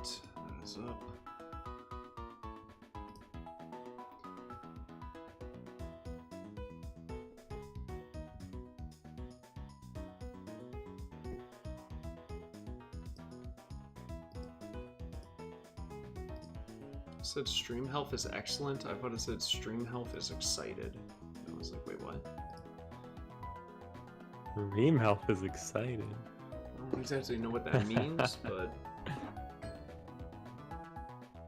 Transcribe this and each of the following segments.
that is up. It said stream health is excellent. I thought it said stream health is excited. I was like, wait, what? Stream health is excited. I don't exactly know what that means, but...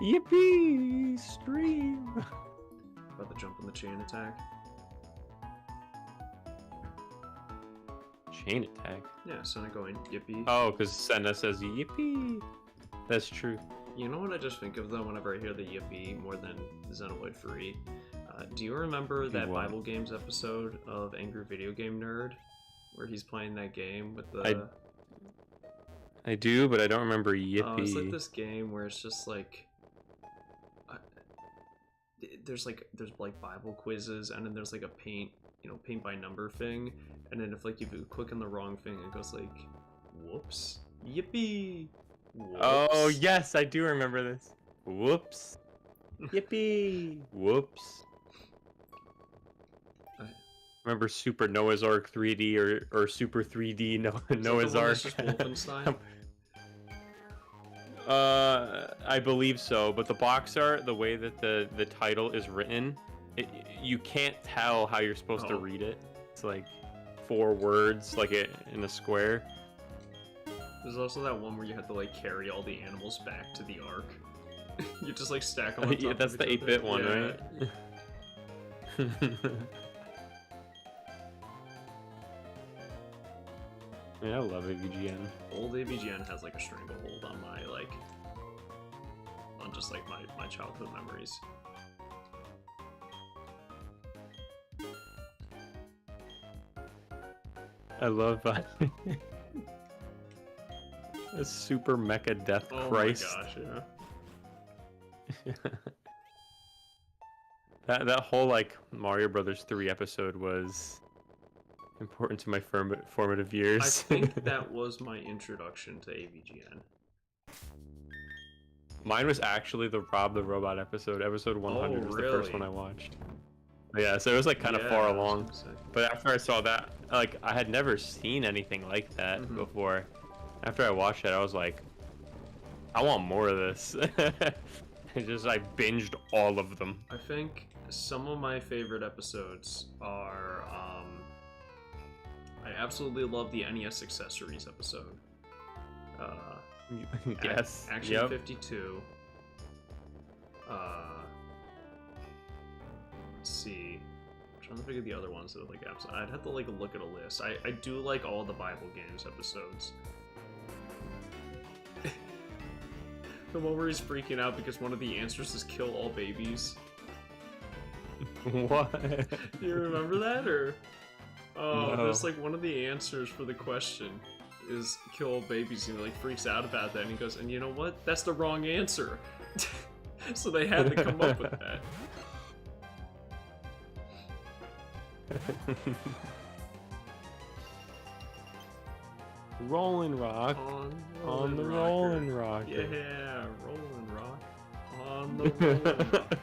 Yippee! Stream! About to jump on the chain attack. Chain attack? Yeah, Senna going yippee. Oh, because Senna says yippee! That's true. You know what I just think of though whenever I hear the yippee more than Xenoblade Free? Do you remember that What? Bible Games episode of Angry Video Game Nerd? Where he's playing that game with the... I do, but I don't remember yippee. Oh, it's like this game where it's just like... There's Bible quizzes, and then there's like a paint by number thing, and then if like you click on the wrong thing, it goes like, whoops, yippee. Whoops. Oh yes, I do remember this. Whoops. Yippee. Whoops. Remember Super Noah's Ark 3D or Super 3D Noah's Ark? Wolfenstein? I believe so, but the box art, the way that the title is written, you can't tell how you're supposed to read it. It's like 4 words, like in a square. There's also that one where you have to like carry all the animals back to the ark. You just like stack them on top Yeah, that's of the each 8-bit other. one, Yeah. right? Yeah, I love AVGN. Old AVGN has like a stranglehold on my just like my childhood memories. I love a super mecha death Christ. Oh my gosh, yeah. That whole like Mario Brothers 3 episode was important to my formative years. I think that was my introduction to AVGN. Mine was actually the Rob the Robot episode. Episode 100 was the first one I watched. Yeah, so it was like kind of far along. But after I saw that, like I had never seen anything like that before. After I watched it, I was like, I want more of this. I binged all of them. I think some of my favorite episodes are, I absolutely love the NES Accessories episode. Yes. Action 52. Let's see. I'm trying to think of the other ones that are like apps. I'd have to like look at a list. I do like all the Bible Games episodes. The one where he's freaking out because one of the answers is kill all babies. What? Do you remember that, or? Oh, No. There's like one of the answers for the question is kill all babies, and he like freaks out about that, and he goes, and you know what? That's the wrong answer. So they had to come up with that. Rolling Rock. On the Rolling Rock. Yeah, Rolling Rock. On the Rolling Rock.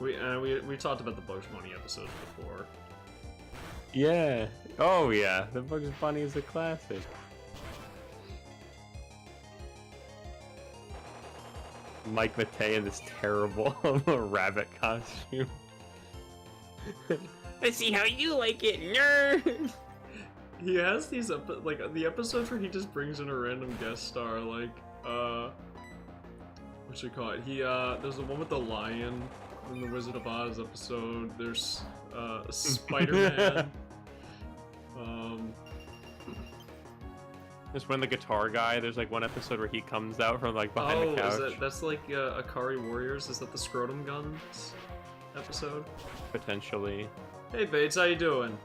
We talked about the Bugs Bunny episodes before. Yeah. Oh yeah, the Bugs Bunny is a classic. Mike Matei in this terrible rabbit costume. Let's see how you like it, nerd. He has these like the episodes where he just brings in a random guest star, like what you call it? There's the one with the lion in the Wizard of Oz episode. There's Spider-Man. There's when the guitar guy. There's like one episode where he comes out from like behind the couch. That's like Akari Warriors? Is that the Scrotum Guns episode? Potentially. Hey Bates, how you doing?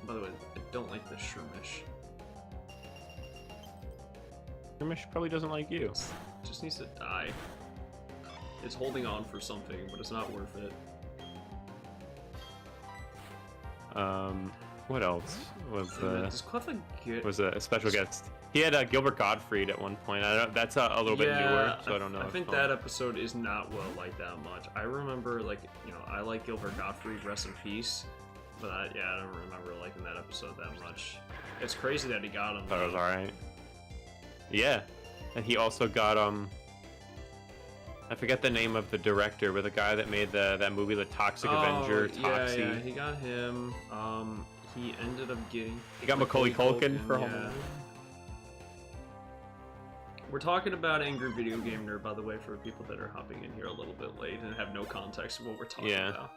By the way, I don't like the Shroomish. Shroomish probably doesn't like you. Just needs to die. It's holding on for something, but it's not worth it. What else was Does Cleffa get... was a special guest? He had Gilbert Gottfried at one point. I don't. That's a little bit newer, so I don't know. I think that episode is not well liked that much. I remember, like, you know, I like Gilbert Gottfried, rest in peace. But I don't remember liking that episode that much. It's crazy that he got him. Thought it was alright. Yeah, and he also got I forget the name of the director, but the guy that made that movie, The Toxic Avenger. Toxie. Yeah, he got him. He ended up getting. He got Macaulay Culkin for Home Alone. We're talking about Angry Video Game Nerd, by the way, for people that are hopping in here a little bit late and have no context of what we're talking about.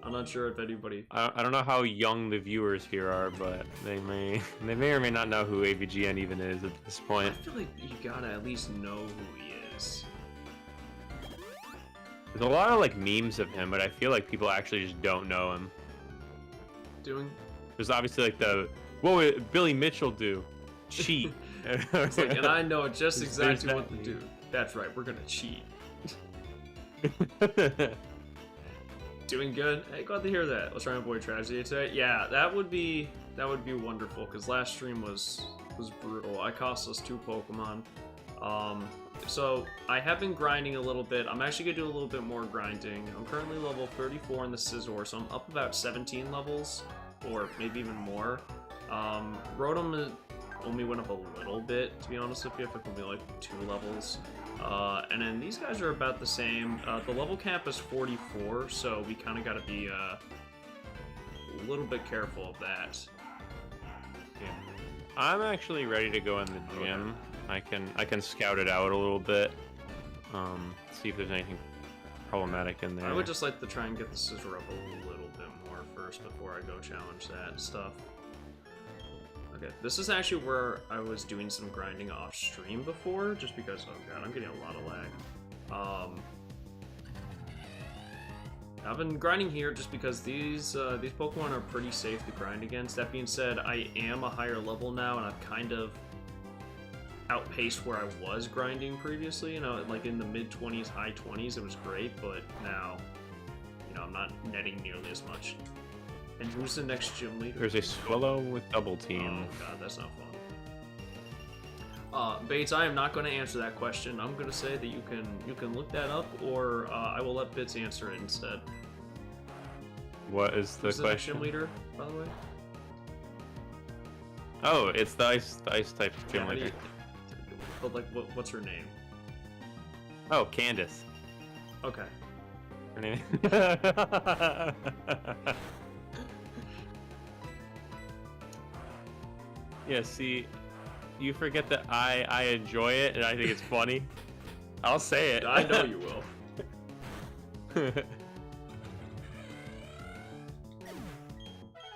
I'm not sure if anybody. I don't know how young the viewers here are, but they may or may not know who AVGN even is at this point. I feel like you gotta at least know who he is. There's a lot of like memes of him, but I feel like people actually just don't know him. There's obviously like what would Billy Mitchell do? Cheat. It's like, and I know just exactly what to do. That's right, we're gonna cheat. Doing good. Hey, glad to hear that. Let's try and avoid tragedy today. Yeah, that would be wonderful, because last stream was brutal. I cost us 2 Pokemon. So I have been grinding a little bit. I'm actually gonna do a little bit more grinding. I'm currently level 34 in the Scizor, so I'm up about 17 levels, or maybe even more. Rotom only went up a little bit, to be honest with you. I think only like 2 levels. And then these guys are about the same. The level cap is 44, so we kind of got to be a little bit careful of that. Yeah. I'm actually ready to go in the gym. Okay. I can scout it out a little bit. See if there's anything problematic in there. I would just like to try and get the Scizor up a little bit more first before I go challenge that stuff. Okay, this is actually where I was doing some grinding off stream before, just because, oh god, I'm getting a lot of lag. I've been grinding here just because these Pokemon are pretty safe to grind against. That being said, I am a higher level now, and I've kind of outpaced where I was grinding previously. You know, like in the mid-20s, high 20s, it was great, but now, you know, I'm not netting nearly as much. And who's the next gym leader? There's a Swallow with Double Team. Oh god, that's not fun. Bates, I am not going to answer that question. I'm going to say that you can look that up, or I will let Bits answer it instead. What is the Who's question? The next gym leader, by the way? Oh, it's the ice type gym leader. But like, what's her name? Oh, Candace. Okay. Her name. Yeah, see, you forget that I enjoy it and I think it's funny. I'll say it. I know you will.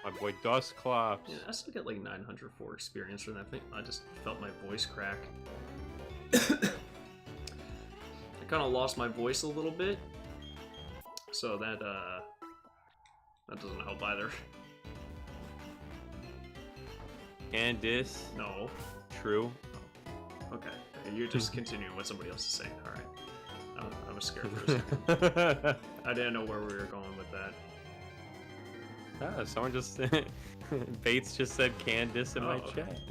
My boy Dustclops. Yeah, I still get like 904 experience from that thing. I just felt my voice crack. I kind of lost my voice a little bit, so that doesn't help either. Candice. No. True. Okay. You're just continuing what somebody else is saying. Alright. I was scared for a second. I didn't know where we were going with that. Ah, someone just... Bates just said Candice in my chat.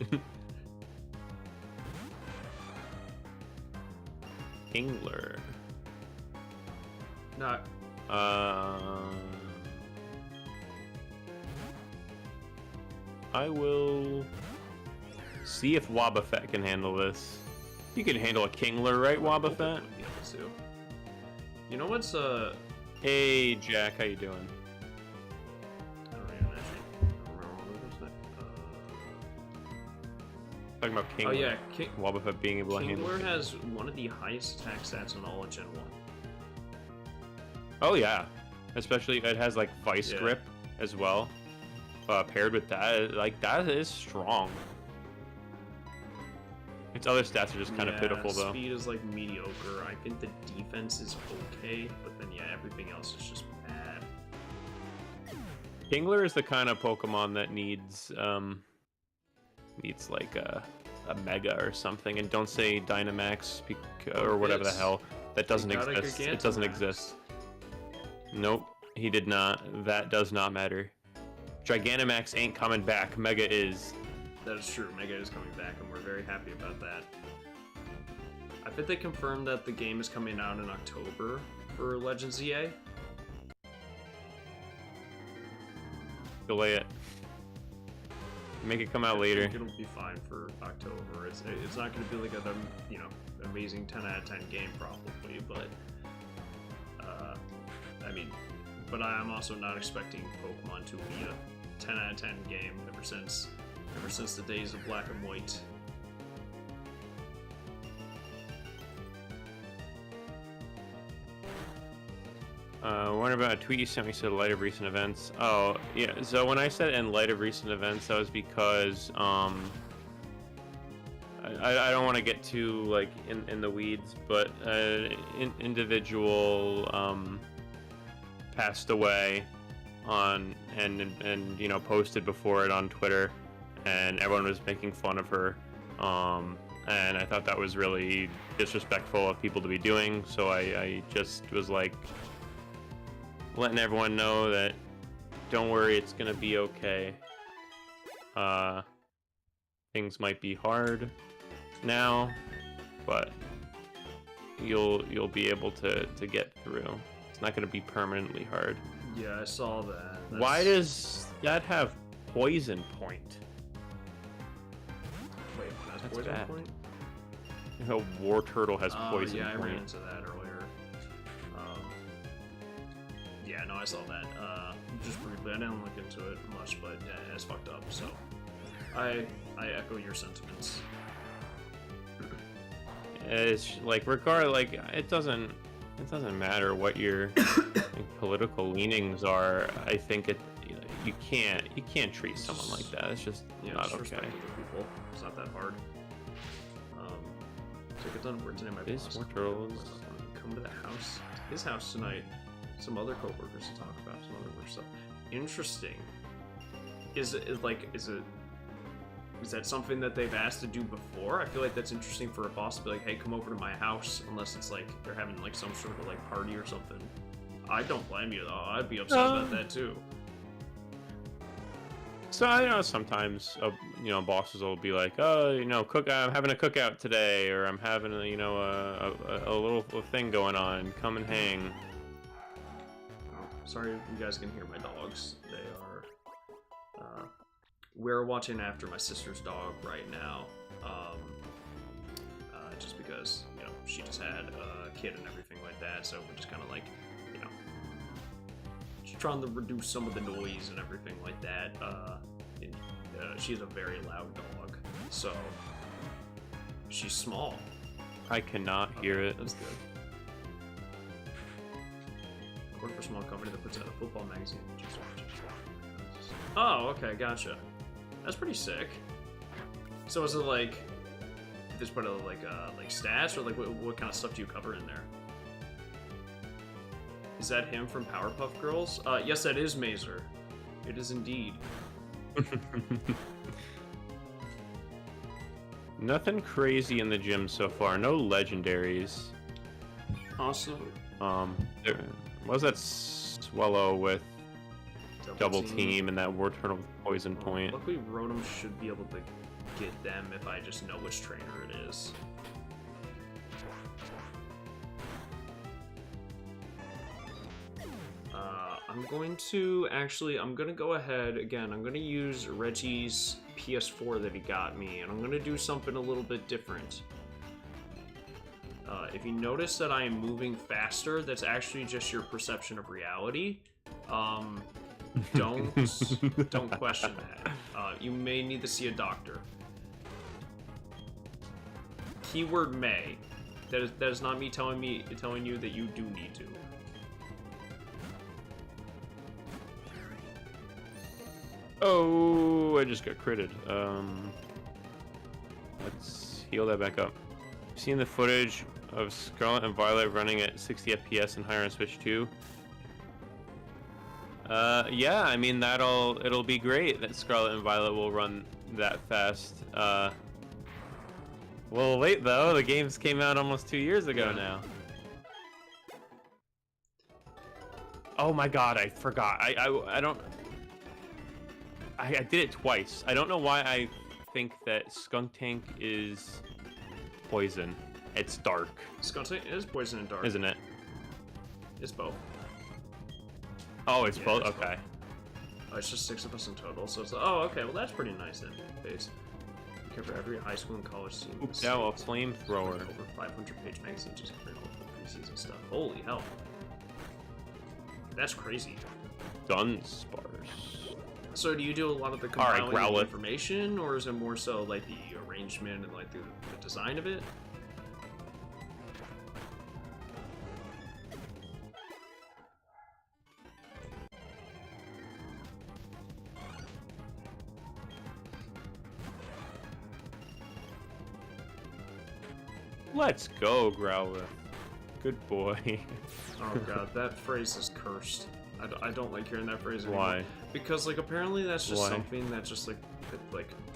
Kingler. No. I will see if Wobbuffet can handle this. You can handle a Kingler, right, Wobbuffet? You know what's Hey, Jack, how you doing? I don't even actually Talking about Kingler. Oh yeah, Wobbuffet being able to handle Kingler has one of the highest attack stats in all of Gen 1. Oh yeah, especially it has like Vice Grip as well. Paired with that, like that is strong. Its other stats are just kind of pitiful though. Speed is like mediocre. I think the defense is okay, but then yeah, everything else is just bad. Kingler is the kind of Pokemon that needs like a Mega or something, and don't say Dynamax or whatever the hell. That doesn't exist. It doesn't exist. Nope, he did not. That does not matter. Gigantamax ain't coming back. Mega is. That is true. Mega is coming back, and we're very happy about that. I bet they confirmed that the game is coming out in October for Legends EA. Delay it. Make it come out later. It'll be fine for October. It's not going to be like a amazing 10 out of 10 game probably, but I mean, but I am also not expecting Pokemon to be a 10 out of 10 game ever since the days of Black and White. What about a tweet you sent me said in light of recent events? Oh, yeah, so when I said in light of recent events, that was because, I don't want to get too, like, in the weeds, but, individual, passed away on, and, you know, posted before it on Twitter, and everyone was making fun of her, and I thought that was really disrespectful of people to be doing, so I just was like, letting everyone know that don't worry, it's gonna be okay. Things might be hard now, but you'll be able to get through. It's not gonna be permanently hard. Yeah, I saw that. Why does that have poison point? Wait, that's That's poison bad. point? A war turtle has poison yeah, I point. ran into that earlier. Yeah, no, I saw that. Just briefly, I didn't look into it much, but yeah, it's fucked up. So, I echo your sentiments. It's like it doesn't matter what your political leanings are. I think you can't treat someone like that. It's just not just okay. respect other people. It's not that hard. So get done for today, my This boss. more turtles. Come to the house, his house tonight. Some other coworkers to talk about some other work stuff. Interesting. Is that something that they've asked to do before? I feel like that's interesting for a boss to be like, hey, come over to my house, unless it's like they're having like some sort of like party or something. I don't blame you though. I'd be upset about that too. So I know sometimes bosses will be like, oh, I'm having a cookout today, or I'm having a little thing going on. Come and hang. Sorry if you guys can hear my dogs. They are, we're watching after my sister's dog right now. Just because, she just had a kid and everything like that, so we're just kind of like, just trying to reduce some of the noise and everything like that. She's a very loud dog, so she's small. I cannot hear it. That's good. Work for a small company that puts out a football magazine. Oh, okay, gotcha. That's pretty sick. So is it like, just put like stats, or like what kind of stuff do you cover in there? Is that him from Powerpuff Girls? Yes, that is Mazer. It is indeed. Nothing crazy in the gym so far. No legendaries. Awesome. There was that Swallow with double team and that war turtle with poison point. Luckily, Rotom should be able to get them if I just know which trainer it is. I'm gonna go ahead again. I'm gonna use Reggie's PS4 that he got me, and I'm gonna do something a little bit different. If you notice that I am moving faster, that's actually just your perception of reality. Don't question that. You may need to see a doctor. Keyword may. That is not me telling you that you do need to. Oh, I just got critted. Let's heal that back up. Seen the footage of Scarlet and Violet running at 60 FPS and higher on Switch 2? Yeah, I mean it'll be great that Scarlet and Violet will run that fast. Well, wait though, the games came out almost 2 years ago now. Oh my god, I forgot. I don't. I did it twice. I don't know why I think that Skunk Tank is poison. It's dark. Skunk Tank is poison and dark. Isn't it? It's both. Oh, it's both? It's okay. Both. Oh, it's just 6 of us in total, so it's oh, okay, well that's pretty nice then. Base. You cover every high school and college student. Oops, now a flamethrower. Over 500-page magazine just critical for preseason stuff. Holy hell. That's crazy. Dunsparce. So do you do a lot of the compiling of information, or is it more so like the arrangement and like the design of it? Let's go, Growlithe. Good boy. Oh god, that phrase is cursed. I don't like hearing that phrase anymore. Why? Because like apparently that's just something that just like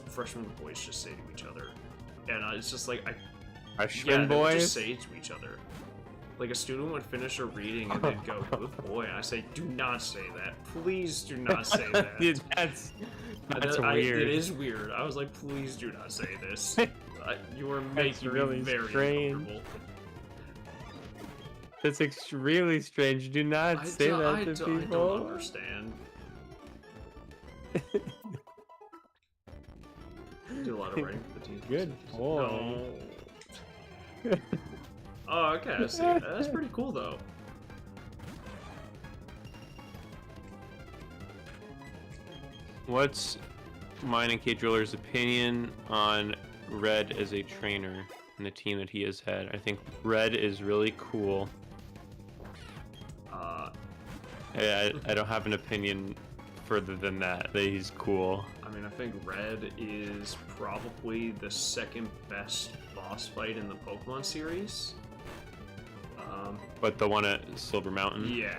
freshman boys just say to each other, and it's just like freshman boys they just say it to each other. Like a student would finish a reading and they'd go, "Good boy," and I say, "Do not say that. Please do not say that." Dude, that's weird. It is weird. I was like, "Please do not say this." You are making really me very strange. uncomfortable. That's extremely strange. Do not say that to people. I don't understand. Do a lot of writing for the team. Good boy. No. Oh, okay. I see. That's pretty cool, though. What's mine and K Driller's opinion on Red as a trainer and the team that he has had? I think Red is really cool. I don't have an opinion further than that he's cool. I mean, I think Red is probably the second best boss fight in the Pokemon series. But the one at Silver Mountain? Yeah.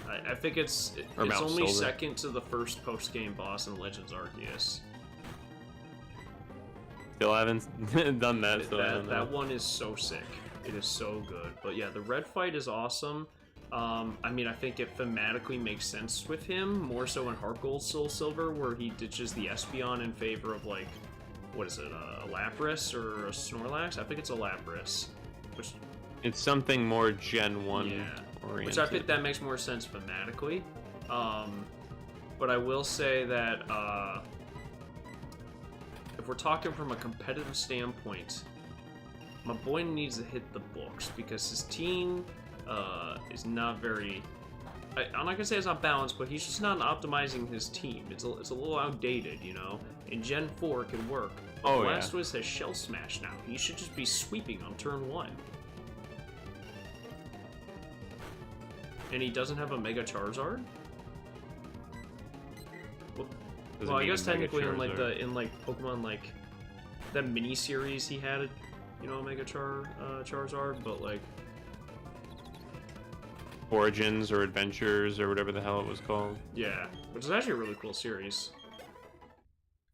I think it's only second to the first post-game boss in Legends Arceus. Still haven't done that, so that one is so sick. It is so good. But yeah, the Red fight is awesome. I mean, I think it thematically makes sense with him, more so in Heart Gold Soul Silver, where he ditches the Espeon in favor of, like, what is it, a Lapras or a Snorlax? I think it's a Lapras. Which, it's something more Gen 1 oriented. Which I think that makes more sense thematically. But I will say that, if we're talking from a competitive standpoint, my boy needs to hit the books, because his team is not very... I'm not gonna say it's not balanced, but he's just not optimizing his team. It's a little outdated, you know? In Gen 4 it can work. But Blastoise has Shell Smash now. He should just be sweeping on turn 1. And he doesn't have a Mega Charizard? Well, I guess technically in Pokemon like that mini series he had, you know, Mega Charizard, but like Origins or Adventures or whatever the hell it was called. Yeah, which is actually a really cool series.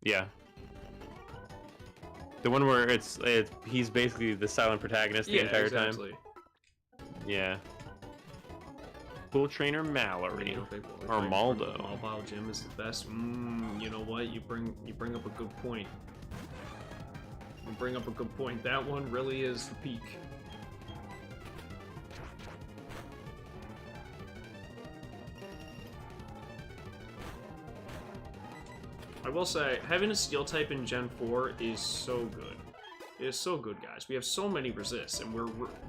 Yeah. The one where he's basically the silent protagonist the entire time. Yeah. Cool trainer Mallory or Maldo. Mobile Gym is the best. You know what? You bring up a good point. That one really is the peak. I will say, having a Steel type in Gen 4 is so good. It is so good, guys. We have so many resists, and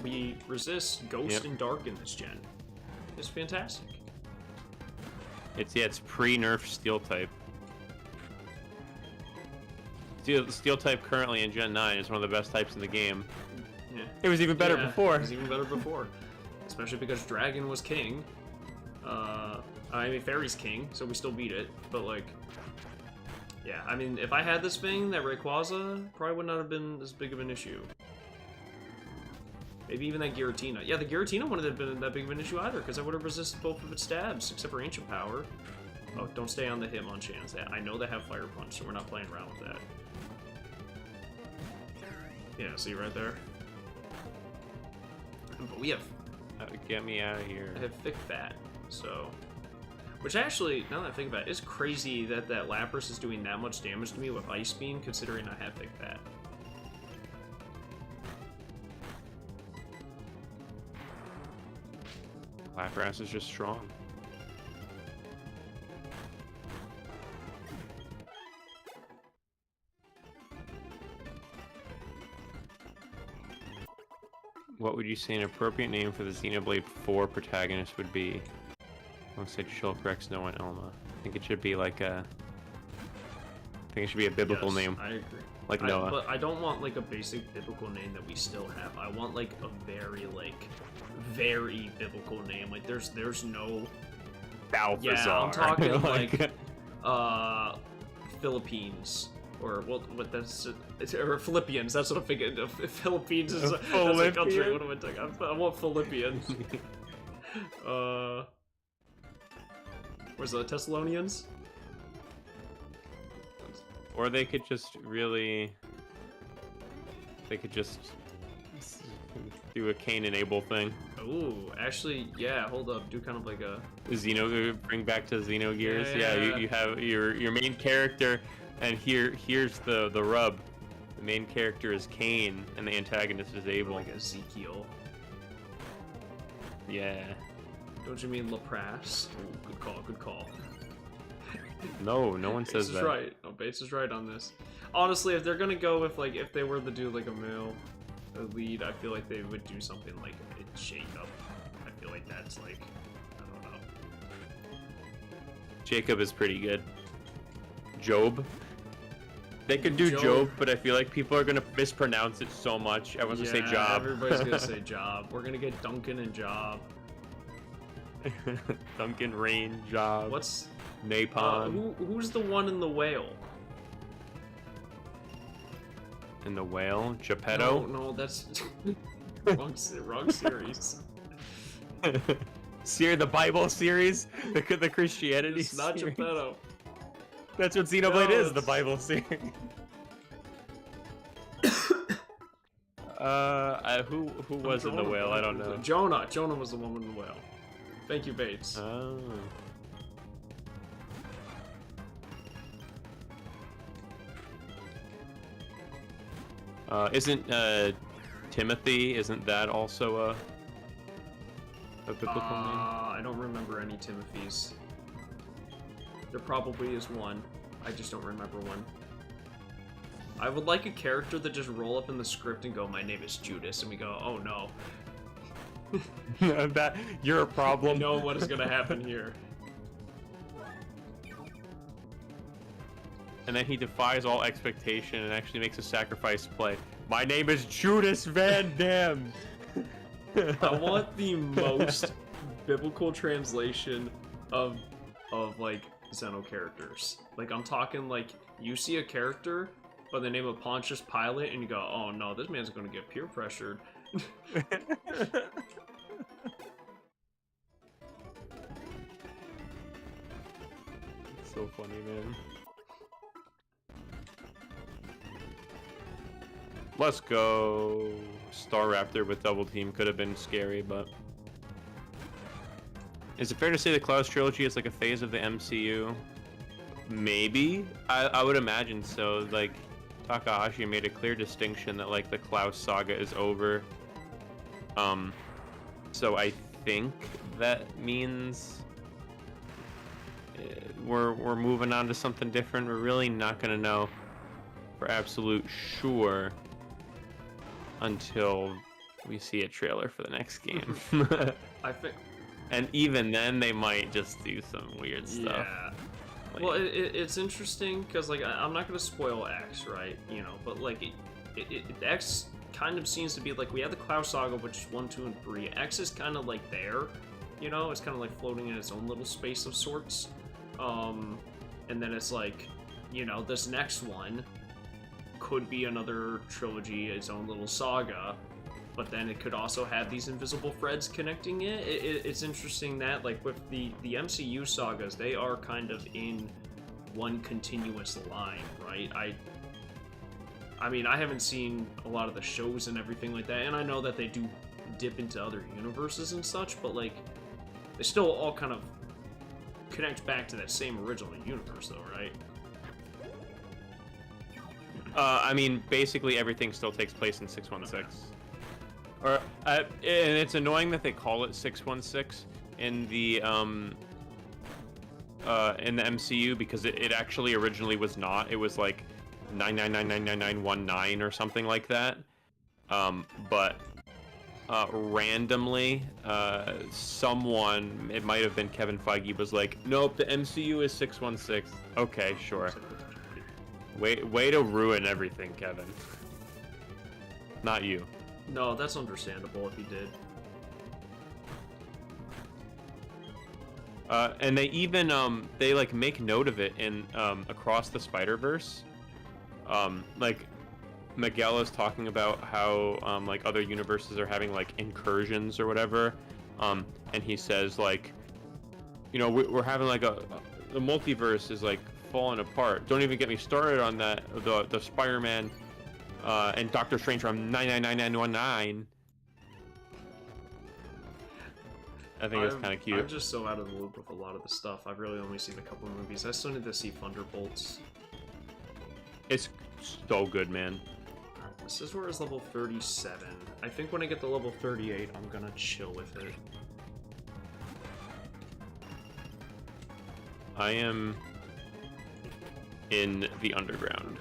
we resist Ghost and Dark in this gen. It's fantastic. It's pre-nerf Steel type. Steel type currently in Gen 9 is one of the best types in the game. Yeah. It was even better before. It was even better before. Especially because Dragon was king. I mean, Fairy's king, so we still beat it, but like... Yeah, I mean, if I had this thing, that Rayquaza probably would not have been as big of an issue. Maybe even that Giratina. Yeah, the Giratina wouldn't have been that big of an issue either, because I would have resisted both of its stabs, except for Ancient Power. Oh, don't stay on the Hitmonchan. I know they have Fire Punch, so we're not playing around with that. Yeah, see right there? But we have... Get me out of here. I have Thick Fat, so... Which actually, now that I think about it, is crazy that Lapras is doing that much damage to me with Ice Beam, considering I have Big Bat. Lapras is just strong. What would you say an appropriate name for the Xenoblade 4 protagonist would be? Alongside Shulk, Rex, Noah, and Elma. I think it should be like a... I think it should be a biblical name. I agree. Like Noah. But I don't want like a basic biblical name that we still have. I want like a very biblical name. Like there's no... Balthazar. Yeah, I'm talking like Philippines. Or well, what that's or Philippians. That's what I'm thinking. Philippines is that's a country. What am I talking? I want Philippians. Where's the Thessalonians? Or they could just really... They could just do a Cain and Abel thing. Ooh, actually, yeah. Hold up, do kind of like a bring back to Xenogears. Yeah. You have your main character. And here's the rub. The main character is Cain, and the antagonist is Abel. Like Ezekiel. Yeah. Don't you mean Lapras? Ooh, good call, good call. No one says that. Bates is right. No, Bates is right on this. Honestly, if they're gonna go with like, if they were to do like a male lead, I feel like they would do something like a Jacob. I feel like that's like, I don't know. Jacob is pretty good. Job. They could do Job, but I feel like people are gonna mispronounce it so much. Everyone's gonna say Job. Everybody's gonna say Job. We're gonna get Duncan and Job. Duncan, Rain, Job. What's Napalm? Who's the one in the whale? In the whale? Geppetto? No, that's wrong series. The Bible series? The Christianity It's not series? Geppetto. That's what Xenoblade is, the Bible series. Who was in the whale? I don't know. Jonah. Jonah was the one in the whale. Thank you, Bates. Oh. Isn't Timothy? Isn't that also a biblical name? I don't remember any Timothys. There probably is one. I just don't remember one. I would like a character that just roll up in the script and go, "My name is Judas," and we go, "Oh no." That you're a problem. You know what is gonna happen here. And then he defies all expectation and actually makes a sacrifice play. My name is Judas Van Dam. I want the most biblical translation of like Xeno characters. Like I'm talking like you see a character by the name of Pontius Pilate and you go, "Oh no, this man's gonna get peer pressured." It's so funny, man. Let's go. Star Raptor with double team could have been scary, but is it fair to say the Clouds trilogy is like a phase of the MCU? Maybe. I would imagine so. Like Takahashi made a clear distinction that like the Clouds saga is over. So I think that means we're moving on to something different. We're really not gonna know for absolute sure until we see a trailer for the next game. I think, and even then they might just do some weird stuff. Yeah. Like, well, it's interesting because like I'm not gonna spoil X, right? You know, but like X kind of seems to be like we have the Cloud Saga, which is 1, 2, and 3. X is kind of like there, you know, it's kind of like floating in its own little space of sorts. And then it's like, you know, this next one could be another trilogy, its own little saga, but then it could also have these invisible threads connecting it. It's interesting that, like, with the MCU sagas, they are kind of in one continuous line, right? I mean, I haven't seen a lot of the shows and everything like that, and I know that they do dip into other universes and such, but, like, they still all kind of connect back to that same original universe, though, right? I mean, basically everything still takes place in 616. Okay. Or, and it's annoying that they call it 616 in the MCU, because it actually originally was not. It was like 9999919 or something like that. But randomly, someone, it might have been Kevin Feige, was like, nope, the MCU is 616. Okay, sure. Way to ruin everything, Kevin. Not you. No, that's understandable if he did. And they even they like make note of it in Across the Spider-Verse. Like Miguel is talking about how like other universes are having like incursions or whatever, and he says like, you know, we're having like the multiverse is like falling apart. Don't even get me started on that, the Spider-Man and Doctor Strange from 9999919. I think it's kind of cute. I'm just so out of the loop with a lot of the stuff. I've really only seen a couple of movies. I still need to see Thunderbolts. It's so good, man. This is where it's level 37. I think when I get to level 38, I'm gonna chill with it. I am in the underground.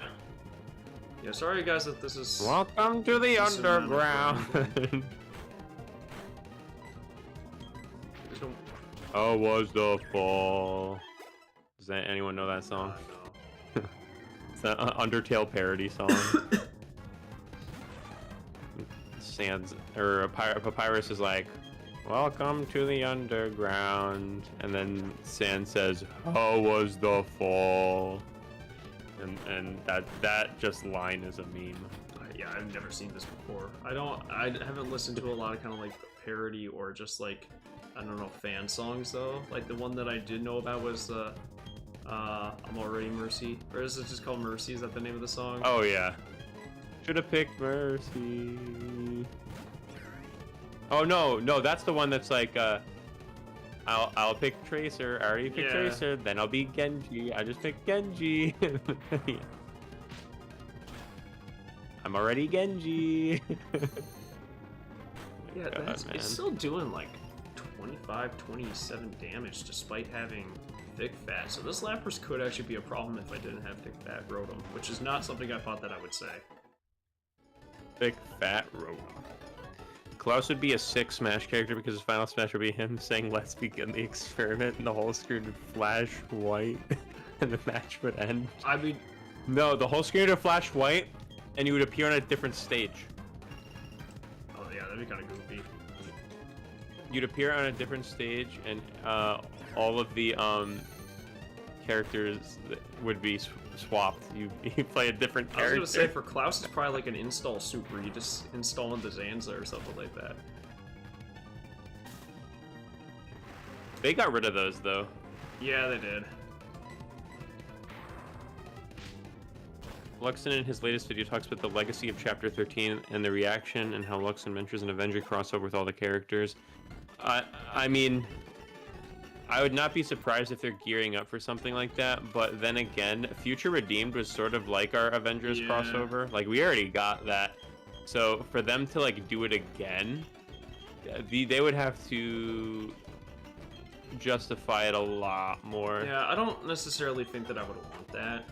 Yeah, sorry guys that this is... Welcome to the underground. Oh, was the fall. Does anyone know that song? No. It's an Undertale parody song. Papyrus is like, welcome to the underground, and then Sans says, how was the fall? And that just line is a meme. Yeah, I've never seen this before. I haven't listened to a lot of kind of like parody or just like, I don't know, fan songs though. Like the one that I did know about was I'm Already Mercy. Or is it just called Mercy? Is that the name of the song? Oh yeah. Should have picked Mercy. Oh no, that's the one that's like I'll pick Tracer. I already picked Tracer, then I'll be Genji. I just picked Genji. Yeah. I'm already Genji. Yeah, it's still doing like 25, 27 damage despite having thick fat. So this Lapras could actually be a problem if I didn't have thick fat Rotom, which is not something I thought that I would say. Thick fat Rotom. Klaus would be a 6 Smash character because his final Smash would be him saying, let's begin the experiment, and the whole screen would flash white, and the match would end. I mean... No, the whole screen would flash white, and you would appear on a different stage. Oh yeah, that'd be kind of goofy. You'd appear on a different stage, and all of the characters would be swapped. You play a different character. I was gonna say, for Klaus, it's probably like an install super. You just install into Zanza or something like that. They got rid of those, though. Yeah, they did. Luxon in his latest video talks about the legacy of Chapter 13 and the reaction and how Luxon ventures an Avenger crossover with all the characters. I mean, I would not be surprised if they're gearing up for something like that, but then again, Future Redeemed was sort of like our Avengers crossover. Like, we already got that. So for them to, like, do it again, they would have to justify it a lot more. Yeah, I don't necessarily think that I would want that.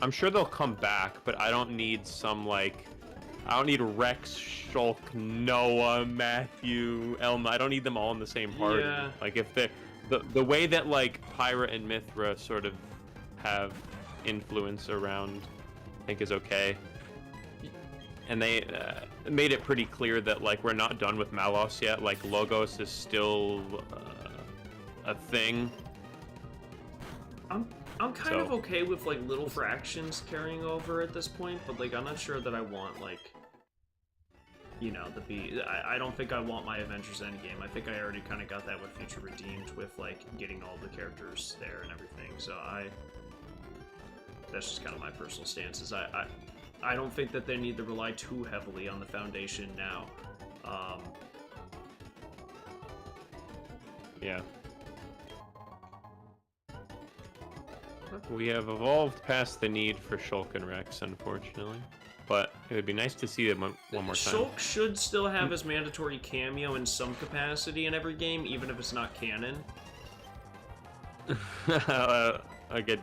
I'm sure they'll come back, but I don't need some, like... I don't need Rex, Shulk, Noah, Matthew, Elma. I don't need them all in the same party. Yeah. Like, if they're... The way that, like, Pyra and Mithra sort of have influence around, I think is okay. And they made it pretty clear that, like, we're not done with Malos yet. Like, Logos is still a thing. I'm kind of okay with, like, little fractions carrying over at this point, but, like, I'm not sure that I want, like, you know, I don't think I want my Avengers Endgame. I think I already kind of got that with Future Redeemed, with, like, getting all the characters there and everything, so that's just kind of my personal stance, is I don't think that they need to rely too heavily on the Foundation now. Yeah. We have evolved past the need for Shulk and Rex, unfortunately. But it would be nice to see them one more time. Shulk should still have his mandatory cameo in some capacity in every game, even if it's not canon. A good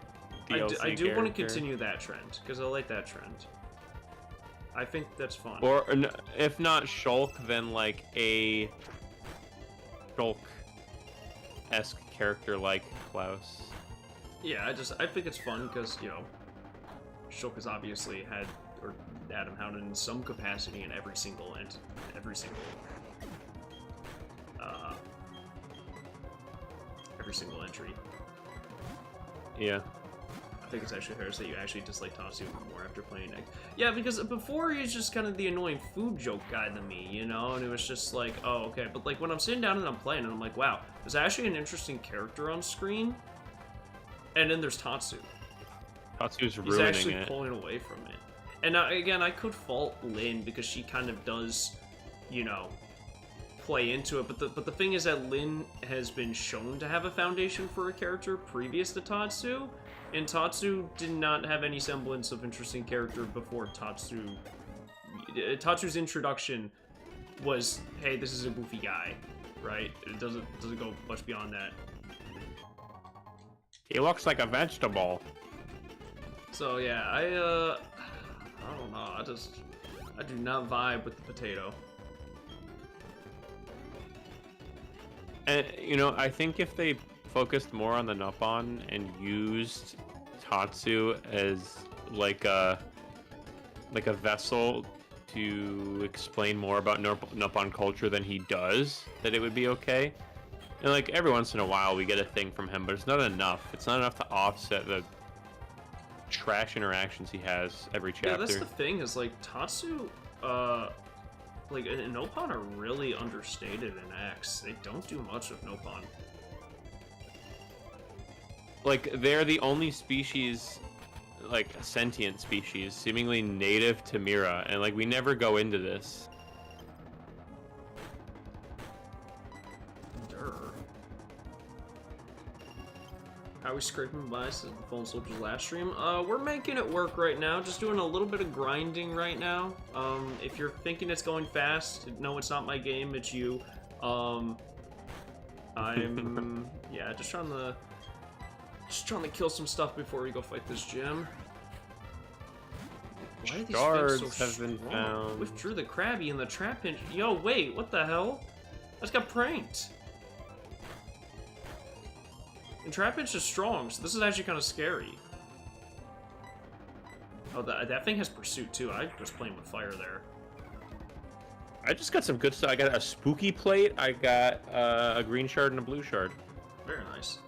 DLC I do want to character. continue that trend, because I like that trend. I think that's fun. Or if not Shulk, then like a Shulk-esque character like Klaus. Yeah, I think it's fun because, you know, Shulk has obviously had, or Adam Howden in some capacity in every single entry. Yeah. I think it's actually fair to say you actually dislike Tatsu more after playing it. Yeah, because before he was just kind of the annoying food joke guy to me, you know? And it was just like, oh, okay. But like when I'm sitting down and I'm playing and I'm like, wow, there's actually an interesting character on screen. And then there's Tatsu. Tatsu's ruining it. He's actually pulling away from it. And again, I could fault Lynn because she kind of does, you know, play into it. But the thing is that Lynn has been shown to have a foundation for a character previous to Tatsu. And Tatsu did not have any semblance of interesting character before Tatsu. Tatsu's introduction was, hey, this is a goofy guy, right? It doesn't go much beyond that. He looks like a vegetable. So yeah, I don't know. I do not vibe with the potato. And you know, I think if they focused more on the Nupon and used Tatsu as like a vessel to explain more about Nupon culture than he does, that it would be okay. And like every once in a while we get a thing from him, but it's not enough. It's not enough to offset the trash interactions he has every chapter. Yeah, that's the thing, is like Tatsu, like Nopon are really understated in X. They don't do much with Nopon. Like, they're the only species, like, a sentient species, seemingly native to Mira, and, like, we never go into this. How are we scraping by since the Fallen Soldiers last stream? We're making it work right now, just doing a little bit of grinding right now. If you're thinking it's going fast, no, it's not my game, it's you. I'm, yeah, just trying to kill some stuff before we go fight this gym. Why are these Shards things so have been strong? found. Withdrew the Krabby and the Trap Pinch. Yo, wait, what the hell? I just got pranked. And Trap Pinch is strong, so this is actually kind of scary. Oh, that thing has Pursuit too. I was playing with fire there. I just got some good stuff. I got a spooky plate, I got a green shard and a blue shard. Very nice.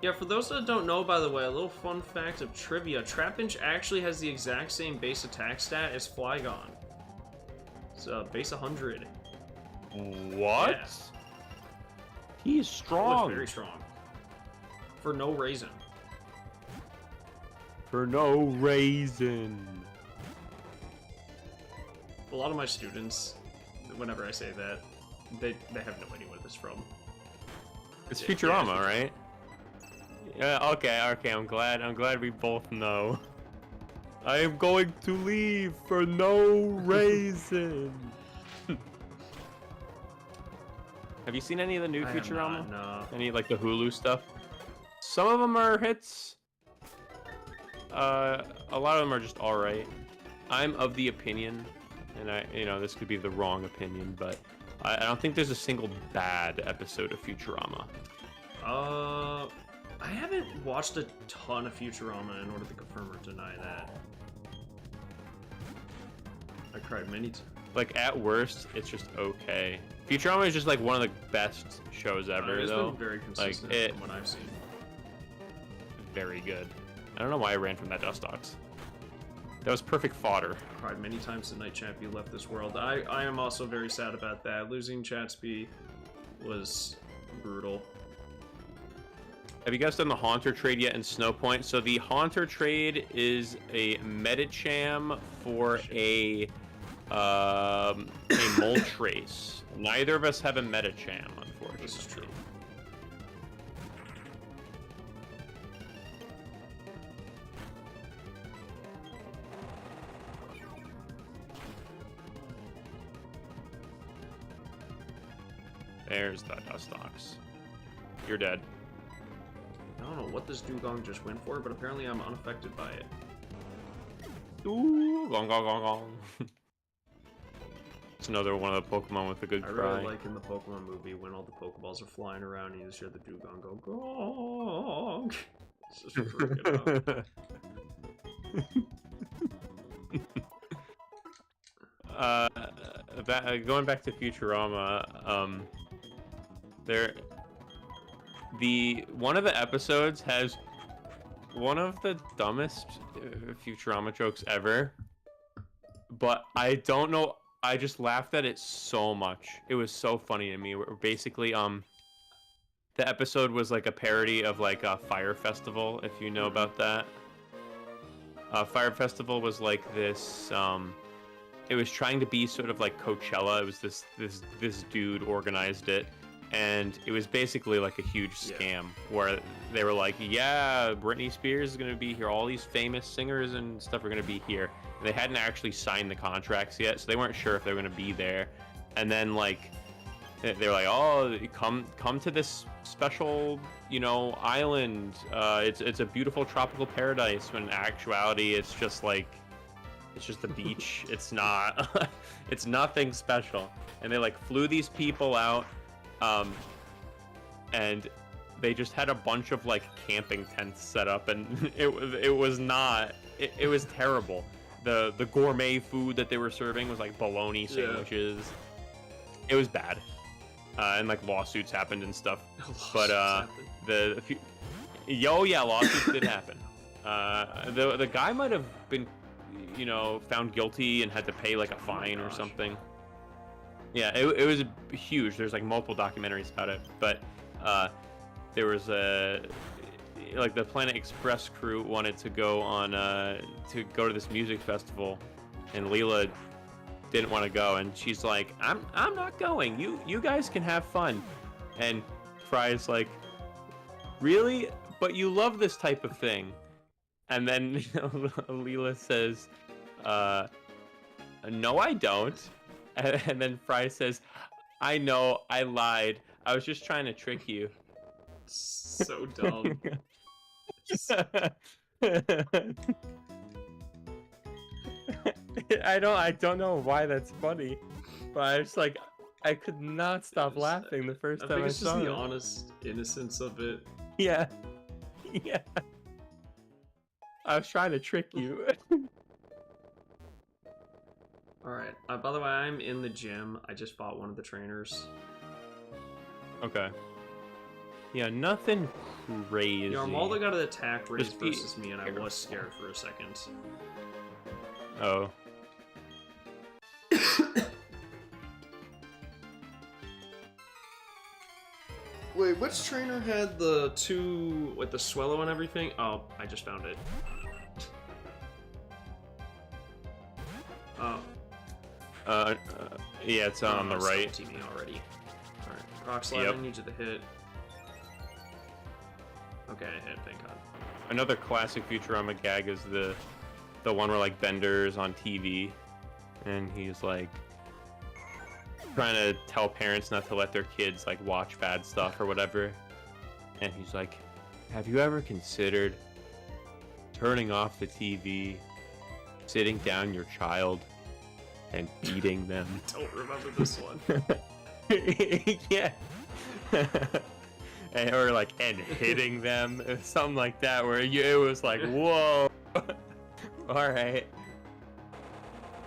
Yeah, for those that don't know, by the way, a little fun fact of trivia, Trapinch actually has the exact same base attack stat as Flygon. It's base 100. What? Yeah. He's strong. Oh, very strong. For no reason. For no reason. A lot of my students, whenever I say that, they have no idea where this is from. It's Futurama, right? Yeah, okay, I'm glad we both know. I am going to leave for no reason. Have you seen any of the new Futurama? No. Any, like, the Hulu stuff? Some of them are hits. A lot of them are just alright. I'm of the opinion, and you know, this could be the wrong opinion, but I don't think there's a single bad episode of Futurama. I haven't watched a ton of Futurama in order to confirm or deny that. I cried many times. Like, at worst, it's just okay. Futurama is just, like, one of the best shows ever, It's though. been very consistent from what I've seen. Very good. I don't know why I ran from that Dust Ox. That was perfect fodder. I cried many times the night Chappie left this world. I am also very sad about that. Losing Chatsby was brutal. Have you guys done the Haunter trade yet in Snowpoint? So the Haunter trade is a Medicham for a A Moltres. Neither of us have a Metacham, unfortunately. This is true. There's the Dustox. You're dead. I don't know what this dugong just went for, but apparently I'm unaffected by it. Ooh, gong gong gong gong. It's another one of the Pokemon with a good I cry. really like in the Pokemon movie when all the Pokeballs are flying around and you just hear the dugong go gong. It's just freaking out. Going back to Futurama, one of the episodes has one of the dumbest Futurama jokes ever, but I don't know, I just laughed at it so much. It was so funny to me. Basically, the episode was like a parody of like a Fire Festival, if you know about that. Fire Festival was like this, it was trying to be sort of like Coachella. It was this dude organized it, and it was basically like a huge scam where they were like, yeah, Britney Spears is going to be here, all these famous singers and stuff are going to be here. And they hadn't actually signed the contracts yet, so they weren't sure if they were going to be there. And then like they were like, oh, come to this special, you know, island. It's a beautiful tropical paradise, when in actuality it's just like, it's just a beach. It's not it's nothing special. And they like flew these people out, and they just had a bunch of like camping tents set up, and it was terrible. The gourmet food that they were serving was like bologna sandwiches. It was bad. And like lawsuits happened and stuff. But lawsuits did happen. The guy might have been, you know, found guilty and had to pay like a fine or something. Yeah, it was huge. There's like multiple documentaries about it, but there was like the Planet Express crew wanted to go to this music festival, and Leela didn't want to go, and she's like, I'm not going. You guys can have fun. And Fry's like, really? But you love this type of thing. And then Leela says, no, I don't. And then Fry says, I know, I lied. I was just trying to trick you. So dumb. I don't know why that's funny, but I was like, I could not stop laughing the first time I saw it. It's just the honest innocence of it. Yeah. Yeah. I was trying to trick you. Alright, by the way, I'm in the gym. I just fought one of the trainers. Okay. Yeah, nothing crazy. Armaldo got an attack raise versus me, and I was scared for a second. Oh. Wait, which trainer had the two with the Swellow and everything? Oh, I just found it. Oh. Yeah, it's on the right. TV already. Alright, Rock Slide, I need you to hit. Okay, I hit, thank God. Another classic Futurama gag is the one where like Bender's on TV, and he's like trying to tell parents not to let their kids like watch bad stuff or whatever, and he's like, have you ever considered turning off the TV, sitting down your child, and beating them? I don't remember this one. Yeah. Or like, and hitting them, something like that, where it was like, whoa. All right.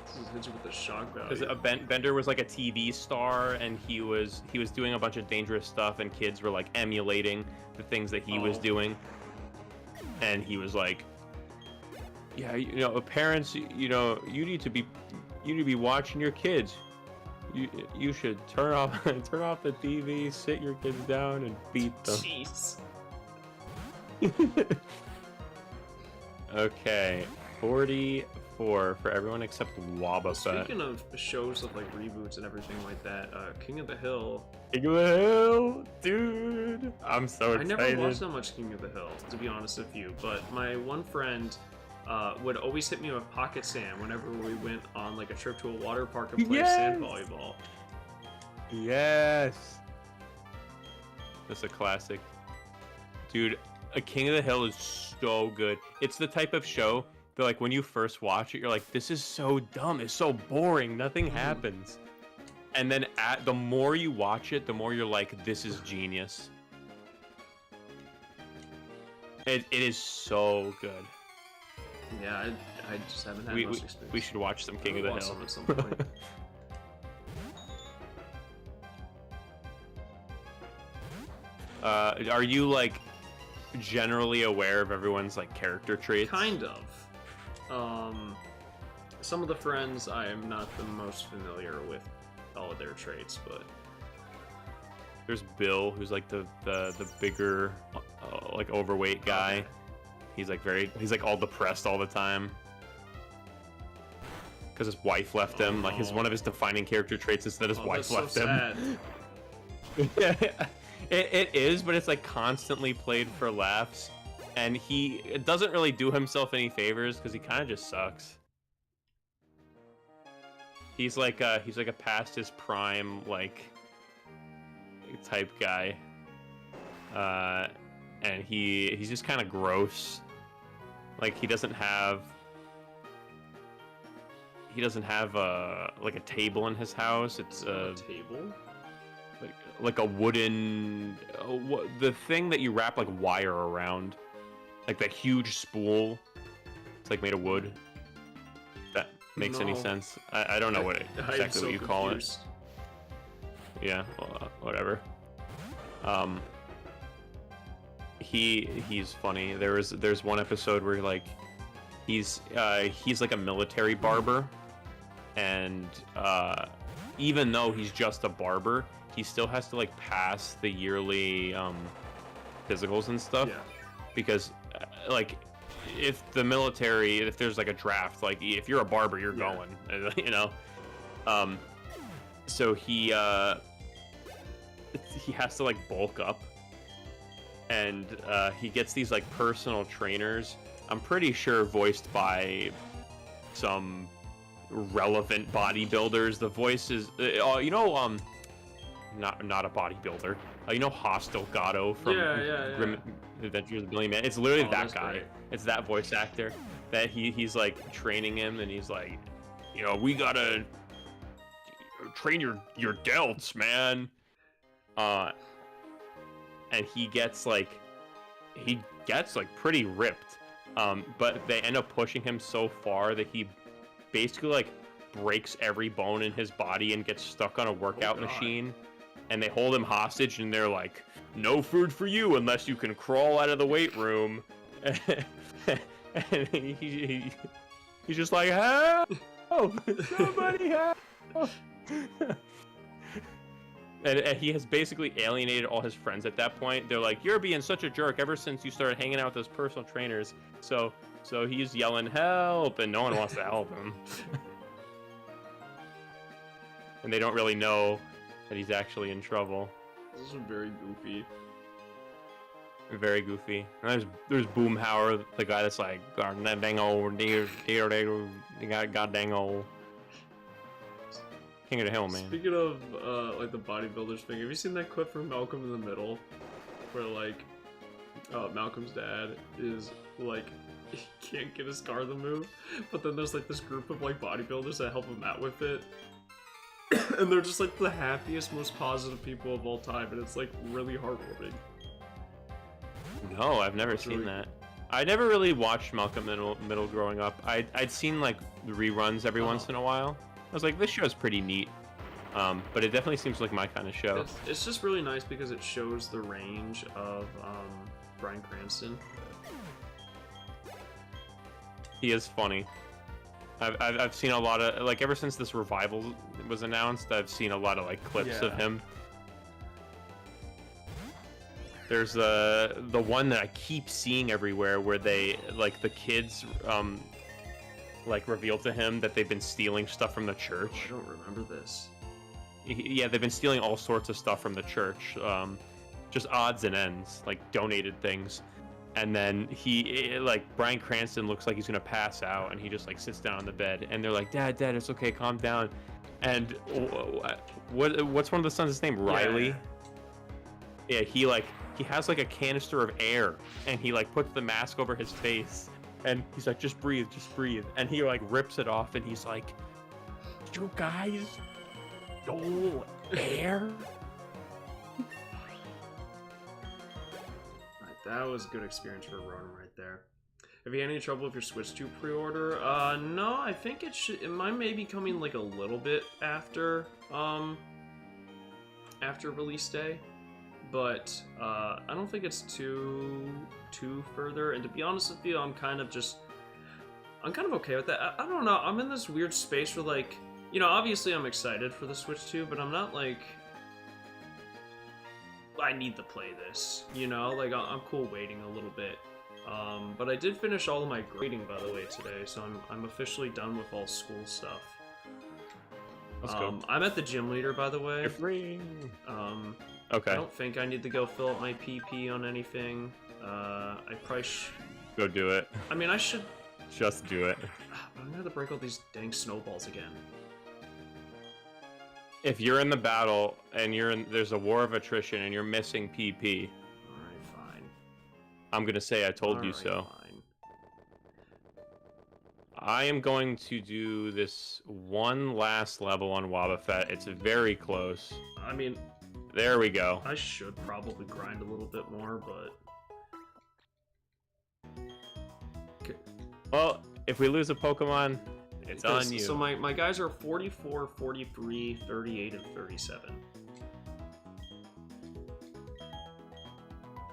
This hits you with the shock value. Because Bender was like a TV star, and he was doing a bunch of dangerous stuff, and kids were like emulating the things that he was doing, and he was like, yeah, you know, parents, you know, you need to be watching your kids. You should turn off the TV, sit your kids down, and beat them. Jeez. Okay, 44. 4 for everyone except Wobbuffet. Speaking of shows of like reboots and everything like that, King of the Hill. King of the Hill, dude! I'm so excited. I never watched that much King of the Hill, to be honest with you, but my one friend would always hit me with pocket sand whenever we went on like a trip to a water park and play sand volleyball. Yes! That's a classic. Dude, A King of the Hill is so good. It's the type of show that, like, when you first watch it, you're like, this is so dumb, it's so boring, nothing happens. And then the more you watch it, the more you're like, this is genius. It is so good. Yeah, I just haven't had much experience. We should watch some King of the Hill at some point. Are you like generally aware of everyone's like character traits? Kind of. Some of the friends I am not the most familiar with all of their traits, but there's Bill, who's like the bigger, like overweight guy. Okay. He's like all depressed all the time because his wife left him. Like one of his defining character traits is that his wife left him. Yeah, it is, but it's like constantly played for laughs, and it doesn't really do himself any favors because he kind of just sucks. He's like a past his prime like type guy, and he's just kind of gross. Like he doesn't have like a table in his house. It's a table, like a wooden the thing that you wrap like wire around, like that huge spool. It's like made of wood. That makes any sense? I don't know exactly what you call it. Yeah, well, whatever. He's funny. There's one episode where like he's like a military barber, and even though he's just a barber, he still has to like pass the yearly physicals and stuff. Yeah. Because like if there's like a draft, like if you're a barber, you're going, you know. So he has to like bulk up, and he gets these like personal trainers. I'm pretty sure voiced by some relevant bodybuilders. The voice is not a bodybuilder. You know Hostel Gatto from Grim Adventures of the Billy Man? It's literally that guy. Great. It's that voice actor that he's like training him, and he's like, you know, we gotta train your delts, man. And he gets like pretty ripped. But they end up pushing him so far that he basically like breaks every bone in his body and gets stuck on a workout machine. And they hold him hostage, and they're like, no food for you unless you can crawl out of the weight room. And he's just like, help! Somebody help! And he has basically alienated all his friends at that point. They're like, you're being such a jerk ever since you started hanging out with those personal trainers. So he's yelling, help, and no one wants to help him. And they don't really know that he's actually in trouble. This is very goofy. Very goofy. And there's Boomhauer, the guy that's like, god dang old, god dang old. King of the Hill, man. Speaking of like the bodybuilders thing, have you seen that clip from Malcolm in the Middle, where like Malcolm's dad is like he can't get his car to move, but then there's like this group of like bodybuilders that help him out with it. And they're just like the happiest, most positive people of all time, and it's like really heartwarming. No, I've never seen that. I never really watched Malcolm Middle growing up. I'd seen like the reruns every once in a while. I was like, this show's pretty neat. But it definitely seems like my kind of show. It's just really nice because it shows the range of Bryan Cranston. He is funny. I've seen a lot of, like, ever since this revival was announced, I've seen a lot of like clips of him. There's the one that I keep seeing everywhere where they like the kids like revealed to him that they've been stealing stuff from the church. I don't remember this. Yeah, they've been stealing all sorts of stuff from the church, just odds and ends, like donated things. And then like Bryan Cranston looks like he's gonna pass out, and he just like sits down on the bed, and they're like, Dad, it's okay, calm down. And what's one of the sons' name? Riley. Yeah, he has like a canister of air, and he like puts the mask over his face, and he's like, just breathe, and he like rips it off, and he's like, you guys stole air. That was a good experience for Rotom right there. Have you had any trouble with your Switch 2 pre-order? No, I think it might maybe coming like a little bit after release day, but I don't think it's too further. And to be honest with you, I'm kind of okay with that. I don't know. I'm in this weird space where, like, you know, obviously I'm excited for the Switch 2, but I'm not like, I need to play this, you know? Like, I'm cool waiting a little bit. But I did finish all of my grading, by the way, today, so I'm officially done with all school stuff. Let's go. I'm at the gym leader, by the way. You're free. Okay. I don't think I need to go fill up my PP on anything. I probably go do it. I mean, I should... Just do it. I'm gonna have to break all these dang snowballs again. If you're in the battle and there's a war of attrition and you're missing PP, alright, fine. I'm gonna say I told you so. Fine. I am going to do this one last level on Wobbuffet. It's very close. I mean, there we go. I should probably grind a little bit more, but... Okay. Well, if we lose a Pokemon, it's on you. So my guys are 44, 43, 38, and 37.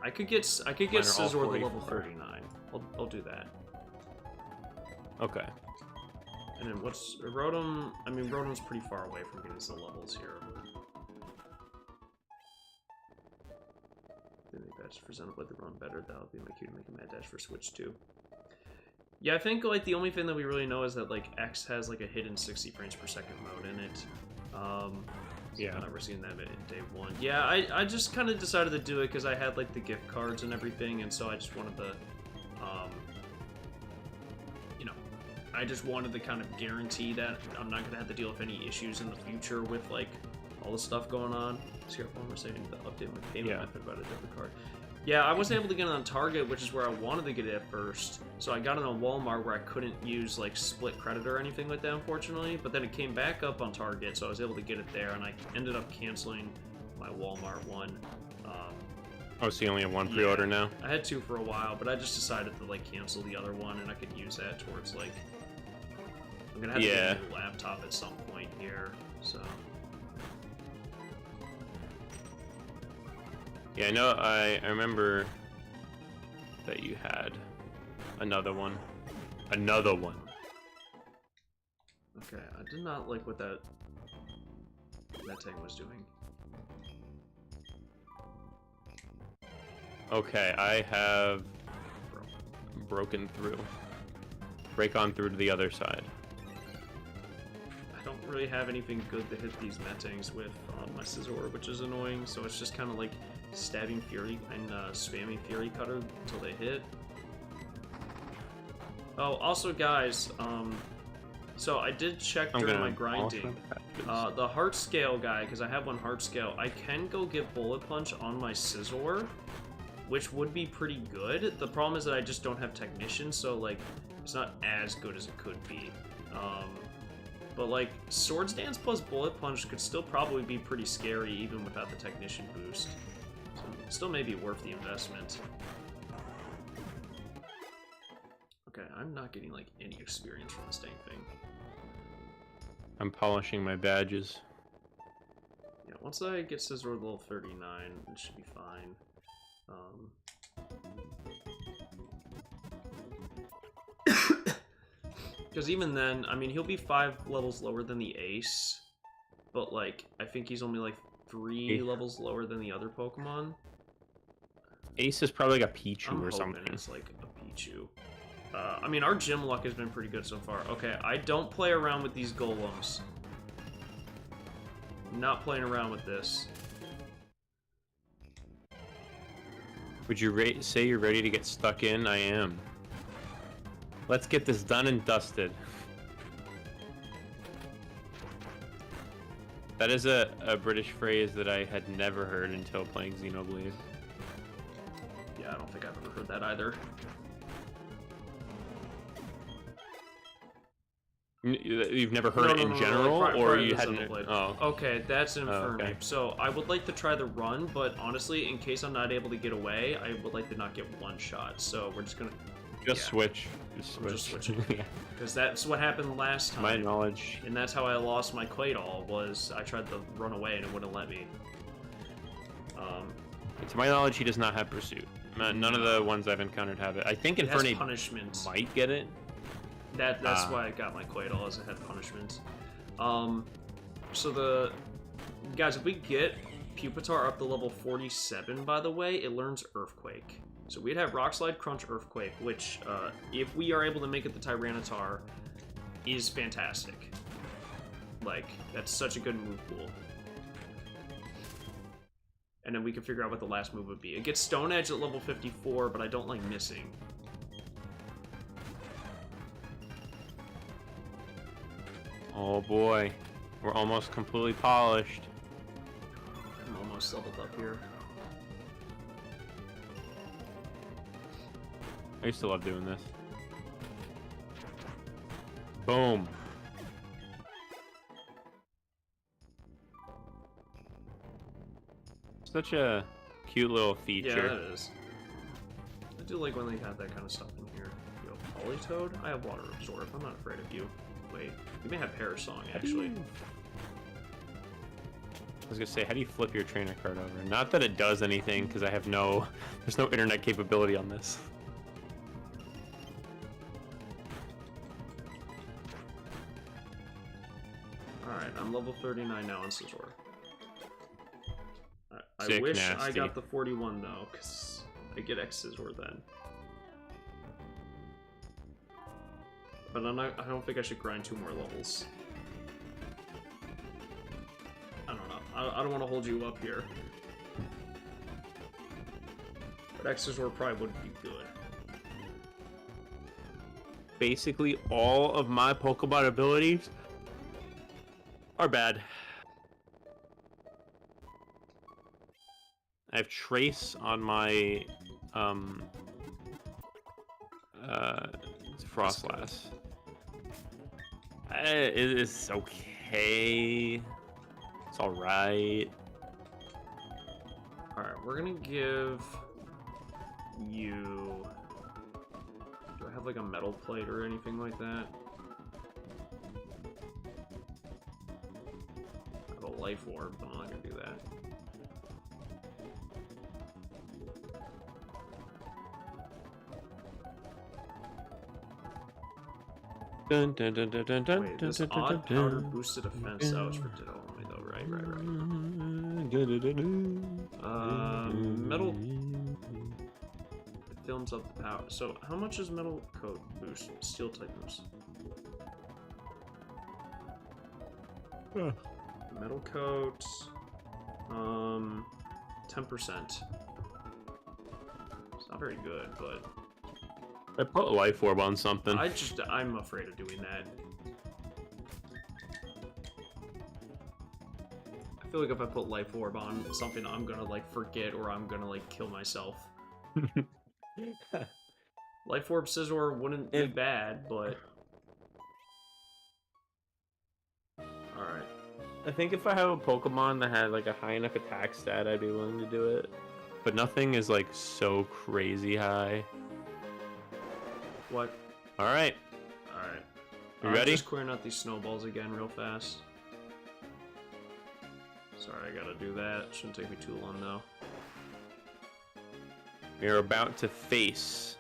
I could get Scizor to level 39. I'll do that. Okay. And then what's Rotom? I mean, Rotom's pretty far away from getting some levels here. Then they patch for Xenoblade to run better. That would be my cue to make a Mad Dash for Switch 2. Yeah, I think like the only thing that we really know is that like X has like a hidden 60 frames per second mode in it. Yeah, I've never seen that in day one. Yeah, I just kind of decided to do it because I had like the gift cards and everything, and so I just wanted to, you know, I just wanted to kind of guarantee that I'm not gonna have to deal with any issues in the future with like all the stuff going on. So here, one more second to update my payment method about a debit card. Yeah, I wasn't able to get it on Target, which is where I wanted to get it at first. So I got it on Walmart where I couldn't use like split credit or anything like that, unfortunately. But then it came back up on Target, so I was able to get it there, and I ended up canceling my Walmart one. Oh, so you only have one pre-order now? I had two for a while, but I just decided to like cancel the other one, and I could use that towards like... I'm gonna have to get a new laptop at some point here, so... Yeah, I know. I remember that you had another one. Another one. Okay, I did not like what that thing was doing. Okay, I have broken through. Break on through to the other side. I don't really have anything good to hit these Metangs with on my Scizor, which is annoying, so it's just kind of like stabbing Fury and spamming Fury Cutter until they hit. Oh, also guys, so I did check during my grinding. The heart scale guy, because I have one heart scale, I can go get Bullet Punch on my Scizor, which would be pretty good. The problem is that I just don't have Technician, so like it's not as good as it could be. But like Swords Dance plus Bullet Punch could still probably be pretty scary even without the Technician boost. So it still may be worth the investment. Okay, I'm not getting like any experience from this dang thing. I'm polishing my badges. Yeah, once I get Scizor level 39, it should be fine. Because even then, I mean, he'll be 5 levels lower than the Ace, but like, I think he's only like 3 levels lower than the other Pokemon. Ace is probably like a Pichu or I'm something. hoping it's like a Pichu. I mean, our gym luck has been pretty good so far. Okay, I don't play around with these golems. Not playing around with this. Would you say you're ready to get stuck in? I am. Let's get this done and dusted. That is a British phrase that I had never heard until playing Xenoblade. Yeah, I don't think I've ever heard that either. You've never heard it in general, like or you hadn't? Oh. Okay, that's Infernape. Okay. So I would like to try the run, but honestly, in case I'm not able to get away, I would like to not get one shot. So we're just gonna switch. Just switching. Yeah. Because that's what happened last time. My knowledge. And that's how I lost my Quaidol, was I tried to run away and it wouldn't let me. To my knowledge, he does not have Pursuit. None of the ones I've encountered have it. I think Infernape punishment. might get it. That's why I got my Quaidol, as it had punishment. So guys, if we get Pupitar up to level 47, by the way, it learns Earthquake. So we'd have Rock Slide, Crunch, Earthquake, which, if we are able to make it the Tyranitar, is fantastic. Like, that's such a good move pool. And then we can figure out what the last move would be. It gets Stone Edge at level 54, but I don't like missing. Oh boy, we're almost completely polished. I'm almost leveled up here. I used to love doing this. Boom. Such a cute little feature. Yeah, that is. I do like when they have that kind of stuff in here. Yo, Polytoad? I have Water Absorb. I'm not afraid of you. Wait, you may have Perish Song, actually. I was gonna say, how do you flip your trainer card over? Not that it does anything, because I have there's no internet capability on this. Alright, I'm level 39 now on Scizor. I wish nasty. I got the 41 though, because I get X Scizor then. But I don't think I should grind 2 more levels. I don't know. I don't want to hold you up here. But X Scizor probably would be good. Basically, all of my Pokemon abilities are bad. I have Trace on my Frostlass. It is okay. It's alright. Alright, we're gonna give you... Do I have like a metal plate or anything like that? I have a life orb, but I'm not gonna do that. Dun, dun, dun, dun, dun, dun, Wait, this dun, dun, odd dun, powder dun. boosted offense. Oh, it's for Ditto only though, right. Metal... It films up the power. So, how much is Metal Coat boost? Steel type boost. Metal Coat... 10%. It's not very good, but... I put a Life Orb on something. I'm afraid of doing that. I feel like if I put Life Orb on something, I'm gonna, like, forget or I'm gonna, like, kill myself. Life Orb Scizor wouldn't be bad, but... Alright. I think if I have a Pokemon that had, like, a high enough attack stat, I'd be willing to do it. But nothing is, like, so crazy high. What? Alright. Alright. You ready? Just clearing out these snowballs again real fast. Sorry, I gotta do that. Shouldn't take me too long, though. We're about to face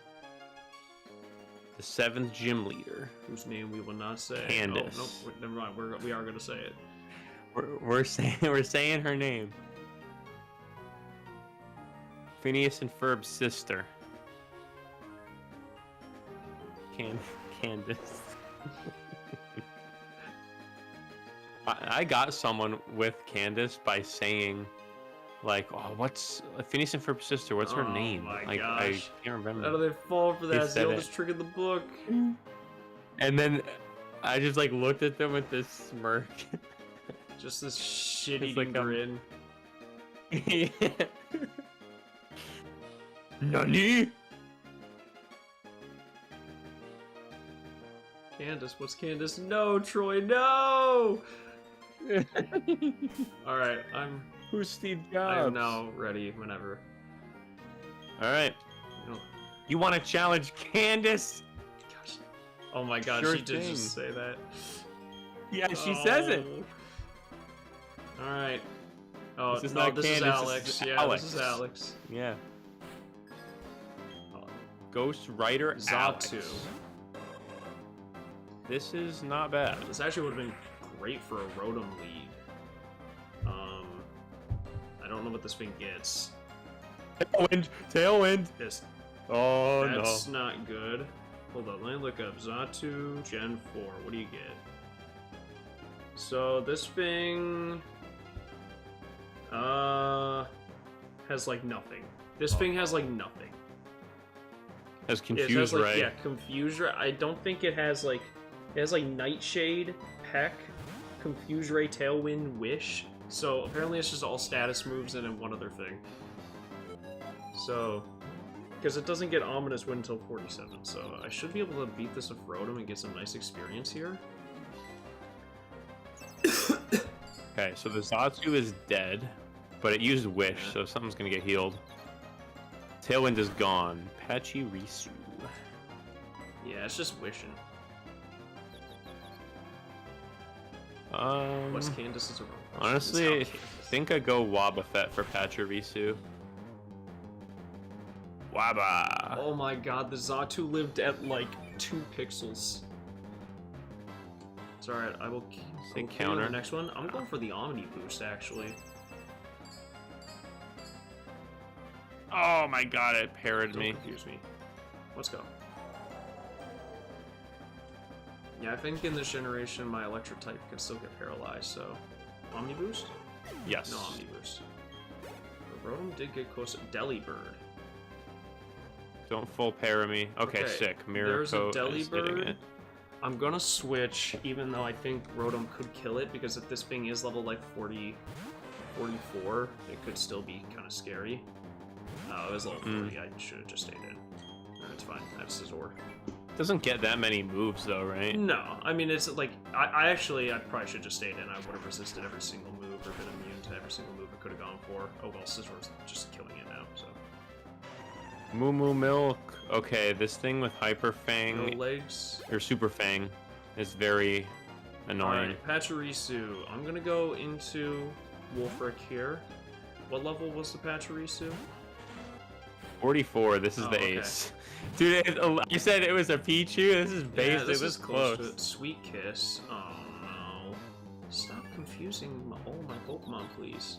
the 7th gym leader. Whose name we will not say. Candace. Oh, nope, never mind. We are gonna say it. We're saying her name. Phineas and Ferb's sister. Candace. I got someone with Candace by saying, like, oh, what's Phineas and Ferb's sister? What's her name? My like, gosh. I can't remember. How do they fall for that? It's the said oldest trick in the book. And then I just like looked at them with this smirk. Just this shitty like, grin. Yeah. Nani? Candace, what's Candace? No, Troy, no! Alright, Who's Steve Jobs? I'm now ready whenever. Alright. You want to challenge Candace? Gosh. Oh my god, Sure she did thing. just say that. Yeah, she says it. Alright. Oh, This is no, not this is Candace, Alex. this is Yeah, Alex. this is Alex. Yeah. Ghost Rider Zatu. Alex. This is not bad. This actually would have been great for a Rotom lead. I don't know what this thing gets. Tailwind! Tailwind! This, Oh, that's no. not good. Hold on, let me look up. Zatu Gen 4. What do you get? So this thing has like nothing. This thing has like nothing. Has It Confuse has like, Ray. yeah, Confuse Ray. I don't think it has like Nightshade, Peck, Confuse Ray, Tailwind, Wish. So apparently it's just all status moves and then one other thing. So, because it doesn't get Ominous Wind until 47, so I should be able to beat this with Rotom and get some nice experience here. Okay, so the Zatu is dead, but it used Wish, Yeah. so something's gonna get healed. Tailwind is gone. Pachirisu. Yeah, it's just wishing. What's Candace's wrong? Honestly, I think I go Wobbuffet for Pachirisu. Wabba! Oh my god, the Zatu lived at like 2 pixels. It's alright, I will counter. the next one. I'm going for the Omni boost actually. Oh my god, it parried Don't me. confuse me. Let's go. Yeah, I think in this generation my electric type can still get paralyzed, so Omni boost? Yes. No Omni boost. The Rotom did get close to Delibird. Don't full para me. Okay, sick. There's a Miracle is hitting Delibird. it. I'm gonna switch, even though I think Rotom could kill it, because if this thing is level like 44, it could still be kind of scary. Oh, it was level 40, I should have just stayed in. No, it's fine, I have Scizor. Doesn't get that many moves though, right? No, I mean, it's like, I probably should have just stayed in. I would have resisted every single move, or been immune to every single move it could have gone for. Oh well, Scizor's just killing it now, so. Moo Moo Milk. Okay, this thing with Hyper Fang No legs. or Super Fang is very annoying. Alright, Pachirisu. I'm gonna go into Wolfric here. What level was the Pachirisu? 44. This is the okay. ace. Dude, you said it was a Pichu. This is basic. Yeah, this is close. to it. Sweet Kiss. Oh no. Stop confusing all my Pokemon, please.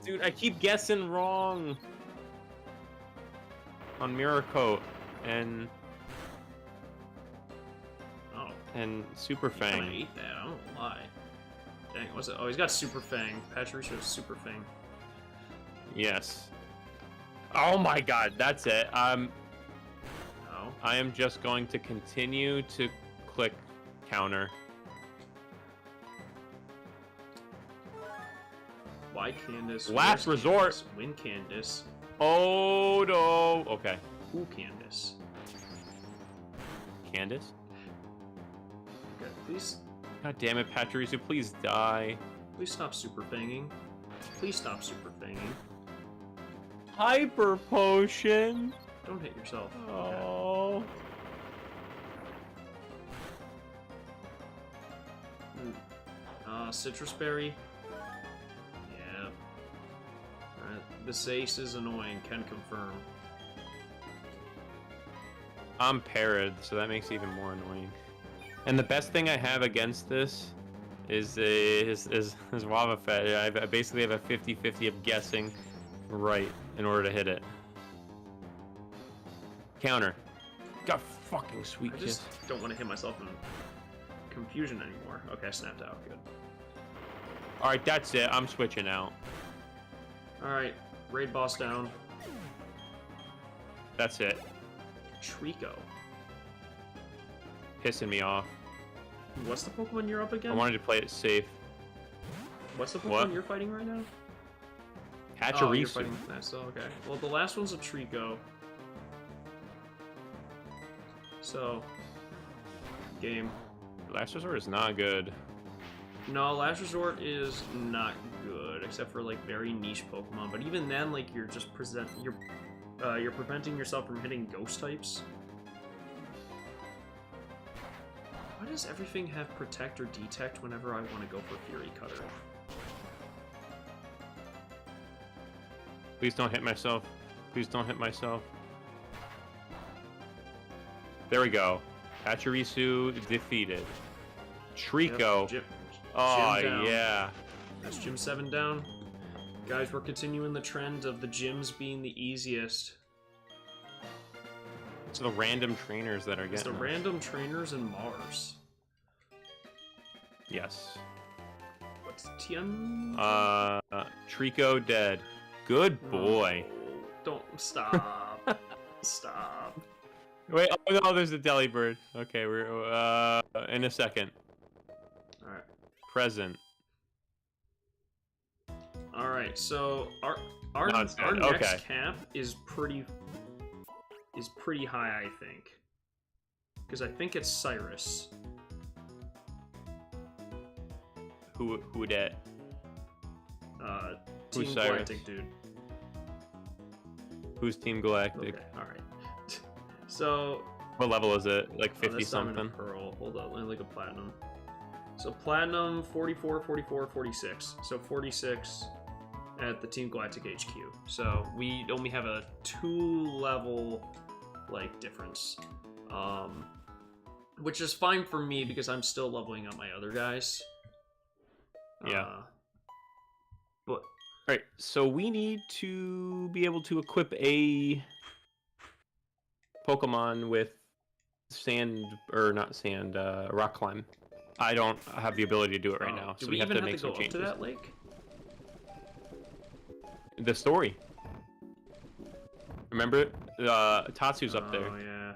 Dude, I keep guessing wrong on Miracoat and Super I Fang. hate that. I don't know why. Dang, what's it? Oh, he's got Super Fang. Pachirisu has Super Fang. Yes. Oh my god, that's it. Oh. I am just going to continue to click counter. Why Candace? Last Where's resort. Candace? Win Candace. Oh no. Okay. Who Candace? Candace? Okay, please. God damn it, Pachirisu, please die. Please stop Super Fanging. Please stop Super Fanging. Hyper Potion. Don't hit yourself. Oh. Citrus Berry. Yeah. Alright, this ace is annoying, can confirm. I'm parried, so that makes it even more annoying. And the best thing I have against this is Wobbuffet. I basically have a 50-50 of guessing right in order to hit it. Counter. got fucking sweet I kiss. just don't want to hit myself in confusion anymore. Okay, I snapped out. Good. Alright, that's it. I'm switching out. Alright, raid boss down. That's it. Trico. Pissing me off. What's the Pokemon you're up against? I wanted to play it safe. What's the Pokemon you're fighting right now? Hatcherisu. Oh, you're fighting nice. Oh, okay. Well, the last one's a Trico. So, game. Last Resort is not good. No, Last Resort is not good, except for like very niche Pokemon. But even then, like you're just you're preventing yourself from hitting Ghost types. Why does everything have Protect or Detect whenever I want to go for Fury Cutter? Please don't hit myself. Please don't hit myself. There we go. Hatcherisu defeated. Trico. Yep, oh, Gym yeah. That's Gym 7 down. Guys, we're continuing the trend of the gyms being the easiest. It's the random trainers that are getting It's the us. random trainers in Mars. Yes. What's Tien? Trico dead. Good boy. No, don't stop. Stop. Wait, oh no, there's a Delibird. Okay, we're in a second. Alright. Present. Alright, so our Next cap is pretty high, I think. Because I think it's Cyrus. Who dat? Team Who's Galactic, Cyrus? dude. Who's Team Galactic? Okay, alright. So What level is it? Like 50 this Diamond something? and Pearl. Hold up, let me look at Platinum. So Platinum, 44, 44, 46. So 46 at the Team Galactic HQ. So we only have a 2-level like difference. Which is fine for me because I'm still leveling up my other guys. Yeah. But Alright, so we need to be able to equip a Pokemon with rock climb. I don't have the ability to do it right now, do so we have even to have make to some go changes. up to that lake? The story. Remember, Tatsu's up there. Oh yeah.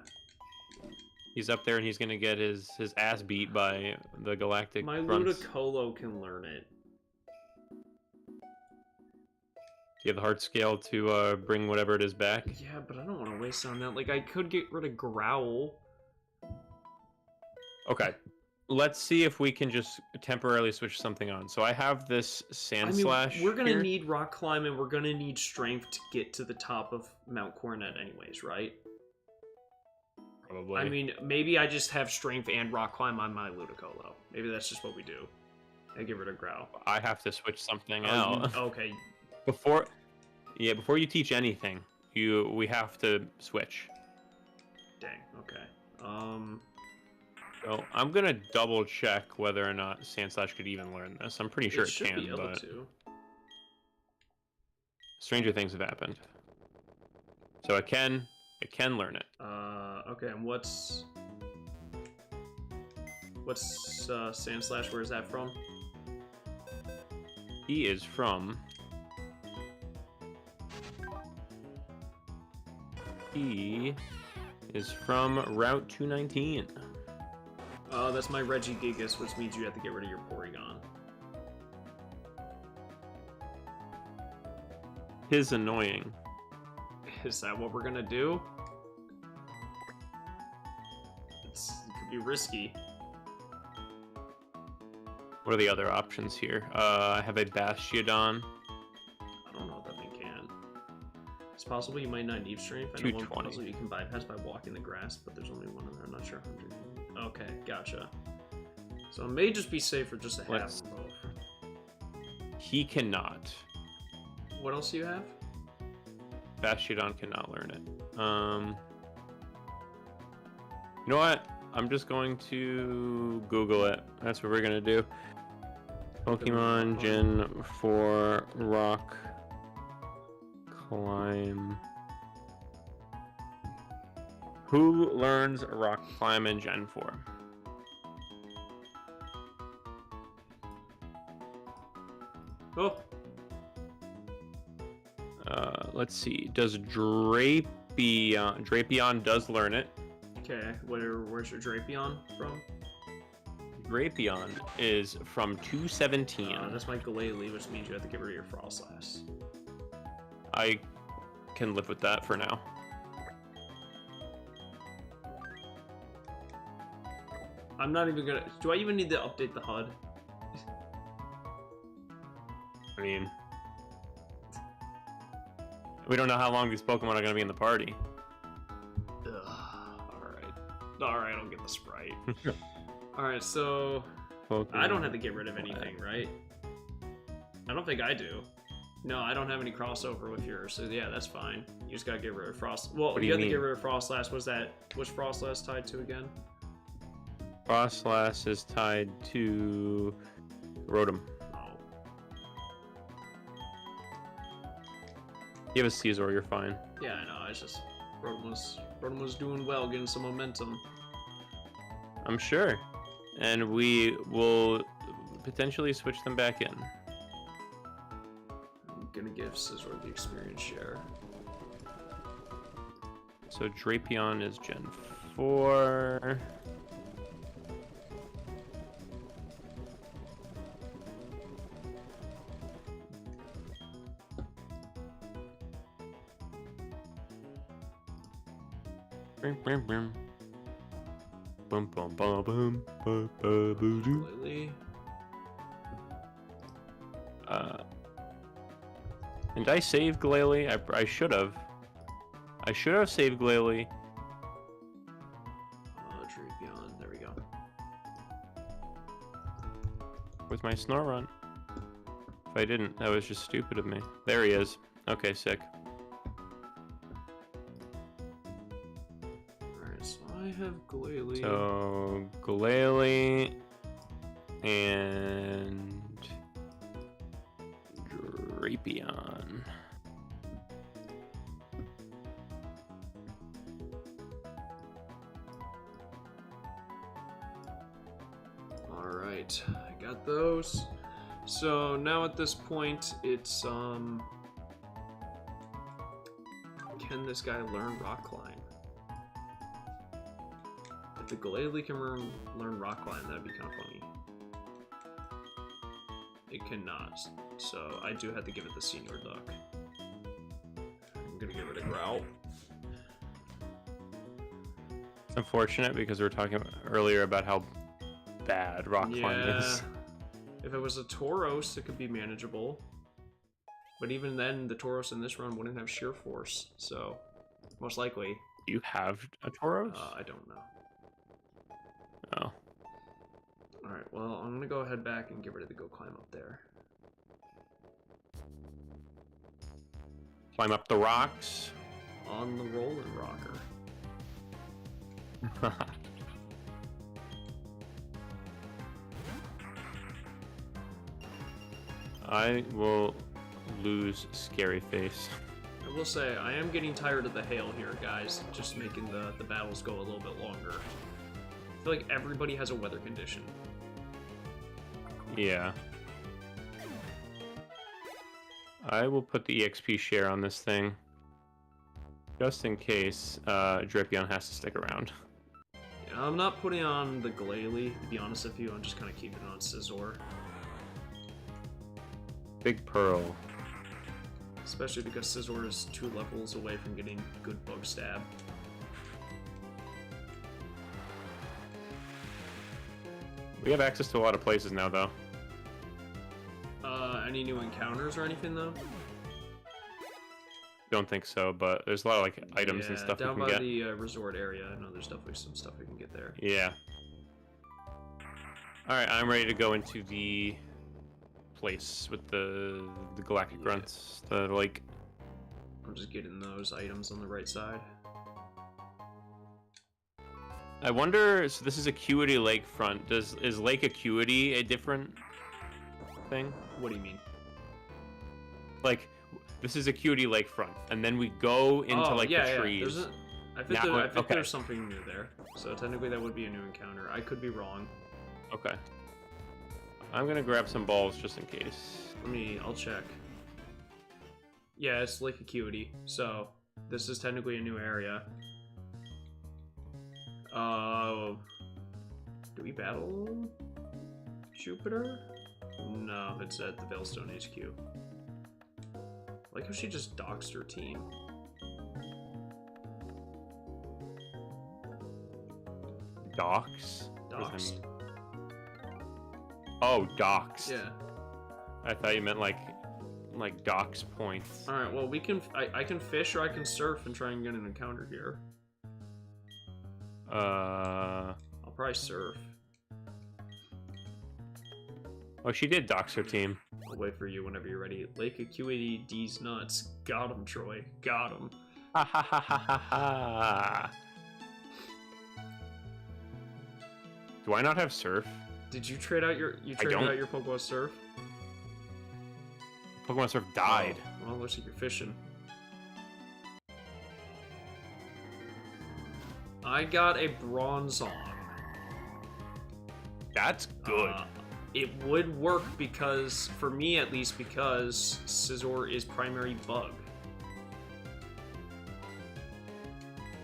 He's up there and he's gonna get his ass beat by the Galactic My grunts. Ludicolo can learn it. Do you have the heart scale to bring whatever it is back? Yeah, but I don't want to waste on that. Like, I could get rid of Growl. Okay. Let's see if we can just temporarily switch something on. So I have this Sand Slash. We're gonna here. need Rock Climb and we're gonna need Strength to get to the top of Mount Coronet anyways, right? Probably. I mean, maybe I just have Strength and Rock Climb on my Ludicolo. Maybe that's just what we do. I get rid of Growl. I have to switch something Oh, out. okay. Before you teach anything, we have to switch. Dang, okay. So I'm gonna double check whether or not Sandslash could even learn this. I'm pretty sure it should can, be able but to. stranger things have happened. So it can learn it. Okay, and what's Sandslash? Where is that from? He is from. He is from Route 219. That's my Regigigas, which means you have to get rid of your Porygon. His annoying. Is that what we're gonna do? It could be risky. What are the other options here? I have a Bastiodon. I don't know if that thing can. It's possible you might not need Strength. I know one 220. puzzle you can bypass by walking the grass, but there's only one in there. I'm not sure 100. Okay, gotcha. So it may just be safer just to have Let's- them both. He cannot. What else do you have? Bastiodon cannot learn it. You know what? I'm just going to Google it. That's what we're gonna do. Pokemon Gen 4 Rock Climb. Who learns rock climb in Gen 4? Oh. Let's see. Does Drapion does learn it. Okay, where's your Drapion from? Drapion is from 217. That's my Glalie, which means you have to get rid of your Frostlass. I can live with that for now. I'm not even gonna... Do I even need to update the HUD? I mean... We don't know how long these Pokemon are gonna be in the party. Alright, I'll get the Sprite. Alright, so... Pokemon. I don't have to get rid of anything, right? I don't think I do. No, I don't have any crossover with yours, so yeah, that's fine. You just gotta get rid of Frost... Well, you have to get rid of Frostlass. What's Frostlass tied to again? Frostlass is tied to... Rotom. You have a Caesar, you're fine. Yeah, I know. It's just Rotom was doing well, getting some momentum. I'm sure, and we will potentially switch them back in. I'm gonna give Scizor the experience share. So Drapion is Gen 4. Glalie. And I saved Glalie. I should have. I should have saved Glalie. Drapion. There we go. With my Snorunt. If I didn't, that was just stupid of me. There he is. Okay, sick. I have Glalie. So Glalie and Drapion. All right, I got those. So now at this point, it's can this guy learn Rock Climb? If the Glalie can learn Rock Climb, that'd be kind of funny. It cannot, so I do have to give it the Senior Duck. I'm gonna give it a Growl. It's unfortunate because we were talking earlier about how bad Rock Climb is. If it was a Tauros, it could be manageable. But even then, the Tauros in this run wouldn't have Sheer Force, so most likely. You have a Tauros? I don't know. Oh. Alright, well, I'm gonna go ahead back and get rid of the Go Climb up there. Climb up the rocks. On the Rolling Rocker. I will lose Scary Face. I will say, I am getting tired of the hail here, guys. Just making the battles go a little bit longer. I feel like everybody has a weather condition. Yeah. I will put the EXP share on this thing. Just in case Drapion has to stick around. Yeah, I'm not putting on the Glalie, to be honest with you. I'm just kind of keeping it on Scizor. Big Pearl. Especially because Scizor is 2 levels away from getting good Bug Stab. We have access to a lot of places now, though. Any new encounters or anything, though? Don't think so, but there's a lot of like items and stuff we can get. Down by the resort area, I know there's definitely some stuff we can get there. Yeah. Alright, I'm ready to go into the place with the Galactic Grunts, the lake. I'm just getting those items on the right side. I wonder, so this is Acuity Lakefront. Is Lake Acuity a different thing? What do you mean? Like, this is Acuity Lakefront, and then we go into the trees. I think there's something new there. So technically that would be a new encounter. I could be wrong. Okay. I'm gonna grab some balls just in case. I'll check. Yeah, it's Lake Acuity. So this is technically a new area. Do we battle Jupiter? No, it's at the Veilstone HQ. I like how she just doxed her team. Docks? Doxed. Oh, docks. Yeah. I thought you meant like docks points. All right. Well, we can. I can fish or I can surf and try and get an encounter here. I'll probably surf. Oh, she did dox her team. I'll wait for you whenever you're ready. Lake Acuity D's nuts. Got him, Troy. Got him. Ha ha ha ha ha ha. Do I not have surf? Did you trade out your Pokemon Surf? Pokemon Surf died. Oh, well, looks like you're fishing. I got a Bronzong. That's good. It would work because, for me at least, because Scizor is primary bug.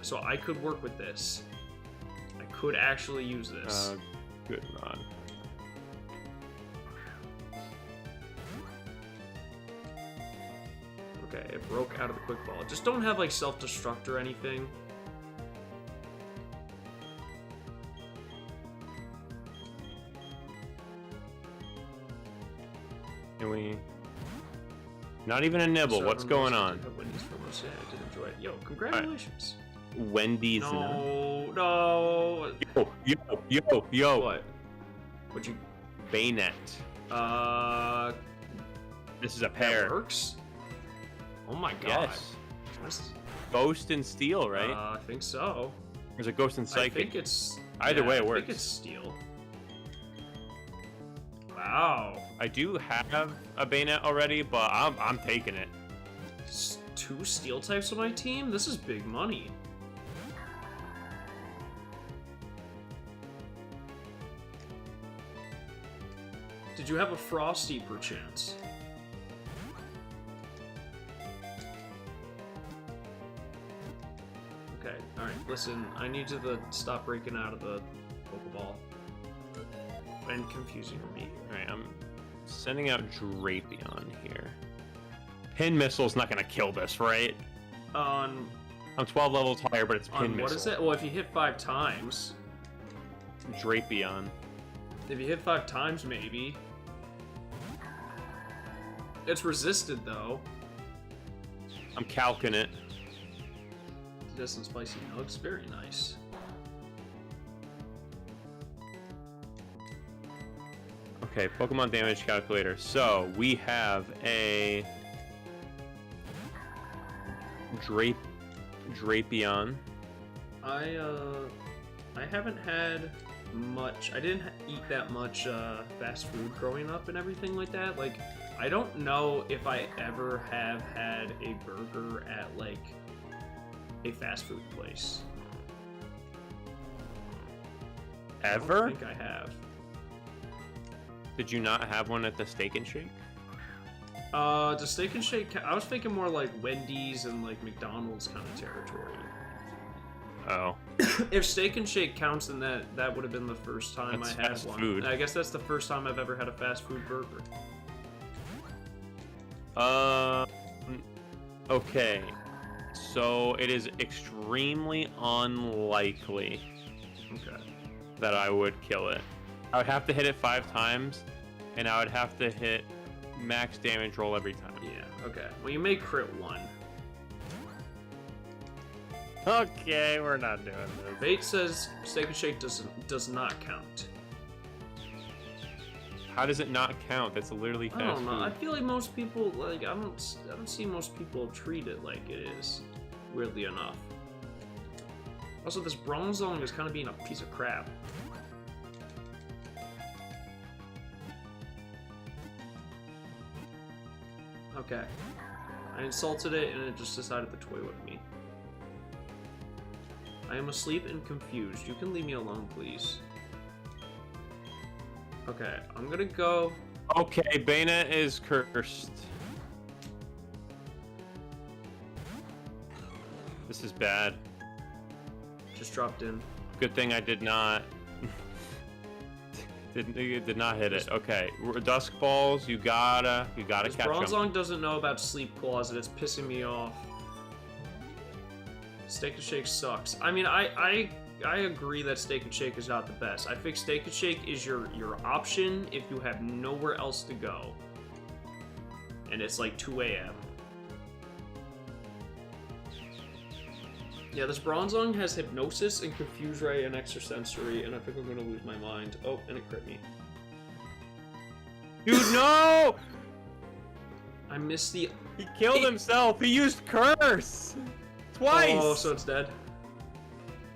So I could work with this. I could actually use this. Good run. Okay, it broke out of the Quick Ball. Just don't have like self-destruct or anything. Can we? Not even a nibble. So What's going on? Wendy's for most, yeah, I did enjoy it. Yo, congratulations. Wendy's. No. Yo. What? What'd you? Bayonet. This is a pair. That works. Oh my god. Yes. Ghost and Steel, right? I think so. Or is it Ghost and Psychic? I think it's... Either way, it works. I think it's Steel. Wow. I do have a Bayonet already, but I'm taking it. 2 Steel types on my team? This is big money. Did you have a Frosty, perchance? Okay, alright, listen, I need you to stop breaking out of the Pokeball. And confusing me. Alright, I'm sending out Drapion here. Pin Missile's not gonna kill this, right? I'm 12 levels higher, but it's Pin Missile. What is it? Well, if you hit 5 times... Drapion. If you hit 5 times, maybe. It's resisted, though. I'm calcing it. Just some spicy nugs. Very nice. Okay, Pokemon damage calculator. So, we have a... Drapion. I haven't had much... I didn't eat that much fast food growing up and everything like that. Like, I don't know if I ever have had a burger at, like, a fast food place. Ever? I don't think I have. Did you not have one at the Steak and Shake? The Steak and Shake, I was thinking more like Wendy's and like McDonald's kind of territory. Oh. If Steak and Shake counts, then that would have been the first time That's I had fast one. Food. I guess that's the first time I've ever had a fast food burger. Okay. So it is extremely unlikely that I would kill it. I would have to hit it 5 times, and I would have to hit max damage roll every time. Yeah, okay. Well, you may crit 1. Okay, we're not doing this. Bait says Steak and Shake does not count. How does it not count? That's literally fast I don't know. food. I feel like most people, like, I don't see most people treat it like it is, weirdly enough. Also, this Bronzong is kind of being a piece of crap. Okay. I insulted it and it just decided to toy with me. I am asleep and confused. You can leave me alone, please. Okay, I'm gonna go... Okay, Bana is cursed. This is bad. Just dropped in. Good thing I did not... did not hit it. Okay, Dusk Balls, you gotta catch them. Bronzong doesn't know about Sleep Closet. It's pissing me off. Steak and Shake sucks. I mean, I agree that Steak and Shake is not the best. I think Steak and Shake is your option if you have nowhere else to go. And it's like 2 a.m. Yeah, this Bronzong has Hypnosis and Confuse Ray and Extrasensory, and I think I'm gonna lose my mind. Oh, and it crit me. Dude, no! I missed the... He killed himself! He used Curse! Twice! Oh, so it's dead.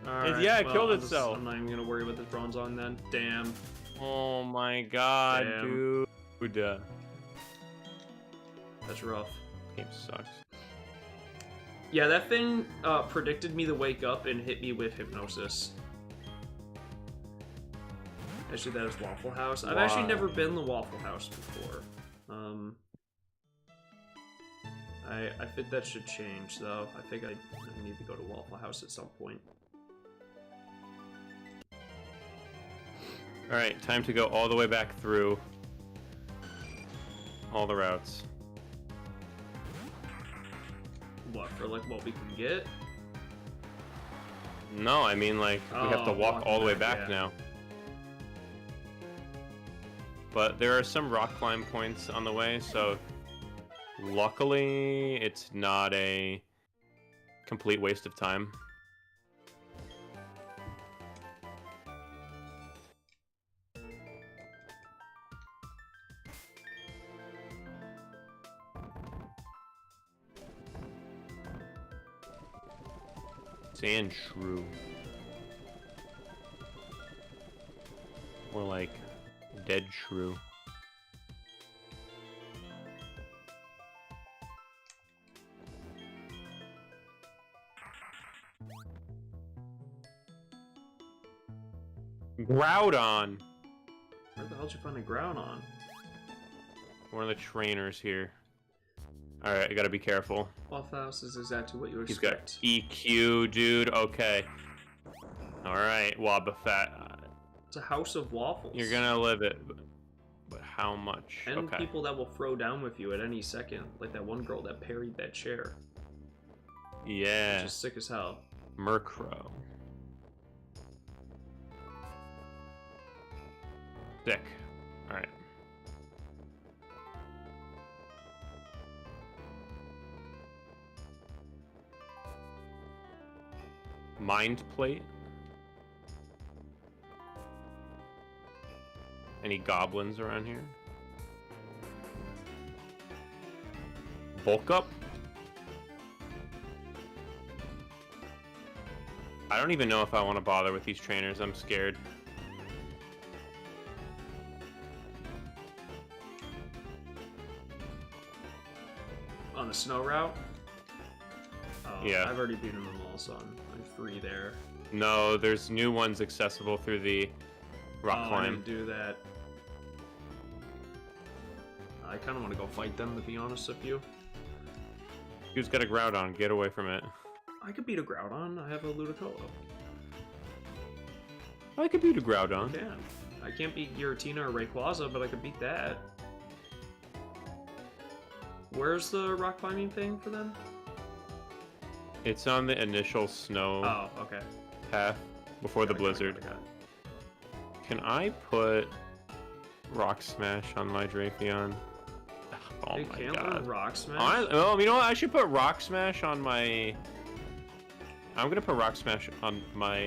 Alright, yeah, it well, killed itself. I'm not even gonna worry about this Bronzong then. Damn. Oh my god, Damn. dude. That's rough. This game sucks. Yeah, that thing predicted me to wake up and hit me with Hypnosis. Actually, that is Waffle House. I've actually never been to Waffle House before. I think that should change, though. I think I need to go to Waffle House at some point. Alright, time to go all the way back through all the routes. What, for like what we can get? No, I mean like we have to walk all the way back now. But there are some rock climb points on the way, so luckily it's not a complete waste of time. Sand shrew. More like dead shrew. Groudon! Where the hell did you find a Groudon? One of the trainers here. Alright, I gotta be careful. Waffle House is exactly what you He's expect. got EQ, dude. Okay. Alright, Wobbuffet. It's a house of waffles. You're gonna live it. But how much? And okay. people that will throw down with you at any second. Like that one girl that parried that chair. Yeah. Which is sick as hell. Murkrow. Sick. Alright. Mind Plate. Any goblins around here? Bulk Up? I don't even know if I want to bother with these trainers. I'm scared. On the snow route? Oh, yeah. I've already beaten them all, so I'm free there. No, there's new ones accessible through the rock climb. I didn't do that. I kind of want to go fight them, to be honest with you. Who's got a Groudon? Get away from it. I could beat a Groudon. I have a Ludicolo. I could beat a Groudon. I can. I can't beat Giratina or Rayquaza, but I could beat that. Where's the rock climbing thing for them? It's on the initial snow path before the blizzard. Can I put Rock Smash on my Drapion? Oh they my can't god. learn Rock Smash? Oh, you know what? I should put Rock Smash on my... I'm gonna put Rock Smash on my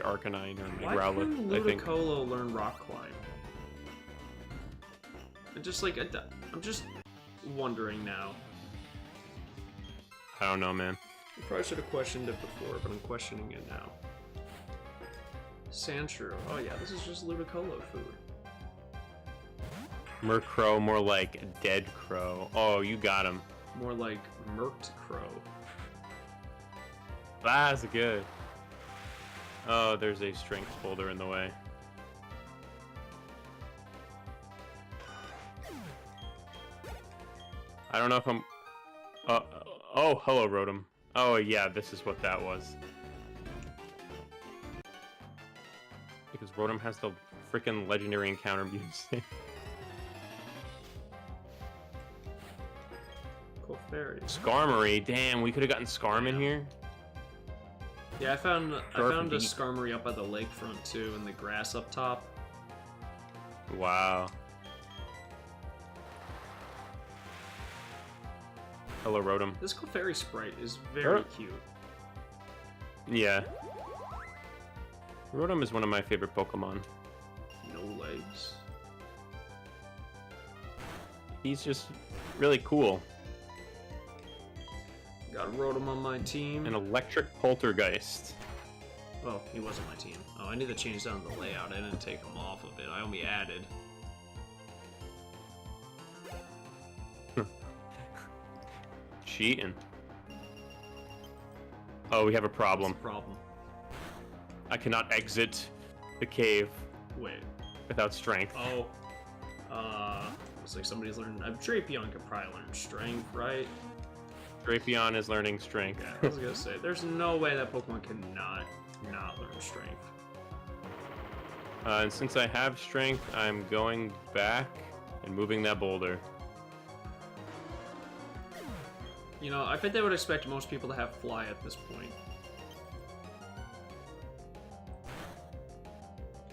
Arcanine or my Growlithe, I think. Why couldn't Ludicolo learn Rock Climb? I'm just wondering now. I don't know, man. I probably should have questioned it before, but I'm questioning it now. Sandshrew. Oh yeah, this is just Ludicolo food. Murkrow, more like Dead Crow. Oh, you got him. More like Murked Crow. That's good. Oh, there's a strength boulder in the way. I don't know if I'm... oh, hello, Rotom. Oh, yeah, this is what that was. Because Rotom has the freaking legendary encounter music. Cool fairy. Skarmory. Damn, we could have gotten Skarm in here. Yeah, I found a Skarmory up by the lakefront too, and the grass up top. Wow. Hello, Rotom. This Clefairy sprite is very cute. Yeah. Rotom is one of my favorite Pokemon. No legs. He's just really cool. Got Rotom on my team. An electric poltergeist. Well, he wasn't my team. Oh, I need to change down the layout. I didn't take him off of it. I only added. Cheating. Oh, we have a problem. What's the problem? I cannot exit the cave. Wait. Without strength. Oh. Looks like somebody's learning. Drapion could probably learn strength, right? Drapion is learning strength. Yeah, I was gonna say, there's no way that Pokemon cannot not learn strength. And since I have strength, I'm going back and moving that boulder. You know, I bet they would expect most people to have fly at this point.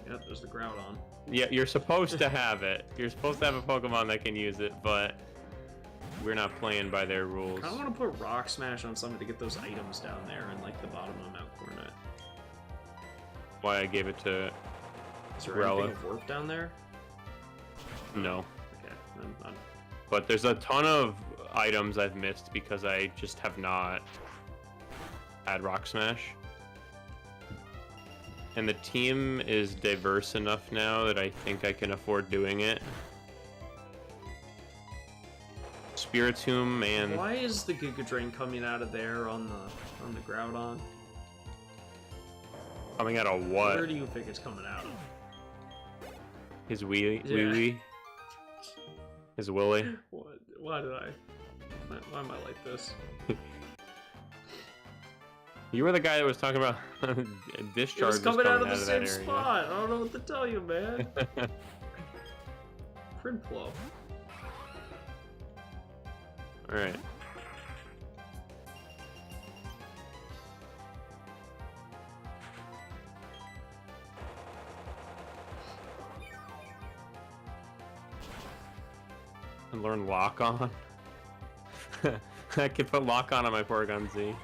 Yep, there's the Groudon. Yeah, you're supposed to have it. You're supposed to have a Pokemon that can use it, but we're not playing by their rules. I kind of want to put Rock Smash on something to get those items down there in, like, the bottom of Mount Coronet. Why I gave it to Is there anything of worth down there? No. Okay, then I'm... But there's a ton of items I've missed because I just have not had Rock Smash. And the team is diverse enough now that I think I can afford doing it. Spiritomb and... Why is the Giga Drain coming out of there on the Groudon? Coming out of what? Where do you think it's coming out of? His wee Yeah. wee? His willy? What? Why did I? Why am I like this? You were the guy that was talking about discharge. It was coming out of the same that area. spot. I don't know what to tell you, man. Prinplup. Alright. And learn Lock On. I could put Lock On my Porygon Z.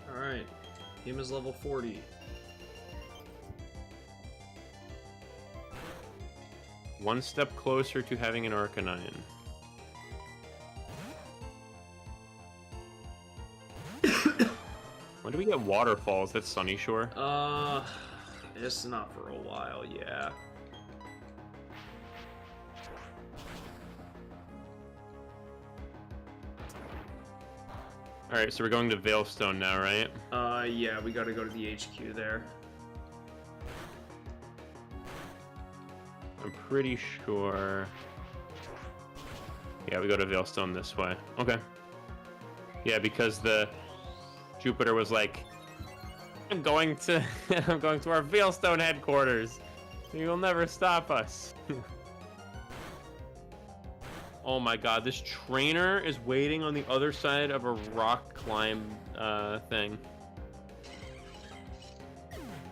Alright. Team is level 40. One step closer to having an Arcanine. When do we get waterfalls? That's Sunny Shore? It's not for a while, yeah. Alright, so we're going to Veilstone now, right? Yeah, we gotta go to the HQ there. I'm pretty sure... Yeah, we go to Veilstone this way. Okay. Yeah, because the Jupiter was like, I'm going to our Veilstone headquarters. You'll never stop us. Oh my god, this trainer is waiting on the other side of a rock climb thing.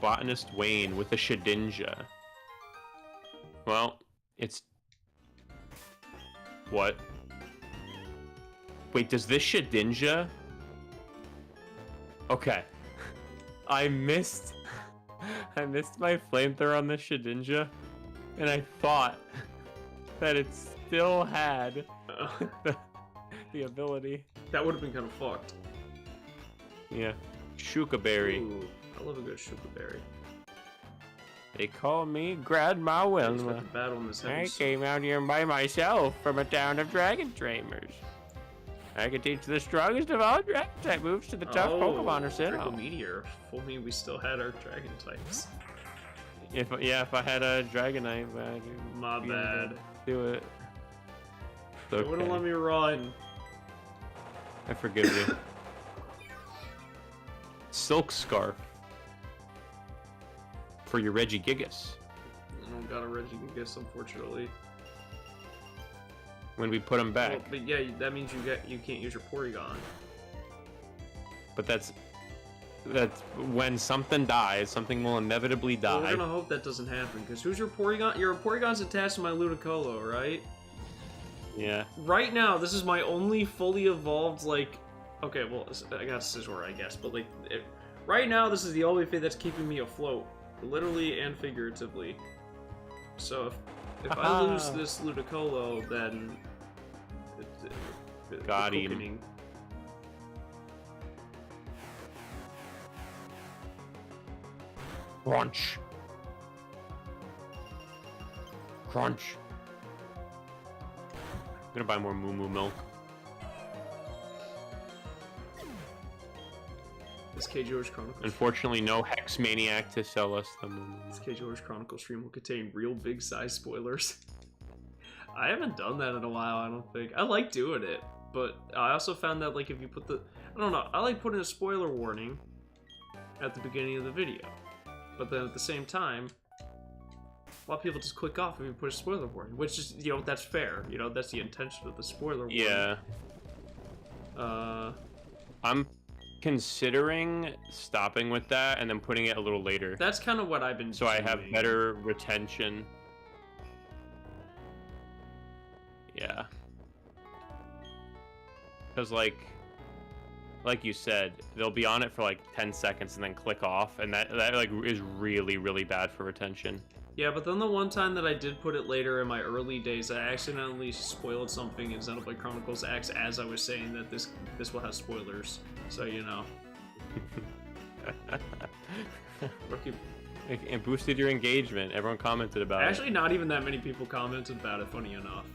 Botanist Wayne with a Shedinja. Well, it's... What? Wait, does this Shedinja... Okay. I missed my flamethrower on this Shedinja, and I thought that it still had the ability. That would have been kind of fucked. Yeah. Shuka Berry. Ooh, I love a good Shuka Berry. They call me Grandma Wilma. I came out here by myself from a town of dragon tamers. I can teach the strongest of all dragon type moves to the tough Pokemon or Trickle Meteor. If only we still had our dragon types. If I had a Dragonite, I'd my bad. Do it. They wouldn't let me run. I forgive you. Silk Scarf for your Regigigas. I don't got a Regigigas, unfortunately. When we put them back. Well, but yeah, that means you can't use your Porygon. But that's when something dies, something will inevitably die. Well, we're gonna hope that doesn't happen, because who's your Porygon? Your Porygon's attached to my Ludicolo, right? Yeah. Right now, this is my only fully evolved, like... Okay, well, I got Scizor, I guess, but, like... right now, this is the only thing that's keeping me afloat. Literally and figuratively. So, if I lose this Ludicolo, then... Got him. Crunch. Crunch. I'm gonna buy more Moo Moo milk. This KGO's Chronicles. Unfortunately, no Hex Maniac to sell us the Moo Moo milk. This KGO's Chronicles stream will contain real big size spoilers. I haven't done that in a while, I don't think. I like doing it, but I also found that, like, if you put the... I don't know, I like putting a spoiler warning at the beginning of the video. But then at the same time, a lot of people just click off if you put a spoiler warning, which is, you know, that's fair. You know, that's the intention of the spoiler warning. Yeah. I'm considering stopping with that and then putting it a little later. That's kind of what I've been doing. So I have better retention. Yeah. Because, like you said, they'll be on it for like 10 seconds and then click off, and that like is really, really bad for retention. Yeah, but then the one time that I did put it later in my early days, I accidentally spoiled something in Xenoblade Chronicles X as I was saying that this will have spoilers. So, you know. Rookie. It boosted your engagement. Everyone commented about it. Actually, not even that many people commented about it, funny enough.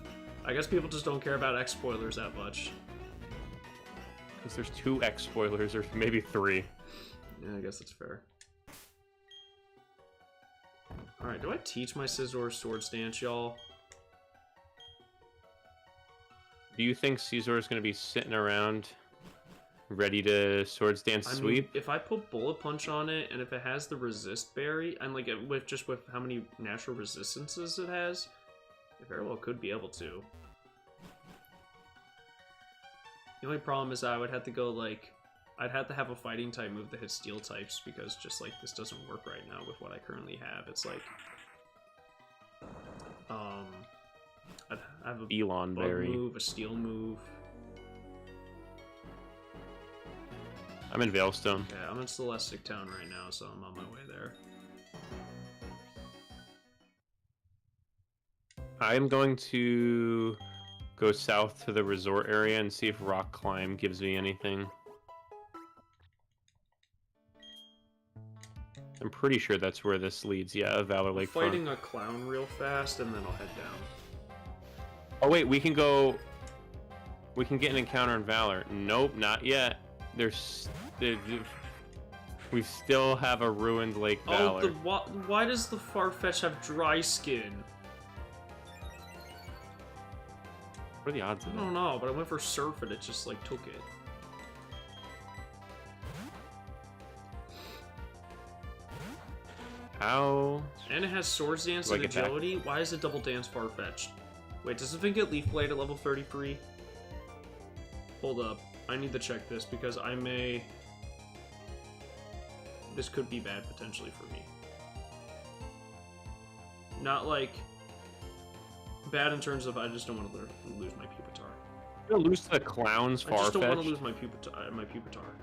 I guess people just don't care about X spoilers that much. Because there's 2 X spoilers, or maybe 3. Yeah, I guess that's fair. Alright, do I teach my Scizor Swords Dance, y'all? Do you think Scizor is going to be sitting around ready to Swords Dance sweep? If I put Bullet Punch on it, and if it has the Resist Berry, and like with how many natural resistances it has, it very well could be able to. The only problem is I would have to go, like... I'd have to have a fighting type move that hits steel types, because just, like, this doesn't work right now with what I currently have. It's like... I have a Elon Berry move, a steel move. I'm in Veilstone. Yeah, I'm in Celestic Town right now, so I'm on my way there. I am going to go south to the resort area and see if Rock Climb gives me anything. I'm pretty sure that's where this leads. Yeah, Valor Lake Farm. Fighting a clown real fast, and then I'll head down. Oh wait, we can get an encounter in Valor. Nope, not yet. We still have a ruined Lake Valor. Oh, why does the Farfetch have dry skin? What are the odds of that? I don't know, but I went for Surf and it just, like, took it. How? And it has Swords Dance and Agility? Why is it Double Dance Farfetch'd? Wait, does the thing get Leaf Blade at level 33? Hold up. I need to check this, because I may... This could be bad, potentially, for me. Not, like... Bad in terms of I just don't want to lose my Pupitar. You're gonna lose to the clowns, Farfetch'd? I just don't want to lose my Pupitar.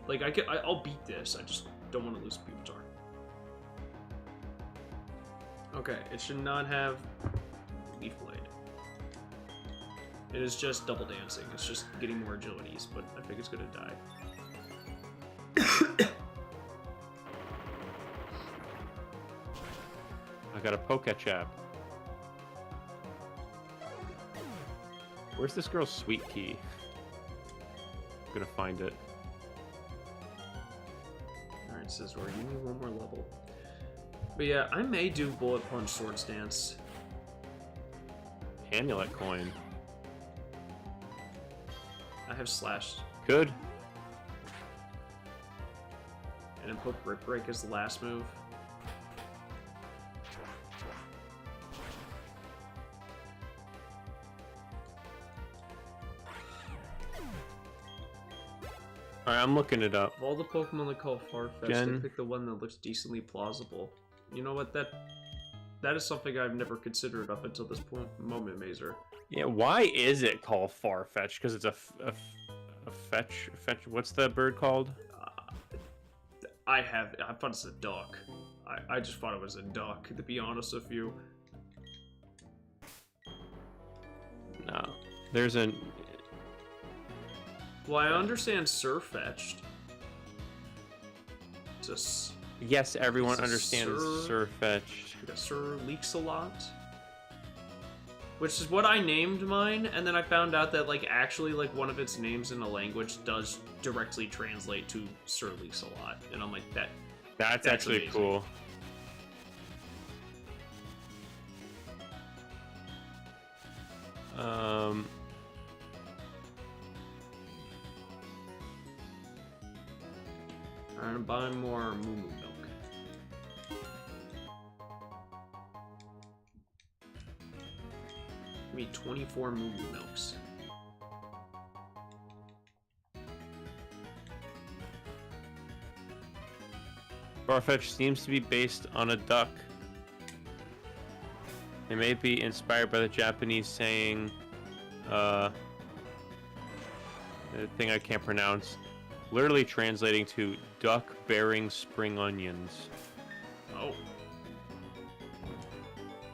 Like, I'll beat this, I just don't want to lose Pupitar. Okay, it should not have Leaf Blade. It is just double dancing. It's just getting more agilities, but I think it's gonna die. I got a Pokechap. Where's this girl's sweet key? gonna find it. Alright, Scizor, you need one more level. But yeah, I may do Bullet Punch Swords Dance. Amulet coin. I have Slashed. Good. And then put Brick Break as the last move. Alright, I'm looking it up. Of all the Pokemon they call Farfetch'd, they picked the one that looks decently plausible. You know what? That is something I've never considered up until this moment, Mazer. Yeah, why is it called Farfetch'd? Because it's a fetch. What's the bird called? I thought it's a duck. I just thought it was a duck, to be honest with you. No. There's an... Well, I understand Surfetched. Just... Yes, everyone understands Surfetch'd. Sir leaks a lot. Which is what I named mine, and then I found out that, like, actually, like, one of its names in a language does directly translate to Sir leaks a lot. And I'm like, that's actually amazing. Cool. I'm gonna buy more Moo Moo Milk. Give me 24 Moo Moo Milks. Farfetch'd seems to be based on a duck. It may be inspired by the Japanese saying, the thing I can't pronounce, literally translating to duck bearing spring onions. Oh.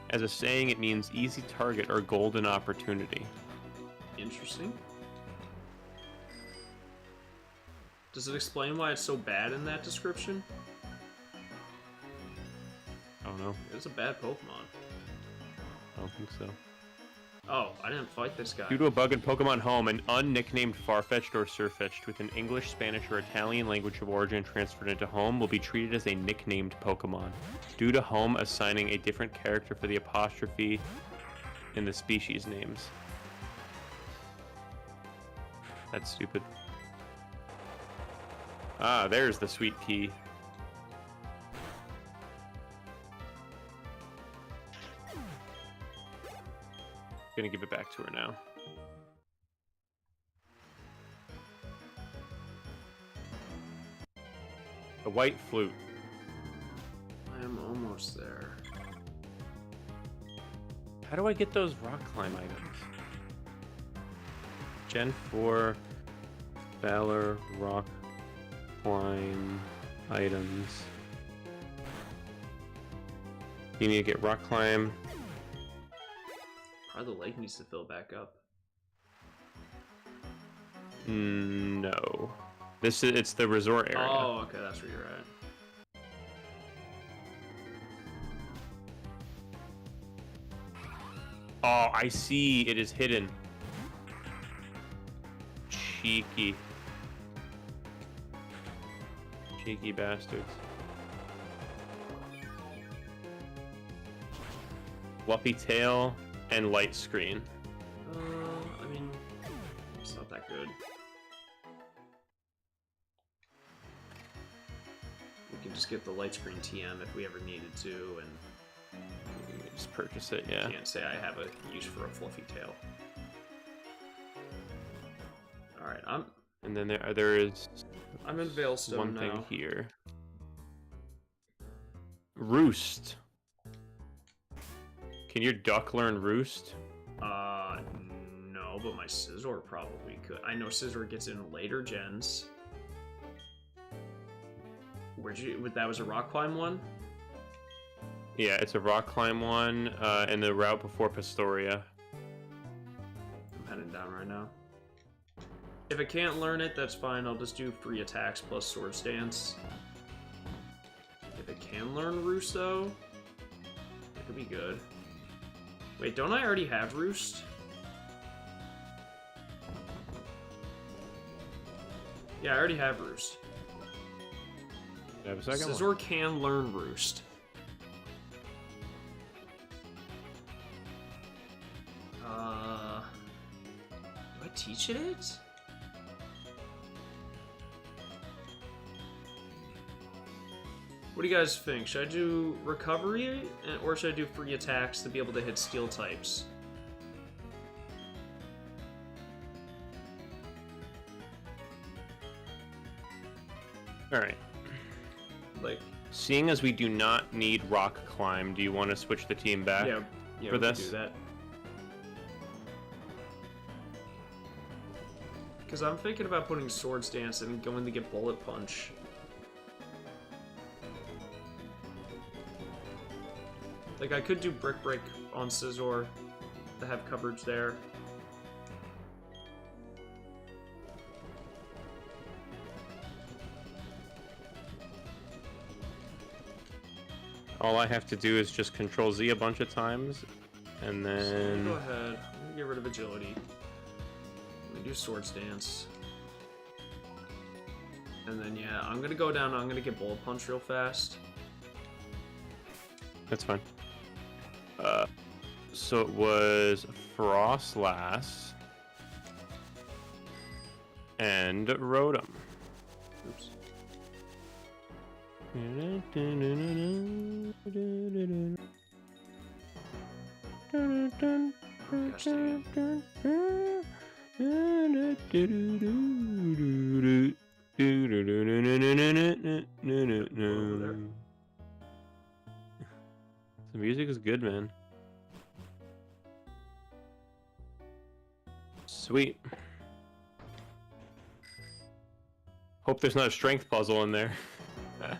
As a saying, it means easy target or golden opportunity. Interesting. Does it explain why it's so bad in that description? I don't know. It's a bad Pokemon. I don't think so. Oh, I didn't fight this guy. Due to a bug in Pokemon Home, an unnicknamed Farfetch'd or Surfetch'd with an English, Spanish, or Italian language of origin transferred into Home will be treated as a nicknamed Pokemon, due to Home assigning a different character for the apostrophe in the species names. That's stupid. Ah, there's the sweet key. Gonna give it back to her now. A white flute. I am almost there. How do I get those rock climb items? Gen 4 Valor rock climb items. You need to get rock climb. Probably the lake needs to fill back up. No. It's the resort area. Oh, okay, that's where you're at. Oh, I see. It is hidden. Cheeky. Cheeky bastards. Fluffy tail and light screen. I mean, it's not that good. We can just get the light screen TM if we ever needed to, and Just purchase it, yeah. can't say I have a use for a fluffy tail. Alright, And then there is I'm in Veilstone one now. thing here. Roost. Can your duck learn Roost? No, but my Scizor probably could. I know Scizor gets in later gens. That was a rock climb one? Yeah, it's a rock climb one, and the route before Pastoria. I'm heading down right now. If I can't learn it, that's fine. I'll just do free attacks plus Sword Stance. If I can learn Roost, though, that could be good. Wait, don't I already have Roost? Yeah, I already have Roost. You have a second one? Scizor can learn Roost. Do I teach it? What do you guys think? Should I do recovery, or should I do free attacks to be able to hit steel types? Alright. Like, seeing as we do not need rock climb, do you want to switch the team back for this? Do that. Because I'm thinking about putting Swords Dance and going to get Bullet Punch. Like, I could do Brick Break on Scizor to have coverage there. All I have to do is just Control Z a bunch of times, and then... So go ahead. I'm gonna get rid of Agility. I'm gonna do Swords Dance. And then, yeah, I'm gonna go down, I'm gonna get Bullet Punch real fast. That's fine. So it was Frostlass and Rotom. Oops. Gosh dang it. The music is good, man. Sweet. Hope there's not a strength puzzle in there. I don't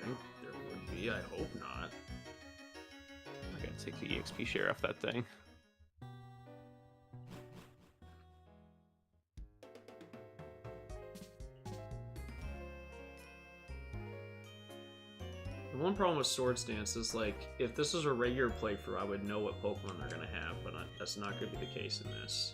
think there would be. I hope not. I gotta take the EXP share off that thing. The one problem with Swords Dance is, like, if this was a regular playthrough, I would know what Pokemon they're gonna have, but that's not gonna be the case in this.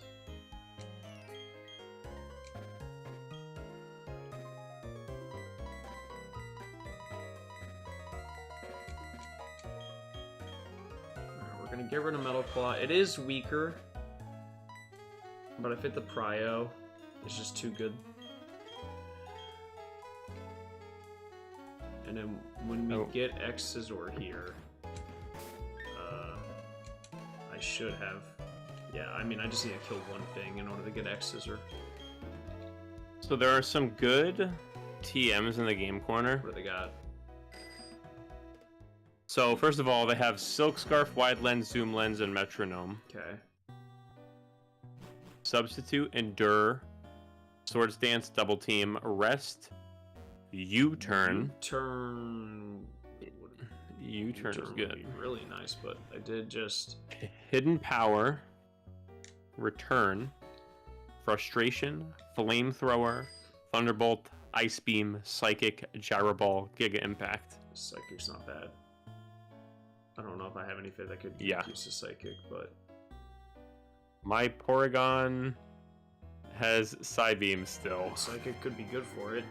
Alright, we're gonna get rid of Metal Claw. It is weaker, but I think the Prio is just too good. And then when we get X Scizor here, I should have... Yeah, I mean, I just need to kill one thing in order to get X Scizor. So there are some good TMs in the game corner. What do they got? So first of all, they have Silk Scarf, Wide Lens, Zoom Lens, and Metronome. Okay. Substitute, Endure, Swords Dance, Double Team, Rest, U-Turn. U-turn is good. Would be really nice, but I did just... Hidden Power, Return, Frustration, Flamethrower, Thunderbolt, Ice Beam, Psychic, Gyro Ball, Giga Impact. Psychic's not bad. I don't know if I have anything that could use a Psychic, but... My Porygon has Psybeam still. Psychic could be good for it.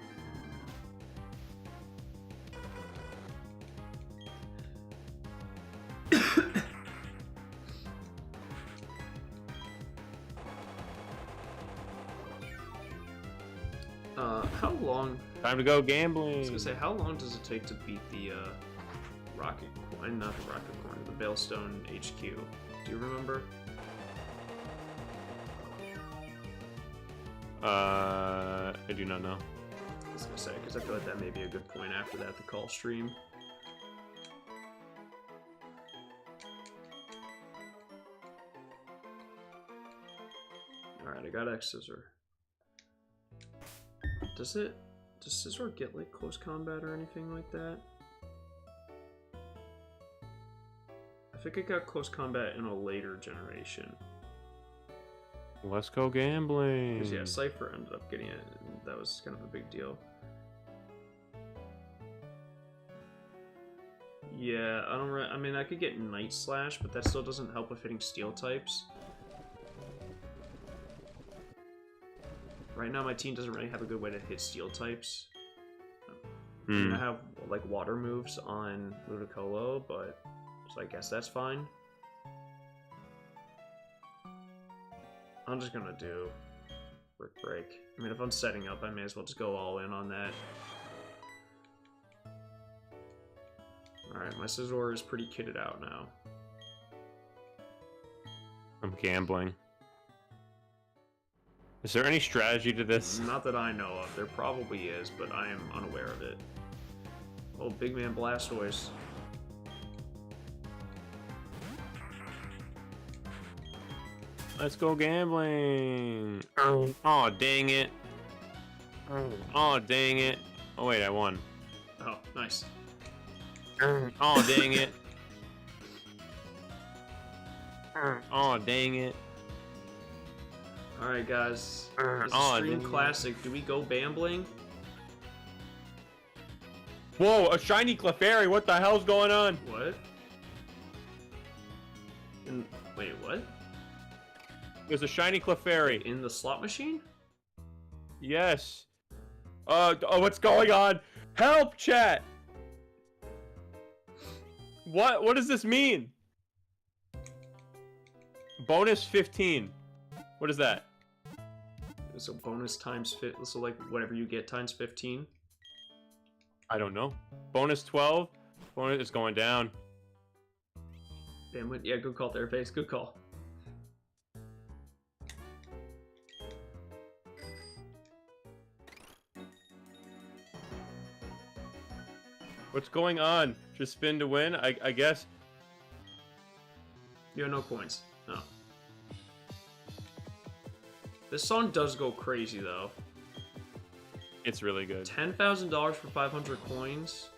How long... Time to go gambling! I was gonna say, how long does it take to beat the, Rocket Coin? Not the Rocket Coin, the Veilstone HQ. Do you remember? I do not know. I was gonna say, because I feel like that may be a good point after that to call stream. Alright, I got X Scizor. Does Scizor get, like, close combat or anything like that? I think it got close combat in a later generation. Let's go gambling! Because, yeah, Cypher ended up getting it, and that was kind of a big deal. Yeah, I mean, I could get Night Slash, but that still doesn't help with hitting Steel types. Right now, my team doesn't really have a good way to hit steel types. I mean, I have like water moves on Ludicolo, but so I guess that's fine. I'm just gonna do Brick Break. I mean, if I'm setting up, I may as well just go all in on that. Alright, my Scizor is pretty kitted out now. I'm gambling. Is there any strategy to this? Not that I know of. There probably is, but I am unaware of it. Oh, Big Man Blastoise. Let's go gambling. Oh, dang it. Oh, dang it. Oh, wait, I won. Oh, nice. Oh, dang it. Oh, dang it. Alright, guys. This is Stream Classic. Do we go Bambling? Whoa, a shiny Clefairy. What the hell's going on? What? Wait, what? There's a shiny Clefairy. In the slot machine? Yes. Oh, what's going on? Help, chat! What does this mean? Bonus 15. What is that? So bonus times so like whatever you get times 15. I don't know. Bonus 12. Bonus is going down. Damn it! Yeah, good call there, face. Good call. What's going on? Just spin to win, I guess. You have no coins. No. This song does go crazy though. It's really good. $10,000 for 500 coins.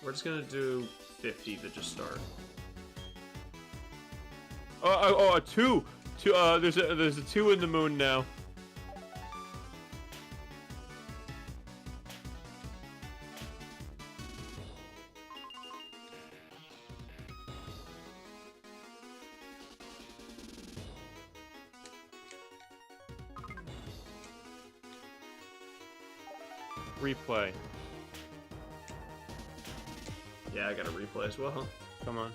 We're just gonna do 50 to just start. A 2. There's a 2 in the moon now. Replay. Yeah, I got a replay as well. Come on.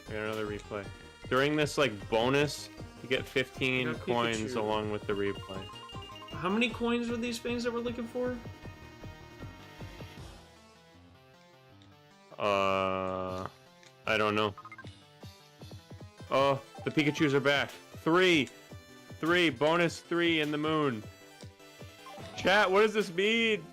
I got another replay. During this like bonus, you get 15 coins along with the replay. How many coins were these things that we're looking for? I don't know. Oh, the Pikachus are back. 3, bonus 3 in the moon. Chat, what does this mean?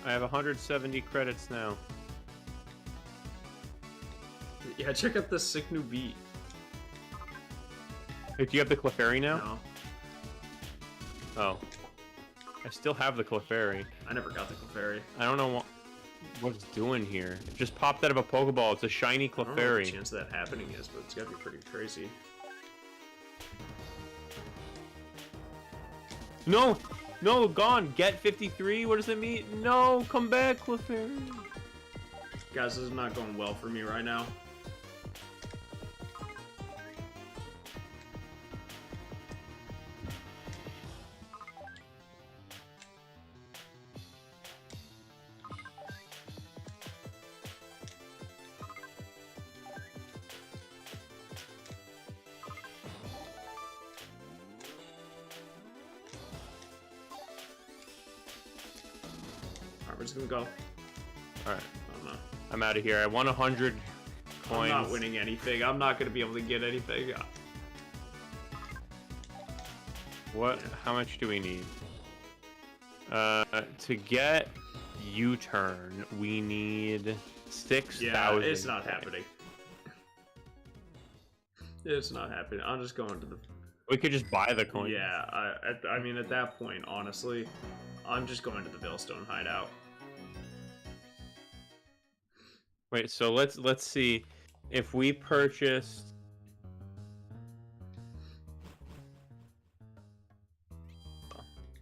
I have 170 credits now. Yeah, check out this sick new beat. Wait, do you have the Clefairy now? No. Oh. I still have the Clefairy. I never got the Clefairy. I don't know what it's doing here. It just popped out of a Pokeball. It's a shiny Clefairy. I don't know what the chance of that happening is, but it's gotta be pretty crazy. No! No, gone! Get 53? What does it mean? No! Come back, Clefairy! Guys, this is not going well for me right now. We're just gonna go. Alright. I don't know. I'm out of here. I won 100 coins. I'm not winning anything. I'm not gonna be able to get anything. What? Yeah. How much do we need? To get U-turn, we need 6,000. Yeah, it's not happening. It's not happening. I'm just going to the... We could just buy the coin. Yeah, I mean, at that point, honestly, I'm just going to the Veilstone hideout. Wait, so let's see if we purchased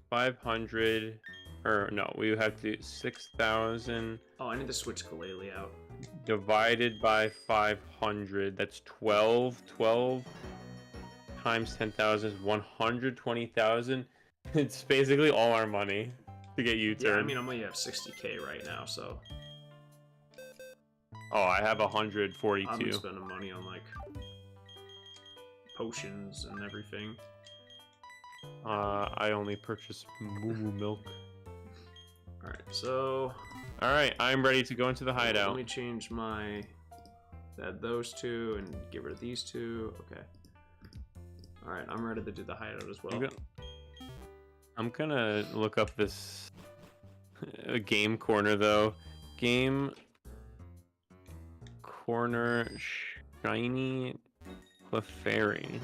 500, or no, we would have to 6,000. Oh, I need to switch Galele out. divided by 500. That's 12. 12 times 10,000 is 120,000. It's basically all our money to get U-turn. Yeah, I mean, I only have 60k right now, so. Oh, I have 142. I've been spending money on like potions and everything. I only purchased moo milk. Alright, so... Alright, I'm ready to go into the hideout. Let me change my... Add those two and get rid of these two. Okay. Alright, I'm ready to do the hideout as well. I'm gonna look up this game corner, though. Game corner shiny Clefairy.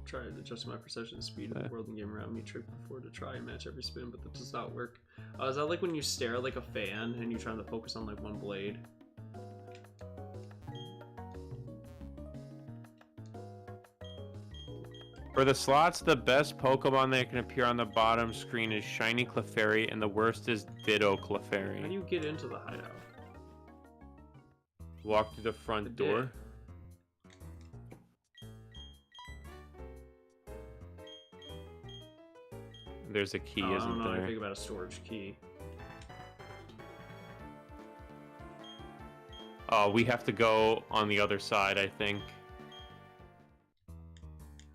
Try to adjust my perception and speed of the world and game around me. Trick before to try and match every spin, but that does not work. Is that like when you stare at like a fan and you're trying to focus on like one blade? For the slots, the best Pokemon that can appear on the bottom screen is Shiny Clefairy, and the worst is Ditto Clefairy. How do you get into the hideout? Walk through the front door. There's a key, isn't there? I don't know anything about a storage key. Oh, we have to go on the other side, I think.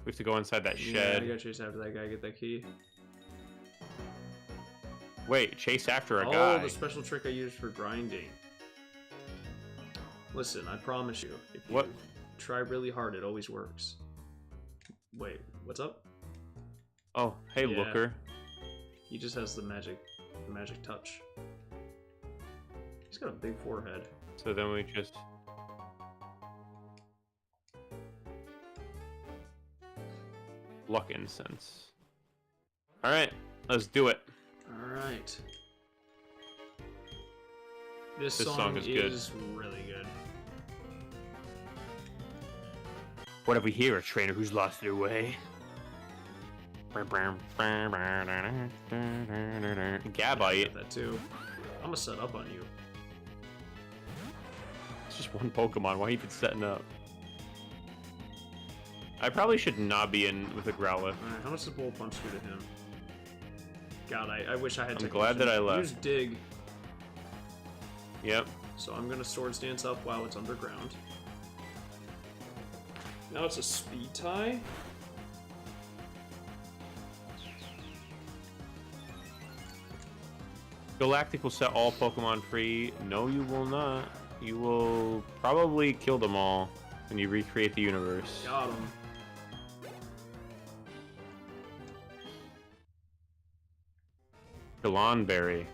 We have to go inside that shed. Yeah, I gotta chase after that guy, get that key. Wait, chase after a guy. Oh, the special trick I used for grinding. Listen, I promise you, if you try really hard, it always works. Wait, what's up? Oh, hey, Looker. He just has the magic touch. He's got a big forehead. So then we just... Luck incense. Alright, let's do it. Alright. This song is really good. What have we here? A trainer who's lost their way? Gabite. That too. I'm gonna set up on you. It's just one Pokemon. Why are you even setting up? I probably should not be in with a Growlithe. Alright, how much does Bull Punch do to him? God, I wish I had I'm glad that I left. Use Dig. Yep. So I'm gonna Swords Dance up while it's underground. Now it's a speed tie. Galactic will set all Pokemon free. No, you will not. You will probably kill them all when you recreate the universe. Got him. Galonberry.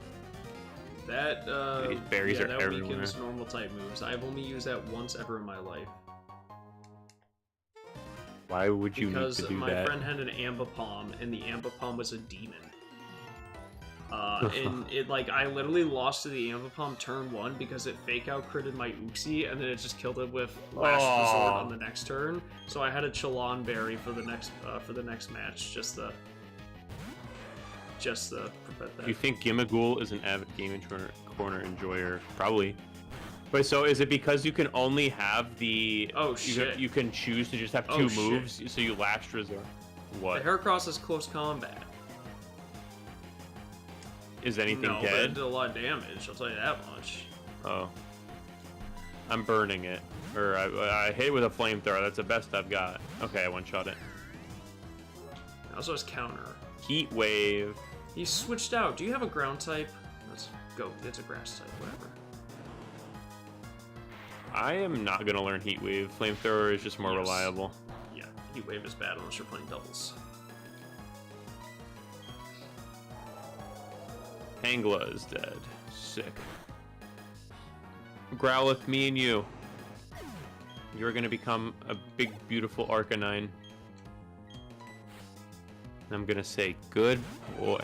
That, these berries are that everywhere. weakens normal type moves. I've only used that once ever in my life. Why would you need to do that? Because my friend had an Ambipom, and the Ambipom was a demon. And it, like, I literally lost to the Ambipom turn 1 because it fake out critted my Uxie, and then it just killed it with Last Resort on the next turn. So I had a Chalonberry for the next match, just to prevent that. Do you think Gimmighoul is an avid Game Corner enjoyer? Probably. But so is it because you can only have the... Oh, shit. You can choose to just have two moves, so you Last Resort. What? The Heracross is close combat. Is anything dead? No, but it did a lot of damage, I'll tell you that much. Oh. I'm burning it. Or I hit it with a flamethrower, that's the best I've got. Okay, I one-shot it. It also has counter. Heat Wave. He switched out. Do you have a ground type? Let's go. It's a grass type, whatever. I am not going to learn Heat Wave. Flamethrower is just more reliable. Yeah, Heat Wave is bad unless you're playing doubles. Tangela is dead. Sick. Growlithe, me and you. You're going to become a big, beautiful Arcanine. And I'm going to say, good boy.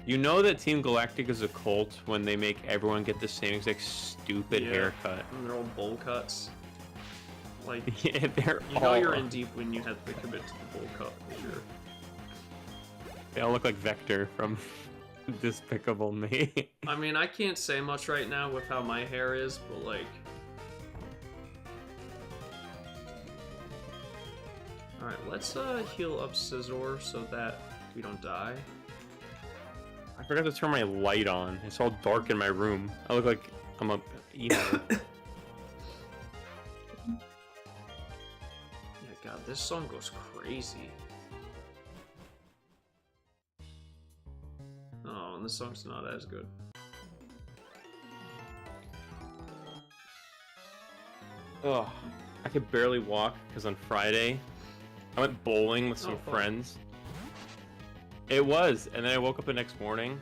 You know that Team Galactic is a cult when they make everyone get the same exact stupid haircut. And they're all bowl cuts. Like, yeah, you know you're in deep when you have to commit to the bowl cut. They all look like Vector from Despicable Me. I mean, I can't say much right now with how my hair is, but like... Alright, let's heal up Scizor so that we don't die. I forgot to turn my light on. It's all dark in my room. I look like I'm a emo. Yeah, God, this song goes crazy. Oh, and this song's not as good. Oh, I could barely walk because on Friday I went bowling with some friends. It was, and then I woke up the next morning,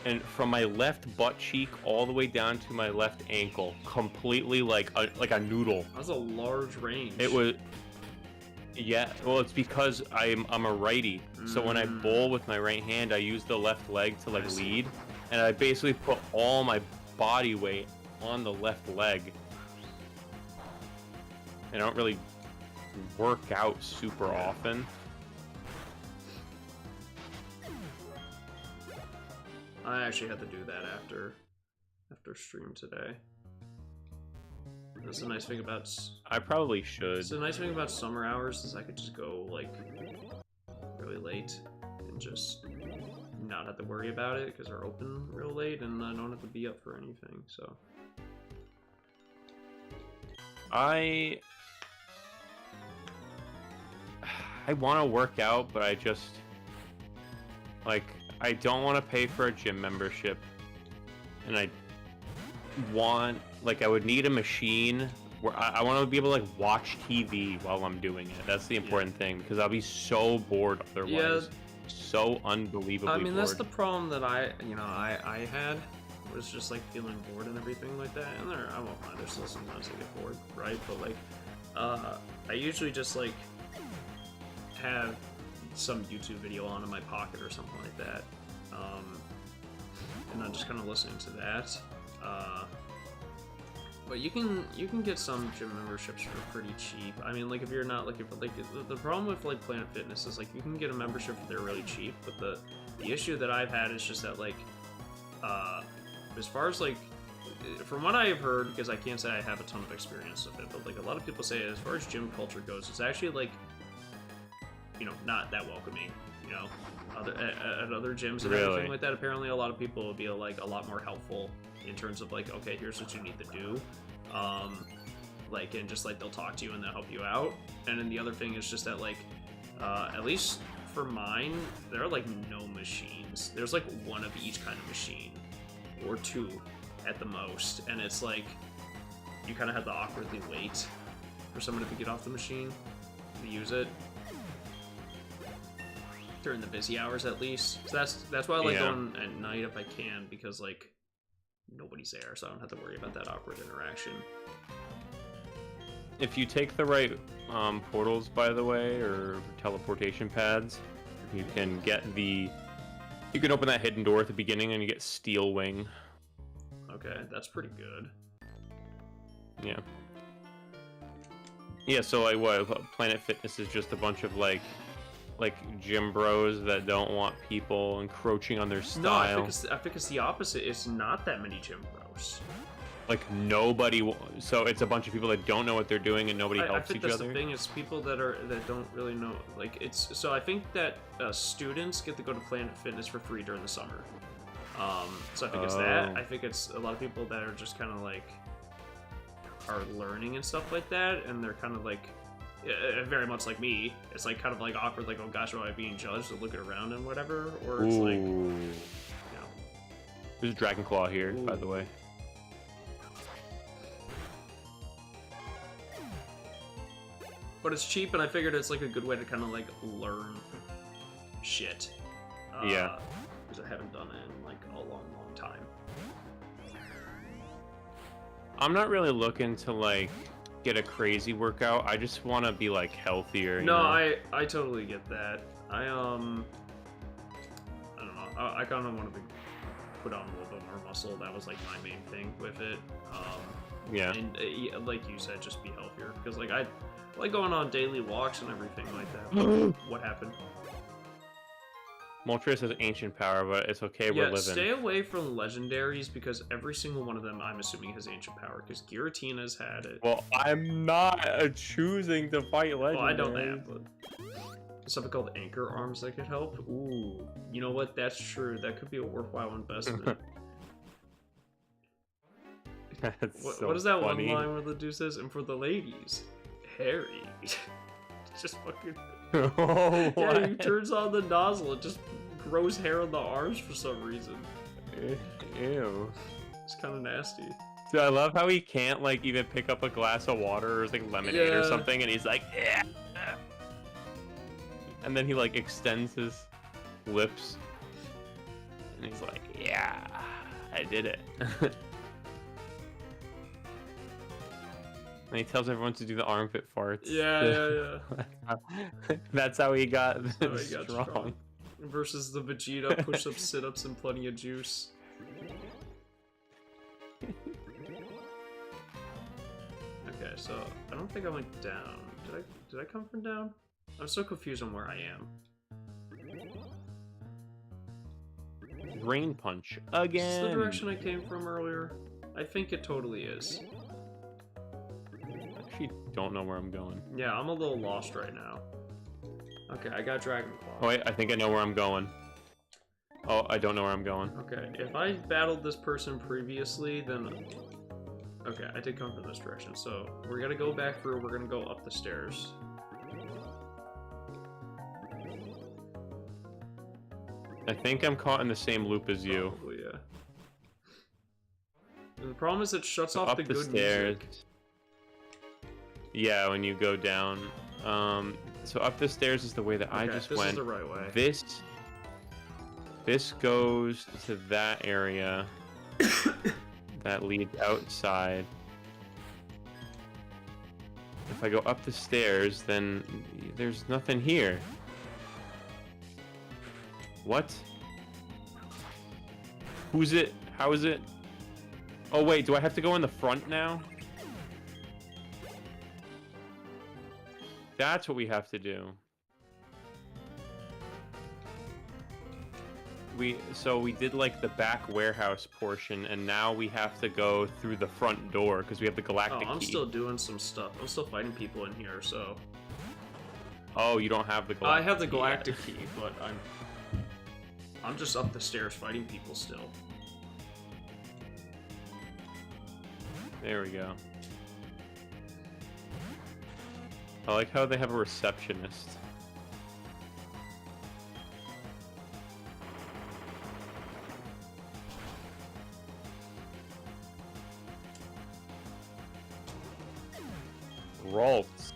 and from my left butt cheek all the way down to my left ankle, completely like a noodle. That was a large range. It was, yeah. Well, it's because I'm a righty, so when I bowl with my right hand, I use the left leg to like lead, and I basically put all my body weight on the left leg. And I don't really work out super often. I actually had to do that after stream today. That's the nice thing about... I probably should. So the nice thing about summer hours is I could just go, like, really late and just not have to worry about it because they're open real late and I don't have to be up for anything, so... I want to work out, but I just... Like, I don't want to pay for a gym membership, and I want, like, I would need a machine where I want to be able to, like, watch TV while I'm doing it. That's the important thing, because I'll be so bored otherwise. Yeah. So unbelievably bored. I mean, that's the problem that I had, was just, like, feeling bored and everything like that, and I won't lie, there's still sometimes I get bored, right? But, like, I usually just, like, have some YouTube video on in my pocket or something like that, and I'm just kind of listening to that. But you can get some gym memberships for pretty cheap. I mean, like, if you're not looking for, like, the problem with, like, Planet Fitness is, like, you can get a membership if they're really cheap, but the issue that I've had is just that, like, as far as, like, from what I have heard, because I can't say I have a ton of experience with it, but, like, a lot of people say as far as gym culture goes, it's actually, like, you know, not that welcoming, you know, at other gyms and everything like that. Apparently a lot of people will be, like, a lot more helpful in terms of, like, okay, here's what you need to do, like, and just, like, they'll talk to you and they'll help you out. And then the other thing is just that, like, at least for mine, there are, like, no machines. There's, like, one of each kind of machine, or two at the most, and it's like you kind of have to awkwardly wait for someone to get off the machine to use it during the busy hours, at least. So that's why I like going at night if I can, because, like, nobody's there, so I don't have to worry about that awkward interaction. If you take the right portals, by the way, or teleportation pads, you can get you can open that hidden door at the beginning and you get Steel Wing. Okay, that's pretty good. Yeah. Yeah, so, like, what, Planet Fitness is just a bunch of, like gym bros that don't want people encroaching on their style. No, I think it's the opposite. It's not that many gym bros. Like, nobody... So it's a bunch of people that don't know what they're doing and nobody helps each other? I think that's the thing. It's people that don't really know. Like, it's... So I think that students get to go to Planet Fitness for free during the summer. So I think it's that. I think it's a lot of people that are just kind of, like, are learning and stuff like that, and they're kind of, like... very much like me. It's, like, kind of, like, awkward, like, oh gosh, am I being judged? So looking around and whatever. Or it's like... You know. There's a Dragon Claw here, by the way. But it's cheap, and I figured it's, like, a good way to kind of, like, learn shit. Yeah. Because I haven't done it in, like, a long time. I'm not really looking to, like, get a crazy workout. I just want to be, like, healthier. No, I totally get that. I don't know. I kind of want to put on a little bit more muscle. That was like my main thing with it. Yeah. And like you said, just be healthier because like I like going on daily walks and everything like that. What happened? Moltres has ancient power, but it's okay. We're living. Stay away from legendaries because every single one of them, I'm assuming, has ancient power. Because Giratina's had it. Well, I'm not choosing to fight legendaries. Well, I know that, but something called anchor arms that could help. Ooh, you know what? That's true. That could be a worthwhile investment. What is that funny. one line where the dude says, "And for the ladies, Harry." Just fucking. Oh, yeah, he turns on the nozzle. It just grows hair on the arms for some reason. Ew. It's kind of nasty. Dude, I love how he can't like even pick up a glass of water or like lemonade or something, and he's like, yeah. And then he like extends his lips, and he's like, yeah, I did it. And he tells everyone to do the armpit farts. Yeah. That's how he got strong. Versus the Vegeta push-ups, sit-ups, and plenty of juice. Okay, so I don't think I went down. Did I come from down? I'm so confused on where I am. Rain punch again. Is this the direction I came from earlier? I think it totally is. Don't know where I'm going. Yeah, I'm a little lost right now. Okay, I got Dragon Claw. Oh wait, I think I know where I'm going. Oh, I don't know where I'm going. Okay, if I battled this person previously, then... Okay, I did come from this direction, so we're gonna go back through, we're gonna go up the stairs. I think I'm caught in the same loop as you. Probably, yeah. And the problem is it shuts off the good stairs. music. Yeah, when you go down. So up the stairs is the way that I just went. This is the right way. This goes to that area that leads outside. If I go up the stairs, then there's nothing here. What? Who's it? How is it? Oh wait, do I have to go in the front now? That's what we have to do. So we did like the back warehouse portion, and now we have to go through the front door because we have the galactic key. I'm still doing some stuff. I'm still fighting people in here, so. Oh, you don't have the galactic key. I have the galactic key, but I'm just up the stairs fighting people still. There we go. I like how they have a receptionist. Ralts.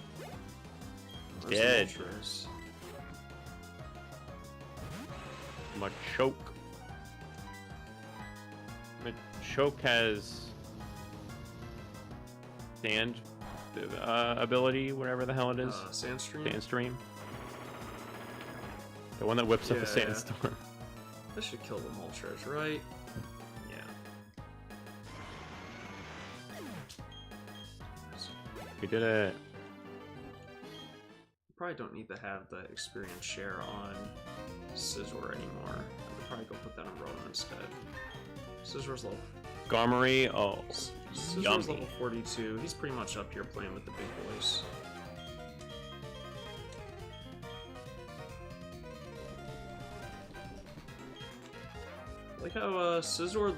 Dead. Machoke. Machoke has sand ability, whatever the hell it is. Sandstream? Sandstream. The one that whips up a sandstorm. This should kill the Moltres, right? Yeah. We did it. Probably don't need to have the experience share on Scizor anymore. I could probably go put that on Rotom instead. Scizor's level. Gomery, oh. Scizor's level 42. He's pretty much up here playing with the big boys. I like how Scizor,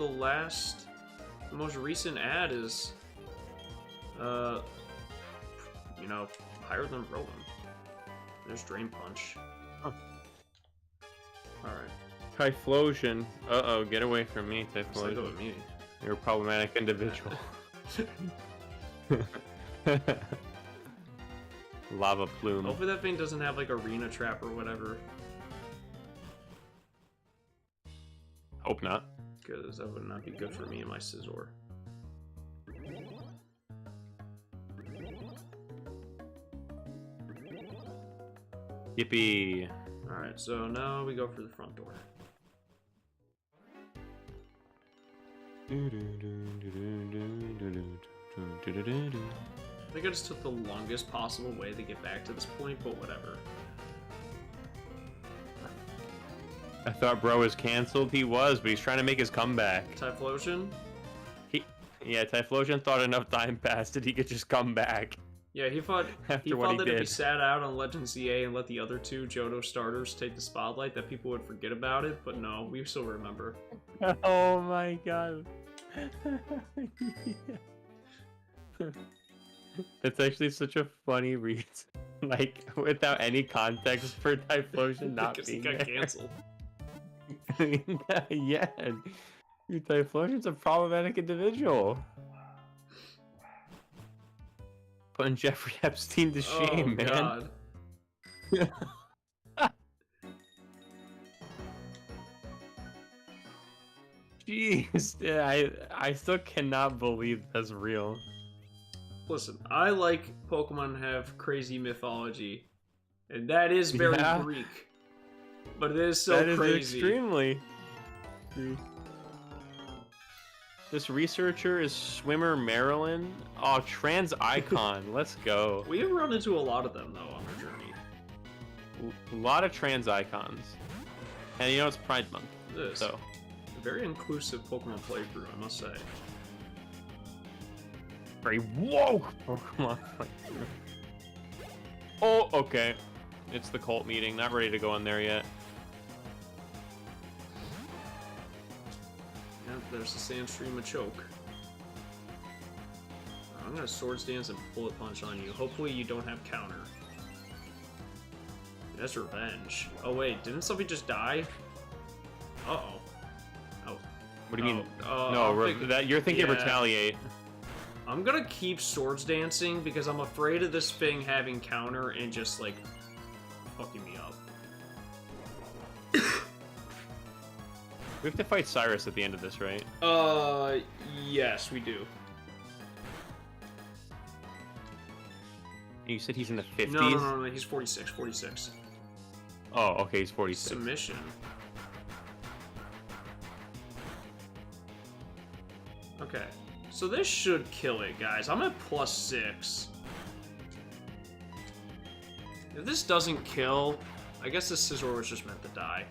the most recent ad is, you know, higher than Rotom. There's Drain Punch. Oh. Alright. Typhlosion. Uh-oh, get away from me, Typhlosion. With me. You're a problematic individual. Lava Plume. Hopefully that thing doesn't have like Arena Trap or whatever. Hope not. Because that would not be good for me and my Scizor. Yippee. Alright, so now we go for the front door. I think I just took the longest possible way to get back to this point, but whatever. I thought bro was canceled. He was, but he's trying to make his comeback. Typhlosion? Yeah, Typhlosion thought enough time passed that he could just come back. Yeah, he thought that if he sat out on Legends ZA and let the other two Johto starters take the spotlight, that people would forget about it, but no, we still remember. Oh my god. It's actually such a funny reason. Like, without any context for Typhlosion not being there. Got canceled. Yeah, Typhlosion's a problematic individual. Putting Jeffrey Epstein to shame, man. God. Jeez, yeah, I still cannot believe that's real. Listen, I like Pokemon have crazy mythology, and that is very Greek. But it is so crazy. That is extremely. This researcher is Swimmer Marilyn. Oh, trans icon. Let's go. We have run into a lot of them though on our journey. A lot of trans icons, and you know it's Pride Month. It is. So, a very inclusive Pokemon playthrough, I must say. Very woke Pokemon playthrough. Oh, okay. It's the cult meeting. Not ready to go in there yet. Yep, there's the Sandstream Machoke. I'm gonna Swords Dance and Bullet Punch on you. Hopefully you don't have counter. That's revenge. Oh wait, didn't somebody just die? Uh-oh. Oh. What do you mean? No, that you're thinking retaliate. I'm gonna keep Swords Dancing because I'm afraid of this thing having counter and just like fucking me up. We have to fight Cyrus at the end of this, right? Yes, we do. You said he's in the 50s? No, he's 46, 46. Oh, okay, he's 46. Submission. Okay, so this should kill it, guys. I'm at +6. If this doesn't kill, I guess this Scizor was just meant to die.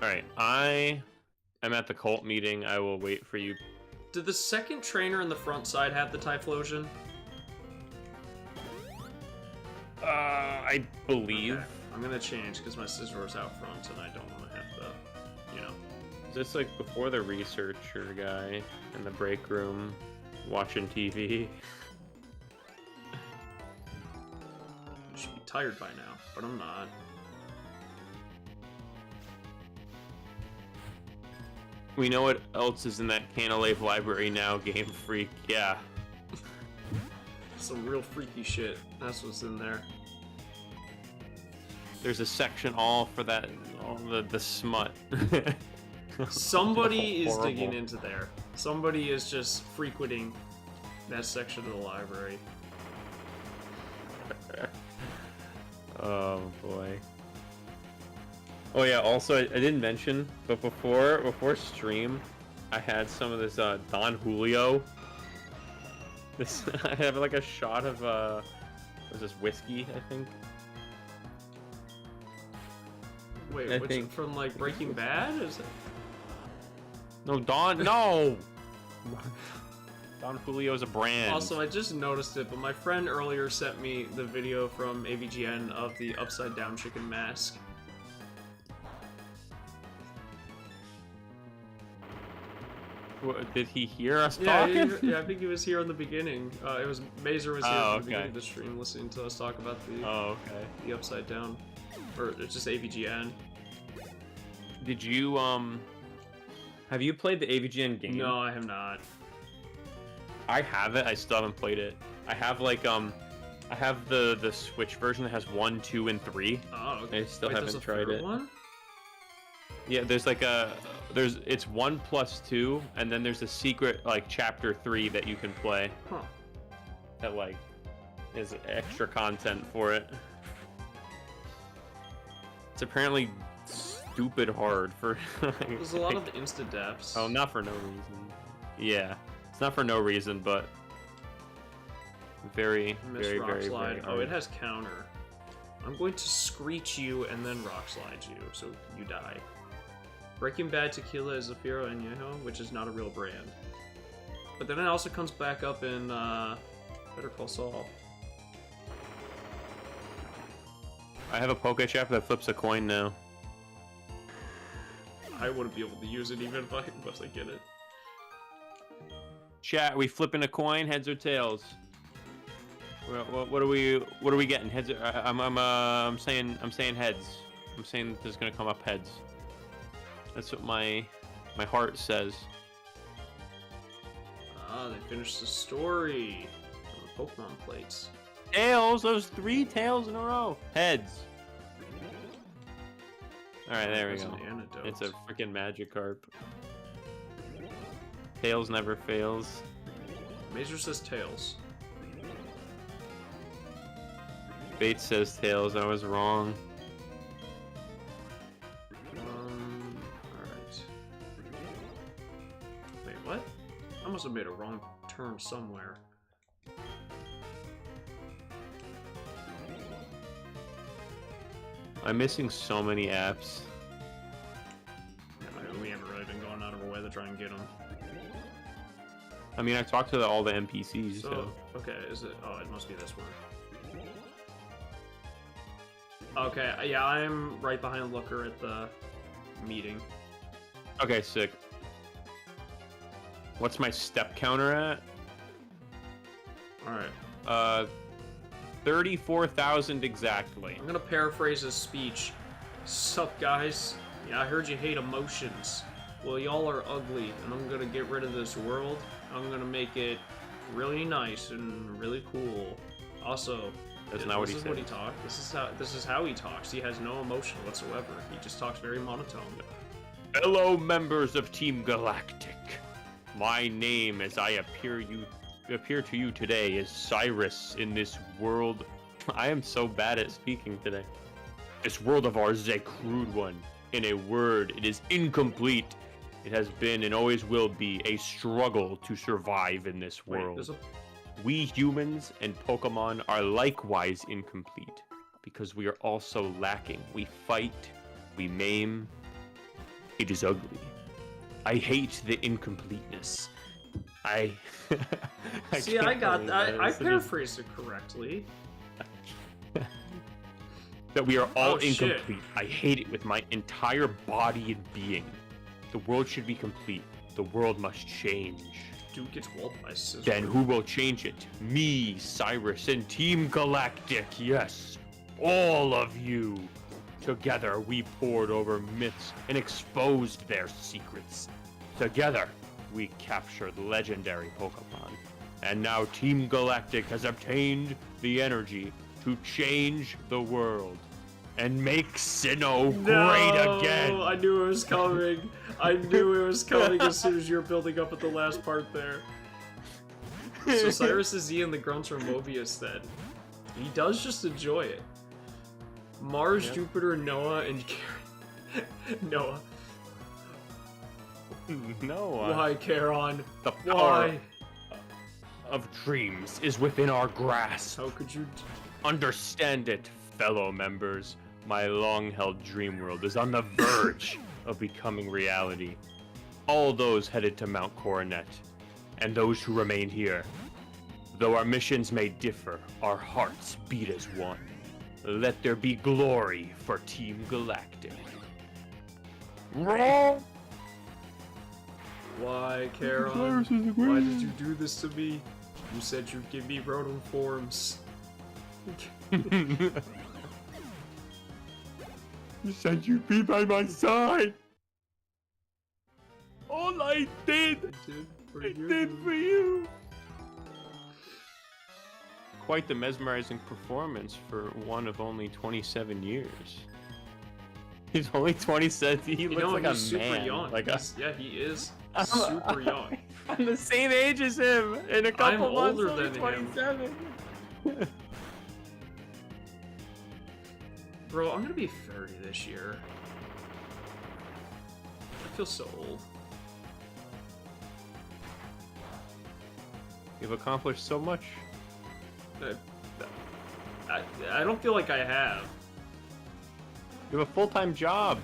Alright, I am at the cult meeting. I will wait for you. Did the second trainer in the front side have the Typhlosion? I believe. Okay. I'm gonna change because my Scizor's out front and I don't want to have to, you know. Is this like before the researcher guy in the break room watching TV? I should be tired by now, but I'm not. We know what else is in that Canalave library now, Game Freak. Yeah. Some real freaky shit. That's what's in there. There's a section all for that, all the smut. Somebody is digging into there. Somebody is just frequenting that section of the library. Oh boy. Oh yeah, also I didn't mention, but before stream, I had some of this Don Julio. This I have like a shot of was this whiskey, I think. Wait, which from like Breaking Bad? Is it? No, no. Don Julio is a brand. Also, I just noticed it, but my friend earlier sent me the video from AVGN of the upside down chicken mask. What, did he hear us talking? talking? Yeah, I think he was here in the beginning. It was Mazer was here at the beginning of the stream, listening to us talk about the the upside down, or it's just AVGN. Did you have you played the AVGN game? No, I have not. I have it. I still haven't played it. I have like I have the Switch version that has 1, 2, and 3. Oh, okay. I still haven't tried it. One? Yeah, there's like it's 1 plus 2, and then there's a secret like chapter 3 that you can play. Huh. That like is extra content for it. It's apparently stupid hard for. There's a lot of insta deaths. Oh, not for no reason. Yeah, it's not for no reason, but very, very, very, very Oh, it has counter. I'm going to screech you and then rock slide you, so you die. Breaking Bad Tequila is Zafiro Añejo, which is not a real brand. But then it also comes back up in Better Call Saul. I have a Poké Chap that flips a coin now. I wouldn't be able to use it even if I get it. Chat, we flipping a coin, heads or tails? What are we getting? Heads? I'm saying heads. I'm saying this is gonna come up heads. That's what my heart says. Ah, they finished the story. On the Pokemon plates. Tails. Those 3 tails in a row. Heads. All right, there we go. It's a freaking Magikarp. Tails never fails. Mazer says tails. Bates says tails. I was wrong. Alright. Wait, what? I must have made a wrong turn somewhere. I'm missing so many apps. Yeah, we haven't really been going out of our way to try and get them. I mean, I talked to all the NPCs, so... Okay, is it... Oh, it must be this one. Okay, yeah, I'm right behind Looker at the meeting. Okay, sick. What's my step counter at? Alright. 34,000 exactly. I'm gonna paraphrase his speech. Sup, guys? Yeah, I heard you hate emotions. Well, y'all are ugly, and I'm gonna get rid of this world. I'm gonna make it really nice and really cool. Also, that's not what he said. This is what he talks. This is how he talks. He has no emotion whatsoever. He just talks very monotone. Hello, members of Team Galactic. My name, as I appear to you today, is Cyrus in this world. I am so bad at speaking today. This world of ours is a crude one. In a word, it is incomplete. It has been and always will be a struggle to survive in this world. We humans and Pokemon are likewise incomplete because we are also lacking. We fight, we maim. It is ugly. I hate the incompleteness. I see. I got that. I paraphrased it correctly. That we are all incomplete. Shit. I hate it with my entire body and being. The world should be complete. The world must change. Dude gets walled by scissors. Then who will change it? Me, Cyrus, and Team Galactic. Yes, all of you. Together, we pored over myths and exposed their secrets. Together, we captured legendary Pokemon. And now Team Galactic has obtained the energy to change the world and make Sinnoh great again. I knew it was coming. I knew it was coming as soon as you were building up at the last part there. So Cyrus is Ian the Grunts from Mobius then. He does just enjoy it. Mars, yep. Jupiter, Noah, and Noah. Noah. Why, Charon? The power of dreams is within our grasp. How could you understand it, fellow members? My long-held dream world is on the verge of becoming reality. All those headed to Mount Coronet, and those who remain here. Though our missions may differ, our hearts beat as one. Let there be glory for Team Galactic. Why, Charon? Why did you do this to me? You said you'd give me Rotom forms. You said you'd be by my side. All I did for you. Quite the mesmerizing performance for one of only 27 years. He's only 27. He looks like a super man. Young. Like yeah, he is super young. I'm the same age as him. In a couple months, older I'll be than 27. Bro, I'm gonna be 30 this year. I feel so old. You've accomplished so much. I don't feel like I have. You have a full-time job.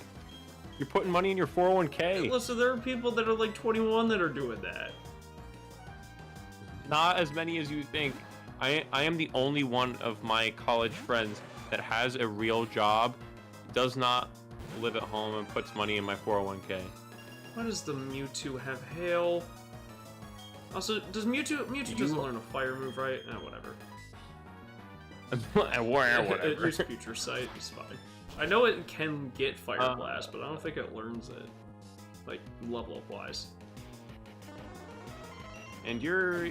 You're putting money in your 401k. Listen, there are people that are like 21 that are doing that. Not as many as you think. I am the only one of my college friends that has a real job, does not live at home, and puts money in my 401k. Why does the Mewtwo have hail? Also, does Mewtwo doesn't learn a fire move, right? Whatever. Whatever. It used Future Sight, it's fine. I know it can get Fire Blast, but I don't think it learns it. Like, level up wise. And you're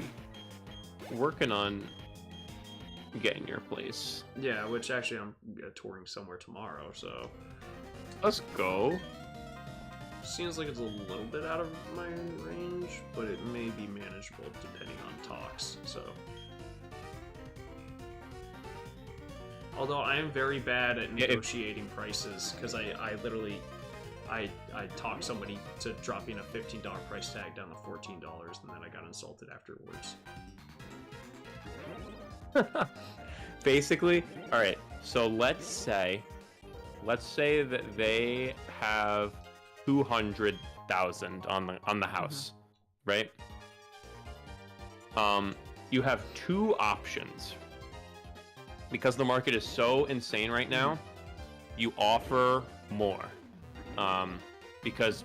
working on getting your place. Yeah, which actually I'm touring somewhere tomorrow, so... Let's go. Seems like it's a little bit out of my range, but it may be manageable depending on talks, so... Although I am very bad at negotiating prices, because I literally... I talked somebody to dropping a $15 price tag down to $14, and then I got insulted afterwards. Basically, all right. So let's say that they have 200,000 on the house, right? You have two options because the market is so insane right now. You offer more, because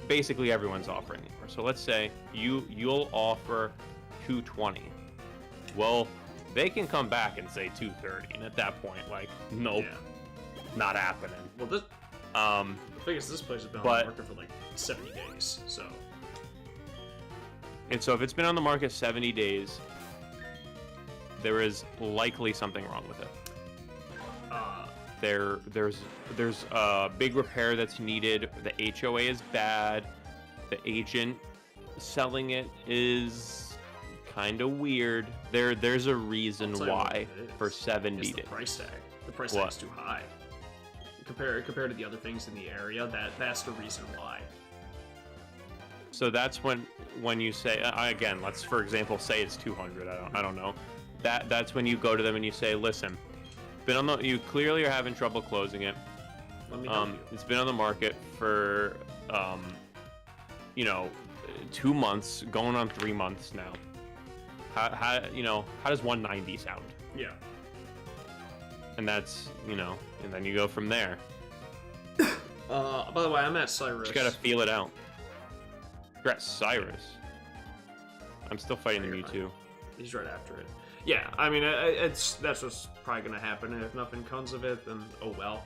basically everyone's offering more. So let's say you'll offer 220. Well, they can come back and say 230, and at that point, like, nope, not happening. Well, this, the thing is, this place has been on the market for like 70 days, so. And so if it's been on the market 70 days, there is likely something wrong with it. There's a big repair that's needed. The HOA is bad. The agent selling it is kind of weird. There's a reason why for 70 days. The price tag. The price tag's too high. Compared to the other things in the area, that's the reason why. So that's when you say again, let's for example say it's 200. I don't know. That's when you go to them and you say, listen, you clearly are having trouble closing it. Let me help you. It's been on the market for 2 months, going on 3 months now. How does 190 sound? Yeah. And that's, and then you go from there. By the way, I'm at Cyrus. You gotta feel it out. You're at Cyrus. I'm still fighting the Mewtwo. He's right after it. Yeah, I mean, that's what's probably gonna happen. And if nothing comes of it, then oh well,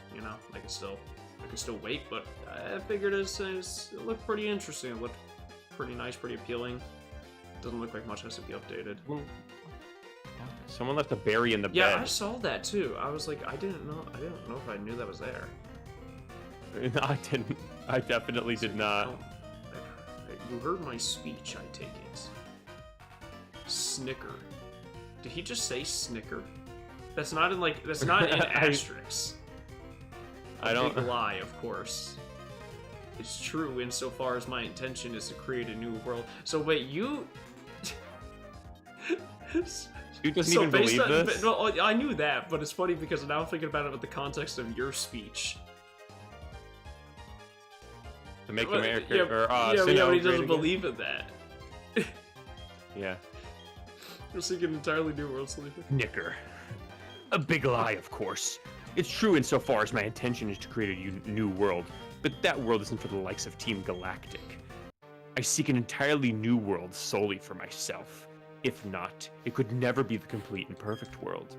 I can still wait. But I figured it looked pretty interesting. It looked pretty nice, pretty appealing. Doesn't look like much has to be updated. Someone left a berry in the bed. Yeah, I saw that too. I was like, I didn't know if I knew that was there. No, I didn't. I definitely did not. Oh, you heard my speech, I take it. Snicker. Did he just say snicker? That's not in asterisks. I don't. Big lie, of course. It's true insofar as my intention is to create a new world. So wait, you... You doesn't even believe this? No, I knew that, but it's funny because now I'm thinking about it with the context of your speech. To make America... but he doesn't believe in that. Yeah. We're seeing an entirely new world, Sleepy. Snicker. A big lie, of course. It's true insofar as my intention is to create a new world, but that world isn't for the likes of Team Galactic. I seek an entirely new world solely for myself. If not, it could never be the complete and perfect world.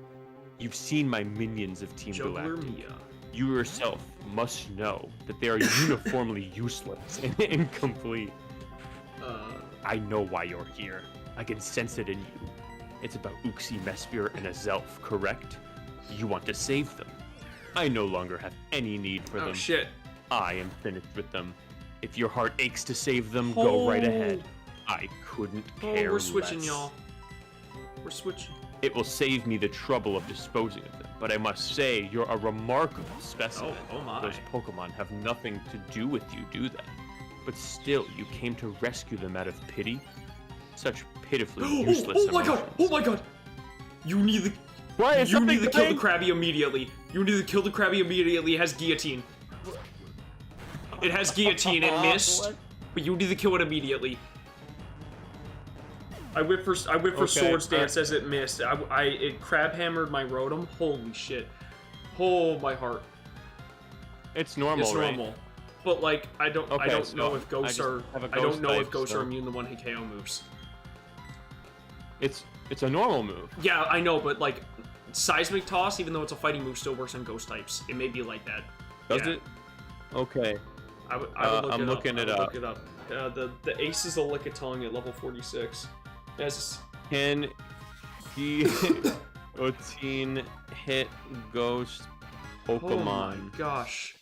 You've seen my minions of Team Galactic. You yourself must know that they are uniformly useless and incomplete. I know why you're here. I can sense it in you. It's about Uxie, Mesphere, and Azelf, correct? You want to save them. I no longer have any need for them. Oh shit. I am finished with them. If your heart aches to save them, go right ahead. I couldn't care we're switching, less. y'all. We're switching. It will save me the trouble of disposing of them, but I must say, you're a remarkable specimen. Oh my. Those Pokemon have nothing to do with you, do they? But still, you came to rescue them out of pity? Such pitifully useless oh my god! Oh my god! You need to kill the Krabby immediately. You need to kill the Krabby immediately. It has guillotine. It has guillotine. It missed, but you need to kill it immediately. I whipped for Swords Dance as it missed. It crab hammered my Rotom. Holy shit! Oh my heart. It's normal. It's normal. Right? But like I don't know if ghosts are immune to one-hit KO moves. It's a normal move. Yeah, I know, but like Seismic Toss, even though it's a fighting move, still works on ghost types. It may be like that. Does it? Okay. I'm looking it up. The Ace is a Lickitung at level 46. Yes. Can guillotine hit ghost Pokemon? Oh my gosh.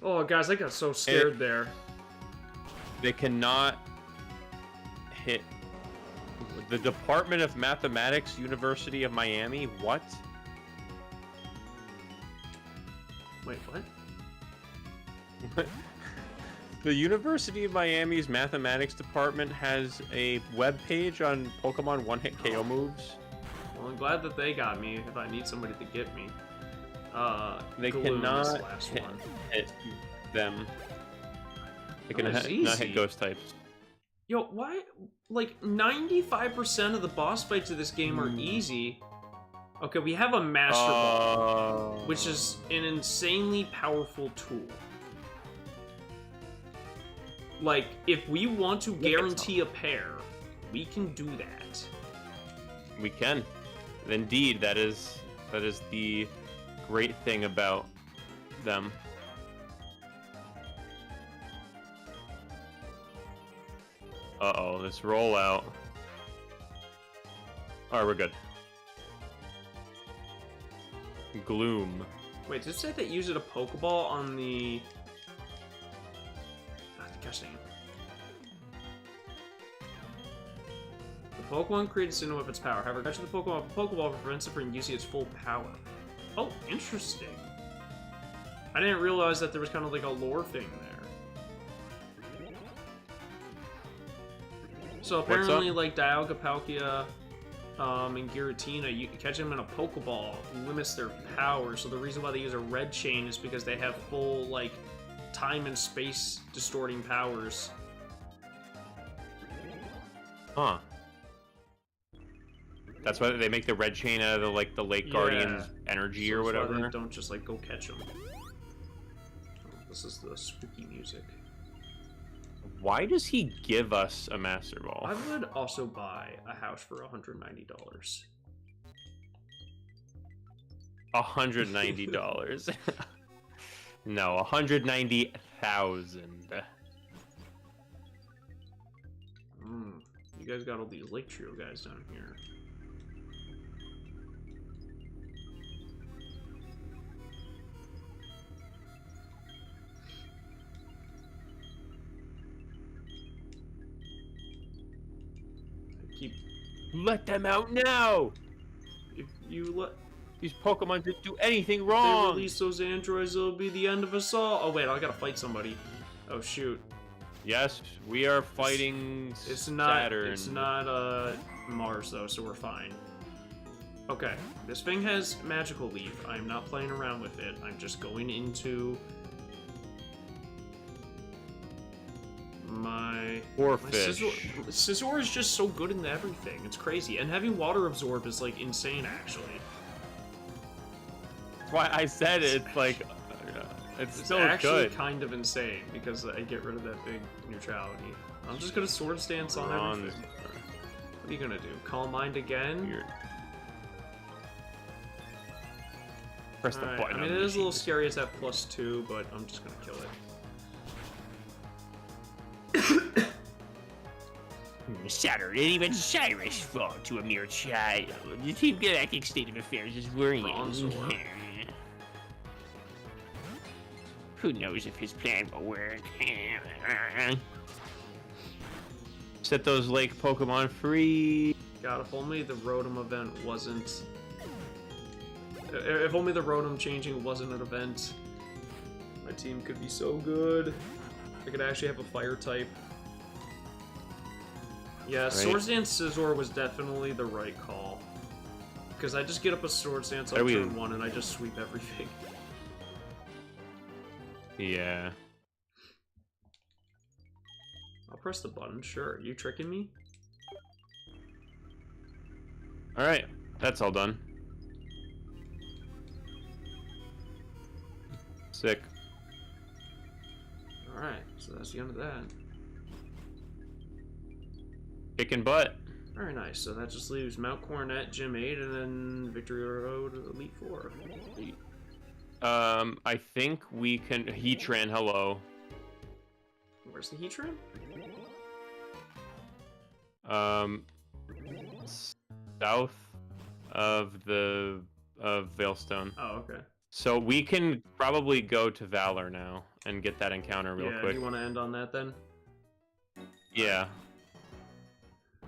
Oh guys, I got so scared there. They cannot hit the Department of Mathematics, University of Miami. What? Wait, what? What? The University of Miami's Mathematics Department has a web page on Pokemon one-hit KO moves. Well, I'm glad that they got me if I need somebody to get me. They cannot hit them. They cannot hit ghost types. Yo, why? Like, 95% of the boss fights of this game are easy. Okay, we have a Master Ball, which is an insanely powerful tool. Like, if we want to guarantee a pair, we can do that. We can. Indeed, that is the great thing about them. Uh-oh, this rollout. Alright, we're good. Gloom. Wait, did it say that you used a Pokeball on the... Gosh dang it. The Pokemon created Sinnoh with its power. However, touching the Pokemon with a Pokeball prevents it from using its full power. Oh, interesting. I didn't realize that there was kind of like a lore thing there. So apparently, like Dialga, Palkia, and Giratina, you catch them in a Pokeball limits their power. So the reason why they use a red chain is because they have full, like, time and space distorting powers. Huh. That's why they make the red chain out of the Lake Guardian's energy or whatever. Why they don't just like go catch them. Oh, this is the spooky music. Why does he give us a Master Ball? I would also buy a house for $190. $190. No, 190,000. You guys got all these Lake Trio guys down here. Let them out now! If you let... These Pokemon didn't do anything wrong! They release those androids, it'll be the end of us all. Oh wait, I gotta fight somebody. Oh shoot. Yes, we are fighting Saturn. It's not Mars though, so we're fine. Okay, this thing has Magical Leaf. I'm not playing around with it. I'm just going into my Scizor is just so good in everything. It's crazy. And having Water Absorb is like insane actually. That's why I said it. It's like it's still actually good. Kind of insane because I get rid of that big neutrality. I'm just gonna Swords Dance on everything. What are you gonna do? Calm Mind again? Weird. Press the button. I mean, it is a little scary. It's at +2, but I'm just gonna kill it. Saturn, and even Cyrus fall to a mere child. The Team Galactic state of affairs is worrying. Who knows if his plan will work? Set those lake Pokemon free. God, if only the Rotom event wasn't... If only the Rotom changing wasn't an event. My team could be so good. I could actually have a fire type. Yeah, right. Swords Dance Scizor was definitely the right call. Because I just get up a Swords Dance on turn 1 and I just sweep everything. Yeah. I'll press the button, sure. Are you tricking me? Alright, that's all done. Sick. Alright, so that's the end of that. Kicking butt. Very nice, so that just leaves Mount Coronet, Gym 8, and then Victory Road, Elite 4. Elite. I think we can... Heatran, hello. Where's the Heatran? South of Veilstone. Oh, okay. So we can probably go to Valor now and get that encounter real quick. Yeah, you want to end on that then? Yeah.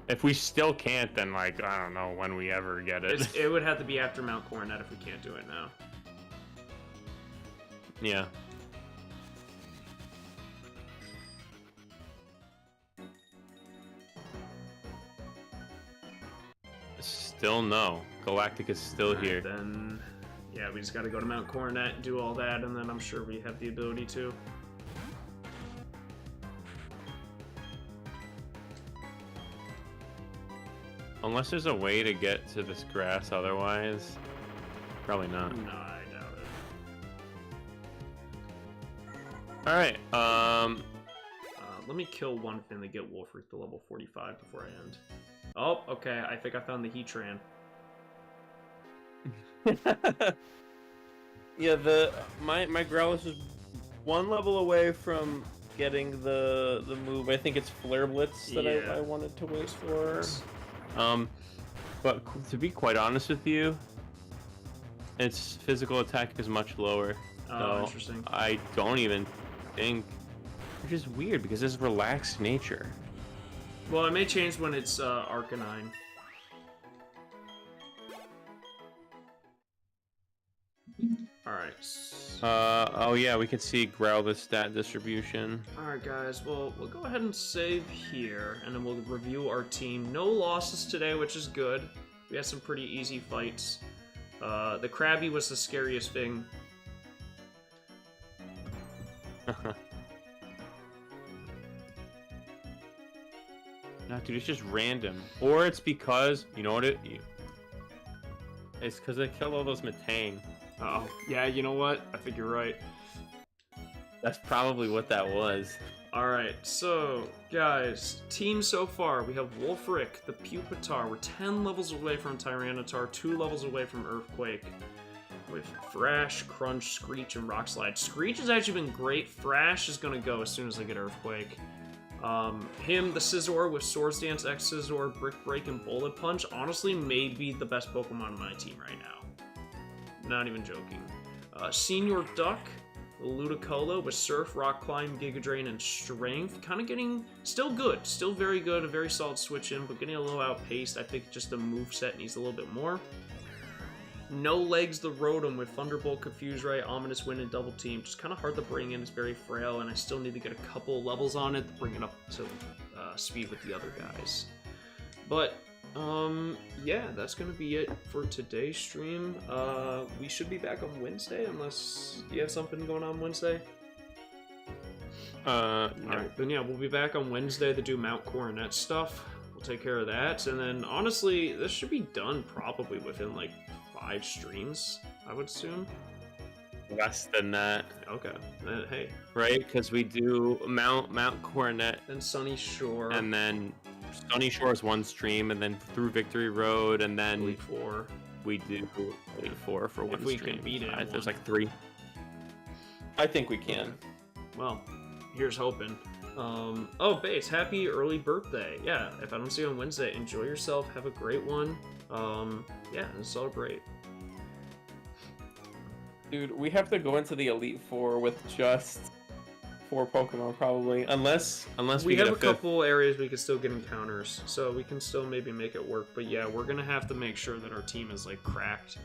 If we still can't, then, like, I don't know when we ever get it. It would have to be after Mount Coronet if we can't do it now. Yeah. Still no. Galactic is still here. Then, yeah, we just got to go to Mount Coronet, do all that, and then I'm sure we have the ability to. Unless there's a way to get to this grass otherwise. Probably not. No, I doubt it. Alright, let me kill one thing to get Wolfric to level 45 before I end. Oh, okay, I think I found the Heatran. yeah, my Growlithe is one level away from getting the move. I think it's Flare Blitz that I wanted to wait for. But to be quite honest with you, its physical attack is much lower. Oh, interesting. I don't even think, which is weird because it's relaxed nature. Well, it may change when it's Arcanine. Alright. Oh yeah, we can see Growlithe stat distribution. Alright guys, well, we'll go ahead and save here, and then we'll review our team. No losses today, which is good. We had some pretty easy fights. The Krabby was the scariest thing. No, dude, it's just random. Or it's because, you know what it's because they killed all those Metang. Oh, yeah, you know what? I think you're right. That's probably what that was. Alright, so, guys, team so far, we have Wolfric, the Pupitar, we're 10 levels away from Tyranitar, 2 levels away from Earthquake, with Thrash, Crunch, Screech, and Rock Slide. Screech has actually been great. Thrash is going to go as soon as I get Earthquake. Him, the Scizor with Swords Dance, X Scizor, Brick Break, and Bullet Punch, honestly may be the best Pokemon on my team right now. Not even joking. Senior Duck, Ludicolo with Surf, Rock Climb, Giga Drain, and Strength. Kind of getting... Still good. Still very good. A very solid switch in, but getting a little outpaced. I think just the moveset needs a little bit more. No Legs, the Rotom with Thunderbolt, Confuse Ray, Ominous Wind, and Double Team. Just kind of hard to bring in. It's very frail, and I still need to get a couple levels on it to bring it up to speed with the other guys. But... yeah, that's gonna be it for today's stream. We should be back on Wednesday, unless you have something going on Wednesday. No. Alright, then yeah, we'll be back on Wednesday to do Mount Coronet stuff. We'll take care of that, and then honestly, this should be done probably within like 5 streams, I would assume. Less than that. Okay, then hey. Right, because we do Mount Coronet. Then Sunny Shore. And then... Sunny Shore is one stream, and then through Victory Road, and then Elite 4. We do Elite 4 for one If we stream. can beat it. There's like 3. I think we can. Well, here's hoping. Oh, Base, happy early birthday. Yeah, if I don't see you on Wednesday, enjoy yourself, have a great one. Yeah, and celebrate. Dude, we have to go into the Elite Four with just 4 Pokemon probably, unless we have get a couple areas we can still get encounters, so we can still maybe make it work. But yeah, we're gonna have to make sure that our team is like cracked.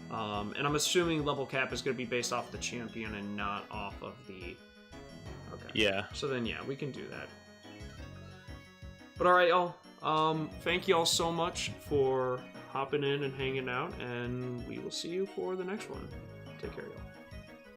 And I'm assuming level cap is gonna be based off the champion and not off of the. Okay. Yeah. So then yeah, we can do that. But all right, y'all. Thank you all so much for hopping in and hanging out, and we will see you for the next one. Take care, y'all.